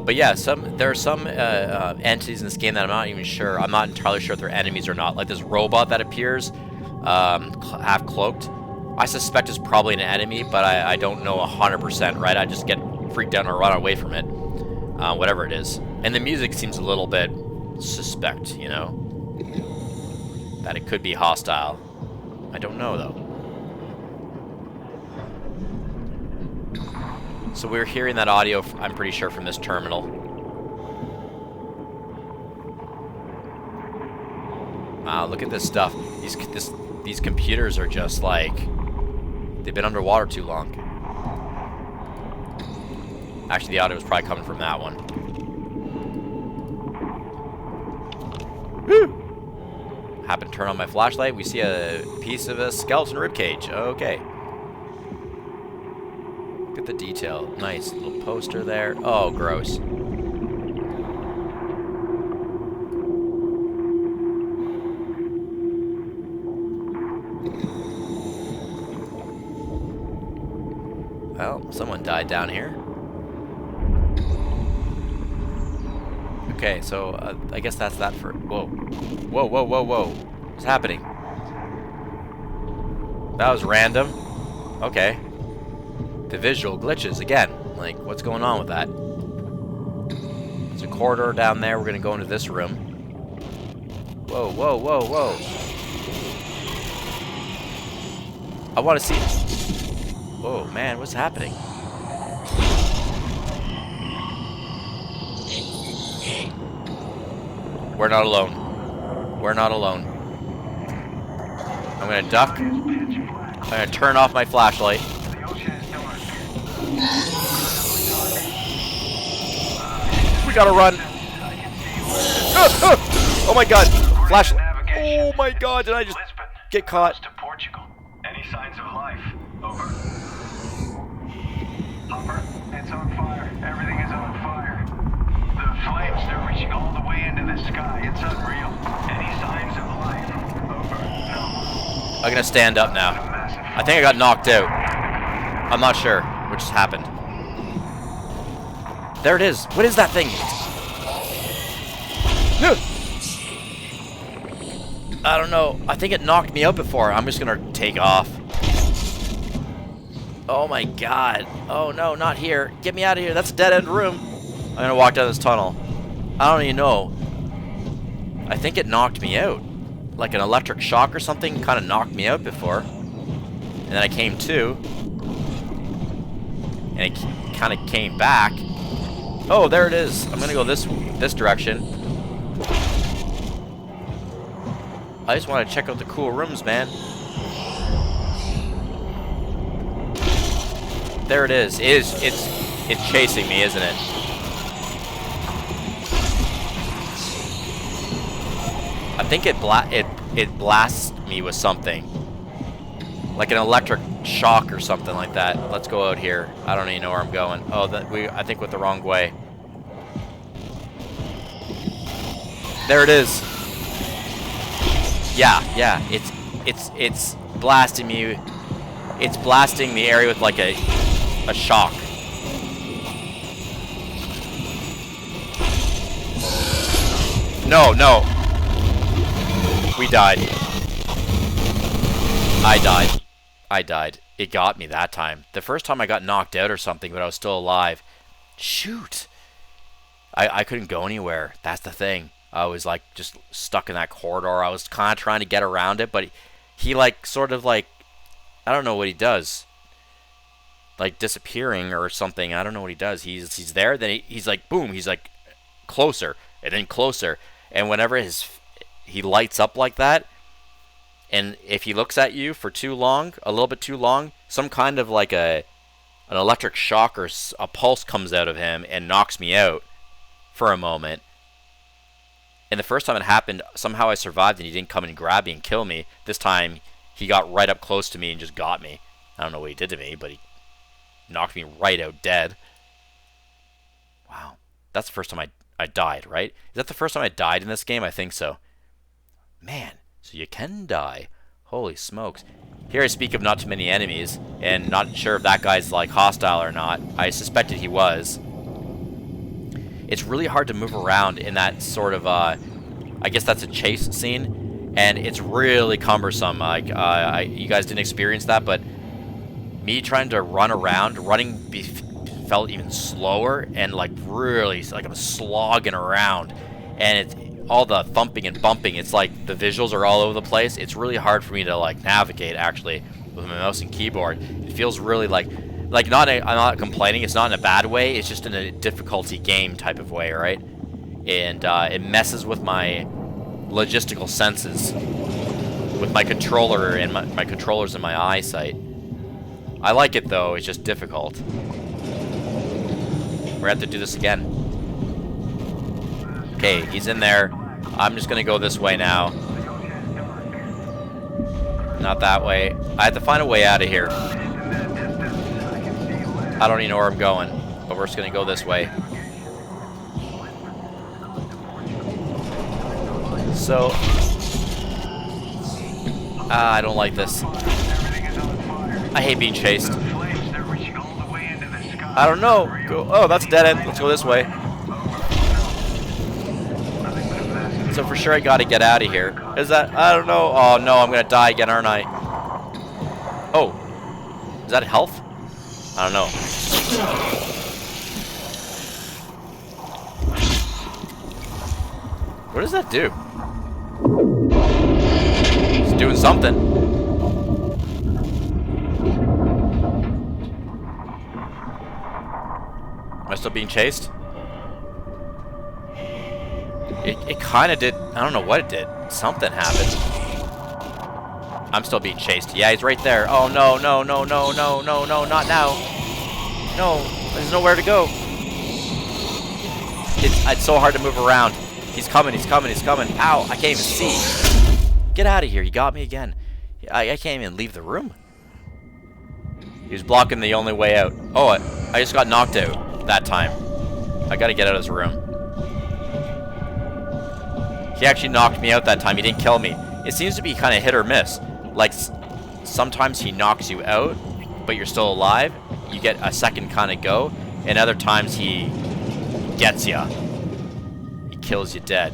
But yeah, there are some entities in this game that I'm not even sure. I'm not entirely sure if they're enemies or not. Like this robot that appears, half cloaked. I suspect is probably an enemy, but I don't know 100%. Right? I just get freaked out or run away from it, whatever it is. And the music seems a little bit suspect, you know, that it could be hostile. I don't know though. So we're hearing that audio, I'm pretty sure, from this terminal. Wow, look at this stuff. These computers are just like... they've been underwater too long. Actually, the audio was probably coming from that one. Woo! Happen to turn on my flashlight. We see a piece of a skeleton ribcage. Okay. Look at the detail. Nice little poster there. Oh, gross. Well, someone died down here. Okay, so I guess that's that for... Whoa. Whoa, whoa, whoa, whoa. What's happening? That was random. Okay. The visual glitches again. Like, what's going on with that? There's a corridor down there. We're going to go into this room. Whoa, whoa, whoa, whoa. I want to see... Whoa, man, what's happening? We're not alone. We're not alone. I'm gonna duck. I'm gonna turn off my flashlight. We gotta run. Oh my god! Flashlight. Oh my god! Did I just get caught? Any signs of life? Over. Hopper, it's on fire. Everything is on fire. The flames, they're reaching all the way into the sky. It's unreal. Any signs of life? Over. No. I'm gonna stand up now. I think I got knocked out. I'm not sure what just happened. There it is. What is that thing? I don't know. I think it knocked me out before. I'm just gonna take off. Oh my god. Oh no, not here. Get me out of here. That's a dead-end room. I'm gonna walk down this tunnel. I don't even know. I think it knocked me out. Like an electric shock or something kind of knocked me out before. And then I came to. And it kind of came back. Oh, there it is. I'm gonna go this direction. I just want to check out the cool rooms, man. There it is. It's chasing me, isn't it? I think it blasts me with something, like an electric shock or something like that. Let's go out here. I don't even know where I'm going. Oh, I think went the wrong way. There it is. Yeah. It's blasting me. It's blasting the area with like a shock. No. We died. I died. It got me that time. The first time I got knocked out or something, but I was still alive. Shoot. I couldn't go anywhere. That's the thing. I was like just stuck in that corridor. I was kind of trying to get around it, but he like sort of like, I don't know what he does. Like disappearing or something. I don't know what he does. He's there, then he's like boom, he's like closer and then closer. And whenever he lights up like that, and if he looks at you for too long, a little bit too long, some kind of like an electric shock or a pulse comes out of him and knocks me out for a moment. And the first time it happened, somehow I survived and he didn't come and grab me and kill me. This time, he got right up close to me and just got me. I don't know what he did to me, but he knocked me right out dead. Wow. That's the first time I died, right? Is that the first time I died in this game? I think so. Man, so you can die. Holy smokes. Here I speak of not too many enemies, and not sure if that guy's like hostile or not. I suspected he was. It's really hard to move around in that sort of, I guess that's a chase scene, and it's really cumbersome. You guys didn't experience that, but me trying to run around, felt even slower, and like really, like I'm slogging around, and it's all the thumping and bumping. It's like the visuals are all over the place. It's really hard for me to like navigate actually with my mouse and keyboard. It feels really like I'm not complaining. It's not in a bad way. It's just in a difficulty game type of way, right? And it messes with my logistical senses, with my controller and my controllers and my eyesight. I like it though. It's just difficult. We're gonna have to do this again. Okay, he's in there. I'm just gonna go this way now. Not that way. I have to find a way out of here. I don't even know where I'm going, but we're just gonna go this way. So, I don't like this. I hate being chased. I don't know. Go. Oh, that's a dead end. Let's go this way. So for sure I gotta get out of here. Is that? I don't know. Oh no, I'm gonna die again, aren't I? Oh, is that health? I don't know. What does that do? It's doing something. Am I still being chased? It kind of did. I don't know what it did. Something happened. I'm still being chased. Yeah, he's right there. Oh, no, no, no, no, no, no, no, not now. No, there's nowhere to go. It's so hard to move around. He's coming, he's coming, he's coming. Ow, I can't even see. Get out of here. You got me again. I can't even leave the room. He was blocking the only way out. Oh, I just got knocked out that time. I gotta get out of this room. He actually knocked me out that time. He didn't kill me. It seems to be kind of hit or miss. Like, sometimes he knocks you out, but you're still alive. You get a second kind of go. And other times he gets ya. He kills you dead.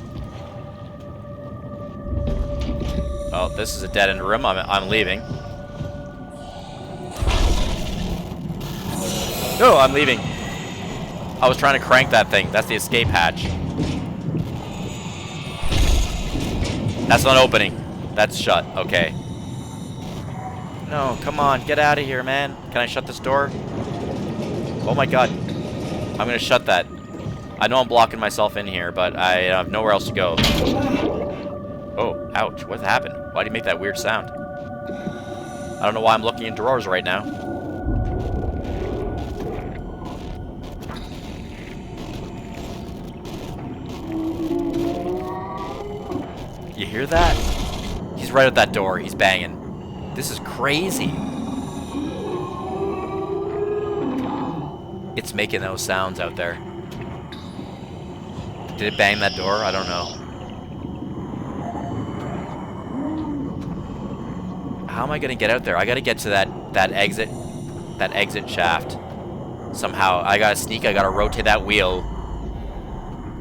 Well, this is a dead-end room. I'm leaving. No, I'm leaving. I was trying to crank that thing. That's the escape hatch. That's not opening. That's shut. Okay. No, come on. Get out of here, man. Can I shut this door? Oh my god. I'm gonna shut that. I know I'm blocking myself in here, but I have nowhere else to go. Oh, ouch. What happened? Why did he make that weird sound? I don't know why I'm looking in drawers right now. You hear that? He's right at that door. He's banging. This is crazy. It's making those sounds out there. Did it bang that door? I don't know. How am I gonna get out there? I gotta get to that exit shaft. Somehow. I gotta sneak, I gotta rotate that wheel.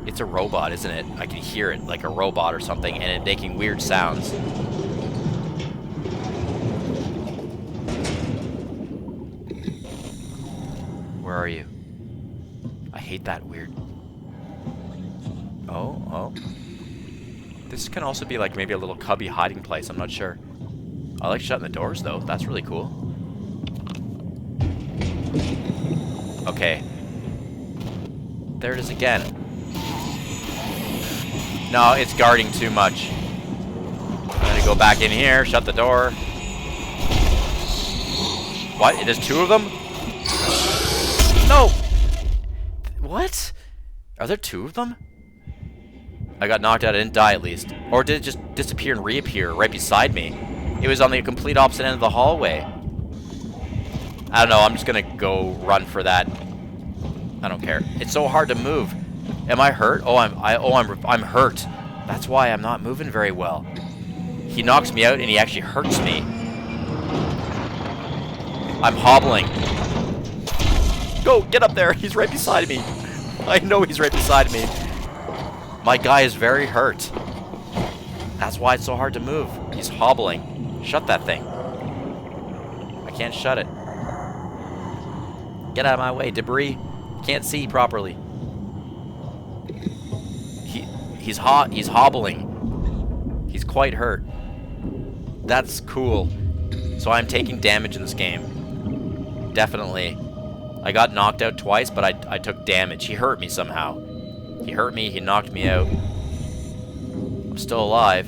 It's a robot, isn't it? I can hear it like a robot or something, and it making weird sounds. Where are you? I hate that weird. Oh. This can also be like maybe a little cubby hiding place, I'm not sure. I like shutting the doors though, that's really cool. Okay. There it is again. No, it's guarding too much. I'm gonna go back in here, shut the door. What? There's two of them? No! What? Are there two of them? I got knocked out, I didn't die at least. Or did it just disappear and reappear right beside me? It was on the complete opposite end of the hallway. I don't know, I'm just gonna go run for that. I don't care. It's so hard to move. Am I hurt? Oh, I'm hurt. That's why I'm not moving very well. He knocks me out and he actually hurts me. I'm hobbling. Go, get up there. He's right beside me. I know he's right beside me. My guy is very hurt. That's why it's so hard to move. He's hobbling. Shut that thing. I can't shut it. Get out of my way, debris. Can't see properly. He's hobbling. He's quite hurt. That's cool. So I'm taking damage in this game. Definitely. I got knocked out twice, but I took damage. He hurt me somehow. He hurt me, he knocked me out. I'm still alive.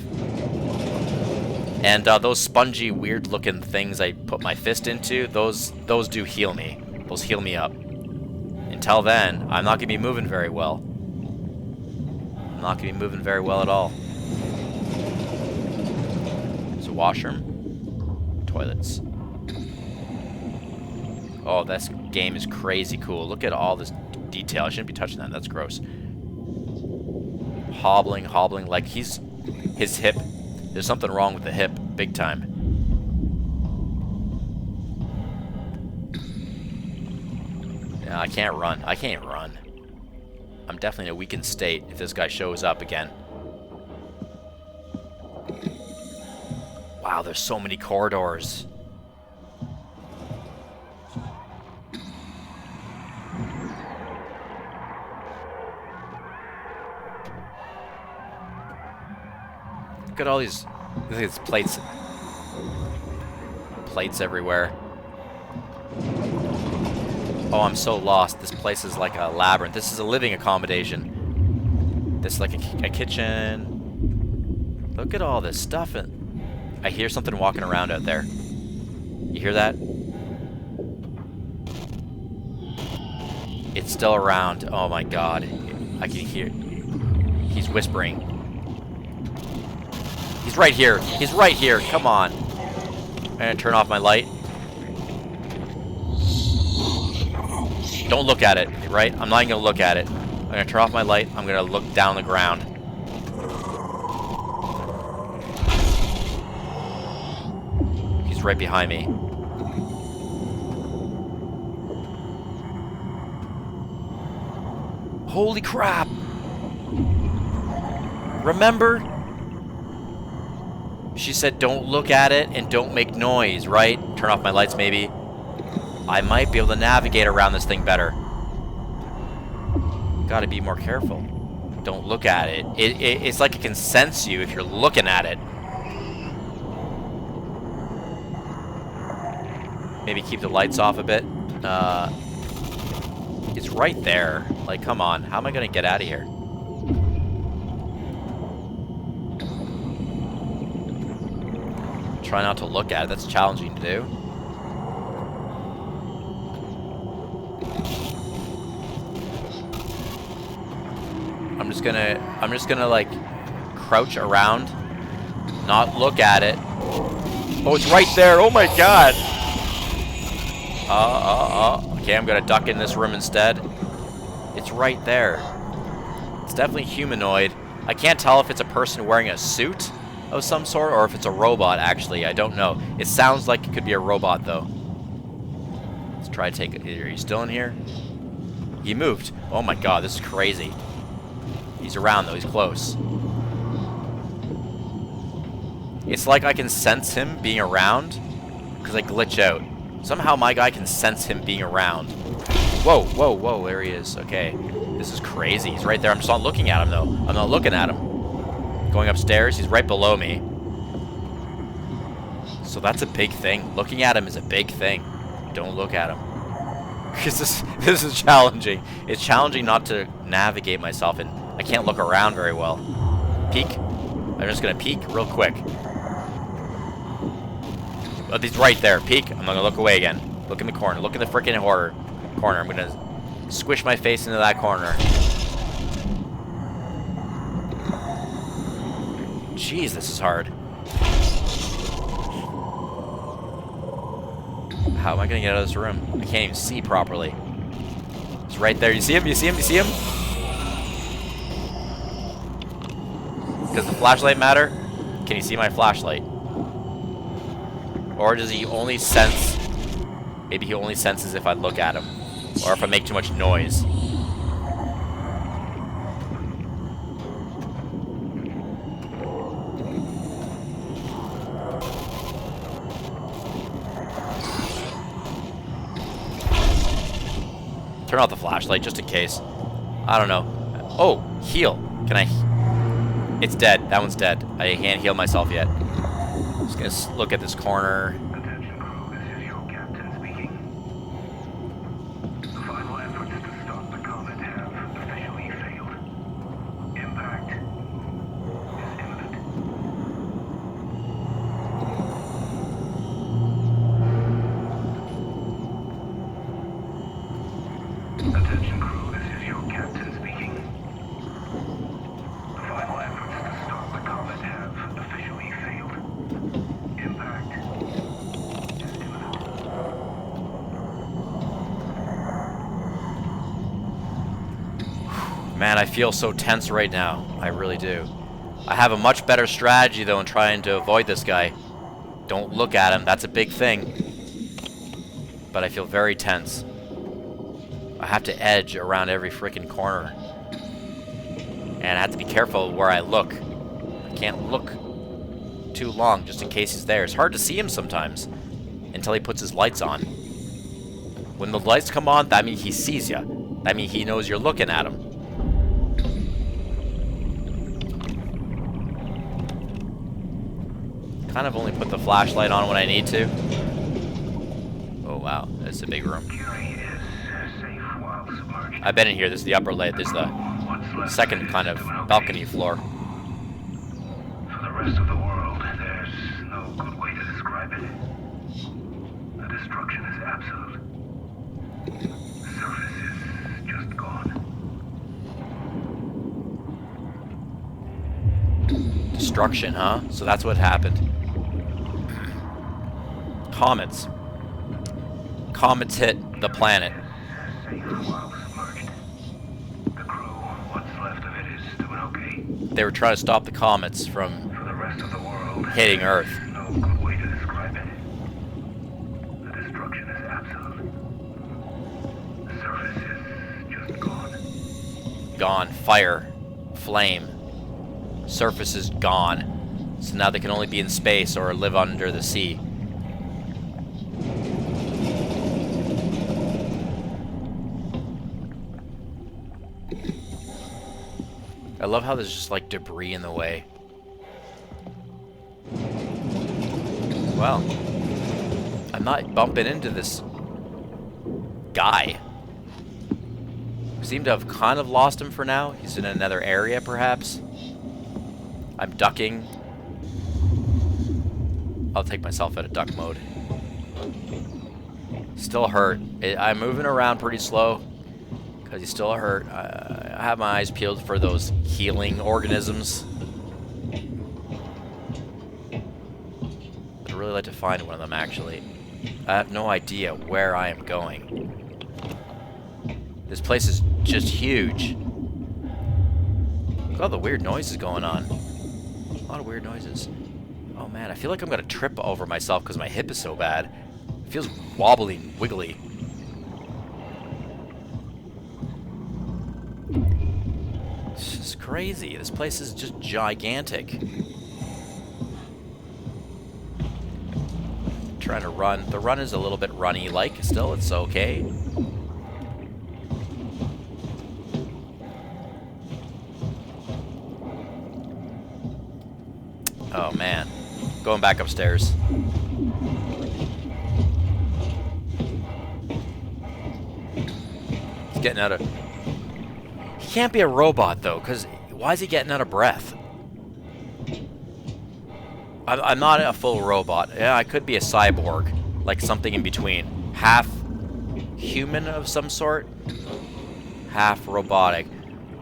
And those spongy, weird-looking things I put my fist into, those do heal me. Those heal me up. In until then, I'm not going to be moving very well. I'm not going to be moving very well at all. There's a washroom. Toilets. Oh, this game is crazy cool. Look at all this detail. I shouldn't be touching that. That's gross. Hobbling, like his hip. There's something wrong with the hip, big time. Yeah, I can't run. I can't run. I'm definitely in a weakened state if this guy shows up again. Wow, there's so many corridors. Look at all these plates. Plates everywhere. Oh, I'm so lost. This place is like a labyrinth. This is a living accommodation. This is like a kitchen. Look at all this stuff. I hear something walking around out there. You hear that? It's still around. Oh my god. I can hear. He's whispering. He's right here. He's right here. Come on. I'm gonna turn off my light. Don't look at it, right? I'm not even gonna look at it. I'm gonna turn off my light. I'm gonna look down the ground. He's right behind me. Holy crap! Remember? She said don't look at it and don't make noise, right? Turn off my lights maybe. I might be able to navigate around this thing better. Gotta be more careful. Don't look at it. It's like it can sense you if you're looking at it. Maybe keep the lights off a bit. It's right there. Like, come on. How am I gonna get out of here? Try not to look at it. That's challenging to do. I'm just gonna like crouch around, not look at it. Oh, it's right there. Oh my god. Okay, I'm gonna duck in this room instead. It's right there. It's definitely humanoid. I can't tell if it's a person wearing a suit of some sort or if it's a robot, actually. I don't know. It sounds like it could be a robot, though. Let's try to take it. Are you still in here? He moved. Oh my god, this is crazy. He's around, though. He's close. It's like I can sense him being around because I glitch out. Somehow my guy can sense him being around. Whoa, whoa, whoa. There he is. Okay. This is crazy. He's right there. I'm just not looking at him, though. I'm not looking at him. Going upstairs. He's right below me. So that's a big thing. Looking at him is a big thing. Don't look at him. Because this is challenging. It's challenging not to navigate myself, and I can't look around very well. Peek. I'm just going to peek real quick. Oh, he's right there. Peek. I'm going to look away again. Look in the corner. Look in the freaking corner. I'm going to squish my face into that corner. Jeez, this is hard. How am I going to get out of this room? I can't even see properly. He's right there. You see him? You see him? You see him? Does the flashlight matter? Can you see my flashlight? Or does he only sense... Maybe he only senses if I look at him. Or if I make too much noise. Turn off the flashlight just in case. I don't know. Oh, heal. Can I... It's dead. That one's dead. I can't heal myself yet. Just gonna look at this corner. Attention crew, this is your captain speaking. Final efforts to stop the comet have officially failed. Impact is imminent. Attention Man, I feel so tense right now. I really do. I have a much better strategy, though, in trying to avoid this guy. Don't look at him. That's a big thing. But I feel very tense. I have to edge around every freaking corner. And I have to be careful where I look. I can't look too long just in case he's there. It's hard to see him sometimes until he puts his lights on. When the lights come on, that means he sees you. That means he knows you're looking at him. Kind of only put the flashlight on when I need to. Oh wow, that's a big room. I've been in here. This is the upper layer. This is the second kind of balcony floor. For the rest of the world, there's no good way to describe it. The destruction is absolute. The surface is just gone. Destruction, huh? So that's what happened. Comets. Comets hit the planet. They were trying to stop the comets from hitting Earth. No good way to describe it. The destruction is absolute. The surface is just gone. Gone. Fire. Flame. Surface is gone. So now they can only be in space or live under the sea. I love how there's just like debris in the way. Well, I'm not bumping into this guy. We seem to have kind of lost him for now. He's in another area, perhaps. I'm ducking. I'll take myself out of duck mode. Still hurt. I'm moving around pretty slow because he's still hurt. I have my eyes peeled for those healing organisms. I'd really like to find one of them, actually. I have no idea where I am going. This place is just huge. Look at all the weird noises going on. A lot of weird noises. Oh man, I feel like I'm gonna trip over myself because my hip is so bad. It feels wobbly and wiggly. It's just crazy. This place is just gigantic. Trying to run. The run is a little bit runny-like. Still, it's okay. Oh man. Going back upstairs. He's getting out of... He can't be a robot though, because why is he getting out of breath? I'm not a full robot. Yeah, I could be a cyborg, like something in between. Half human of some sort, half robotic.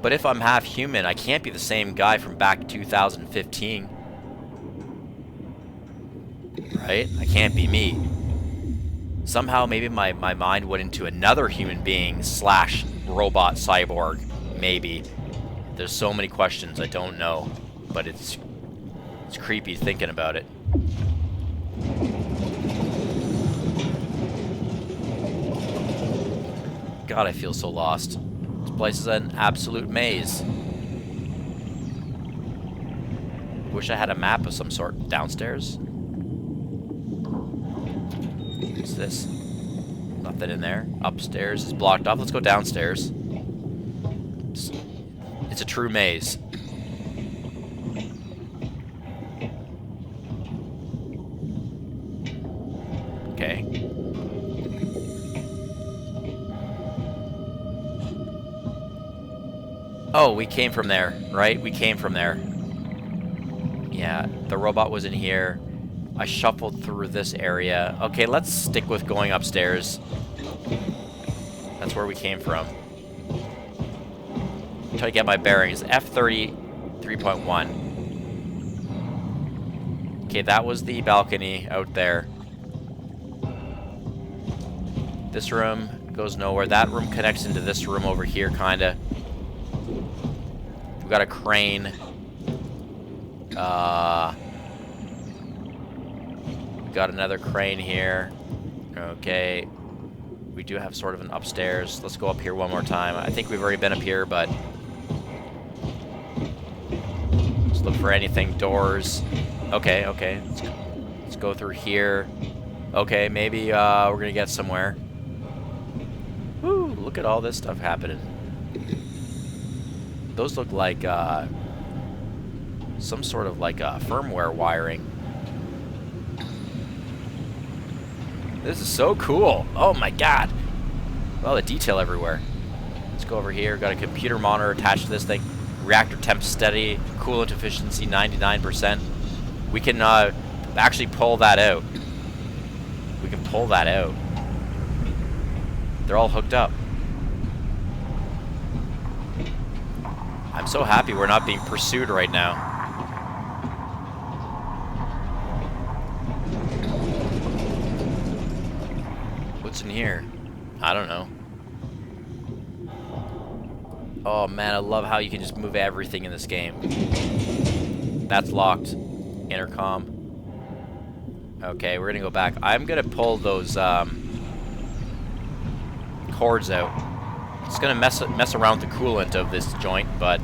But if I'm half human, I can't be the same guy from back 2015. Right? I can't be me. Somehow, maybe my mind went into another human being slash robot cyborg. Maybe. There's so many questions I don't know, but it's creepy thinking about it. God, I feel so lost. This place is an absolute maze. Wish I had a map of some sort. Downstairs? What's this? Nothing in there. Upstairs is blocked off. Let's go downstairs. It's a true maze. Okay. Oh, we came from there, right? We came from there. Yeah, the robot was in here. I shuffled through this area. Okay, let's stick with going upstairs. That's where we came from. Try to get my bearings. F30 3.1. Okay, that was the balcony out there. This room goes nowhere. That room connects into this room over here, kinda. We got a crane. Got another crane here. Okay. We do have sort of an upstairs. Let's go up here one more time. I think we've already been up here, but let's look for anything. Doors. Okay, okay. Let's go through here. Okay, maybe we're gonna get somewhere. Woo! Look at all this stuff happening. Those look like some sort of like firmware wiring. This is so cool. Oh my god. All the detail everywhere. Let's go over here. Got a computer monitor attached to this thing. Reactor temp steady. Coolant efficiency 99%. We can actually pull that out. We can pull that out. They're all hooked up. I'm so happy we're not being pursued right now. What's in here? I don't know. Oh man, I love how you can just move everything in this game. That's locked. Intercom. Okay, we're gonna go back. I'm gonna pull those cords out. It's gonna mess around with the coolant of this joint, but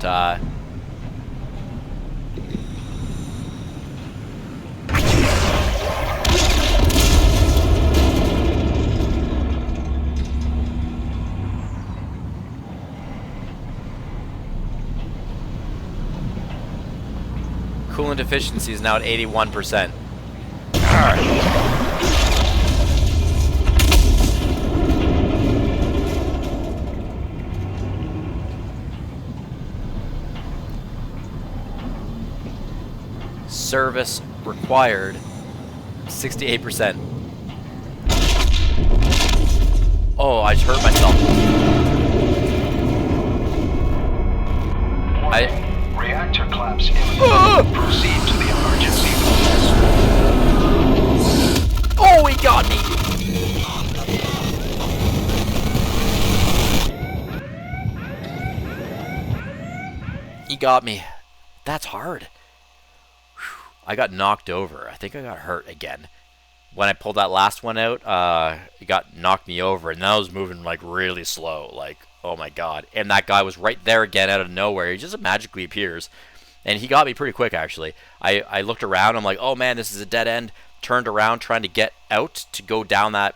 coolant efficiency is now at 81%. Service required 68%. Oh, I just hurt myself. Reactor collapse imminent. Proceed to the emergency. Oh, he got me! He got me. That's hard. I got knocked over. I think I got hurt again. When I pulled that last one out, it knocked me over, and now I was moving like really slow. Like, oh my god. And that guy was right there again out of nowhere. He just magically appears. And he got me pretty quick, actually. I looked around. I'm like, oh man, this is a dead end. Turned around trying to get out to go down that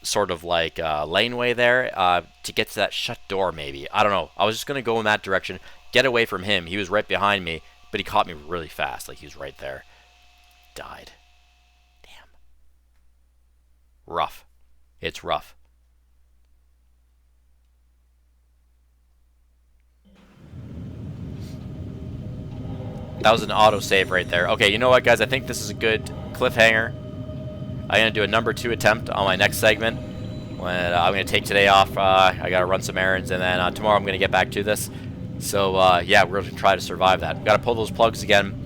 sort of like laneway there to get to that shut door maybe. I don't know. I was just going to go in that direction, get away from him. He was right behind me, but he caught me really fast. Like he was right there. Died. Damn. Rough. It's rough. That was an autosave right there. Okay, you know what, guys? I think this is a good cliffhanger. I'm going to do a number 2 attempt on my next segment. When I'm going to take today off. I got to run some errands, and then tomorrow I'm going to get back to this. So, yeah, we're going to try to survive that. Got to pull those plugs again.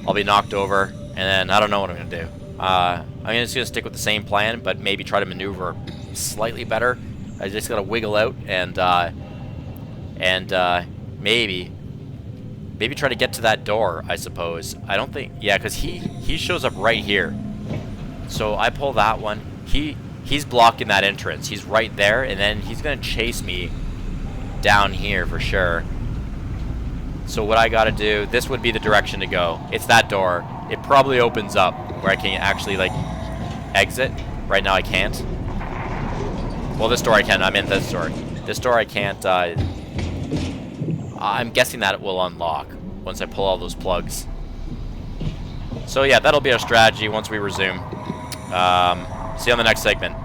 I'll be knocked over, and then I don't know what I'm going to do. I'm just going to stick with the same plan, but maybe try to maneuver slightly better. I just got to wiggle out and maybe try to get to that door, I suppose. I don't think... Yeah, because he shows up right here. So I pull that one. He's blocking that entrance. He's right there, and then he's going to chase me down here for sure. So what I got to do... This would be the direction to go. It's that door. It probably opens up where I can actually, like, exit. Right now I can't. Well, this door I can. I'm in this door. This door I can't... I'm guessing that it will unlock once I pull all those plugs. So yeah, that'll be our strategy once we resume. See you on the next segment.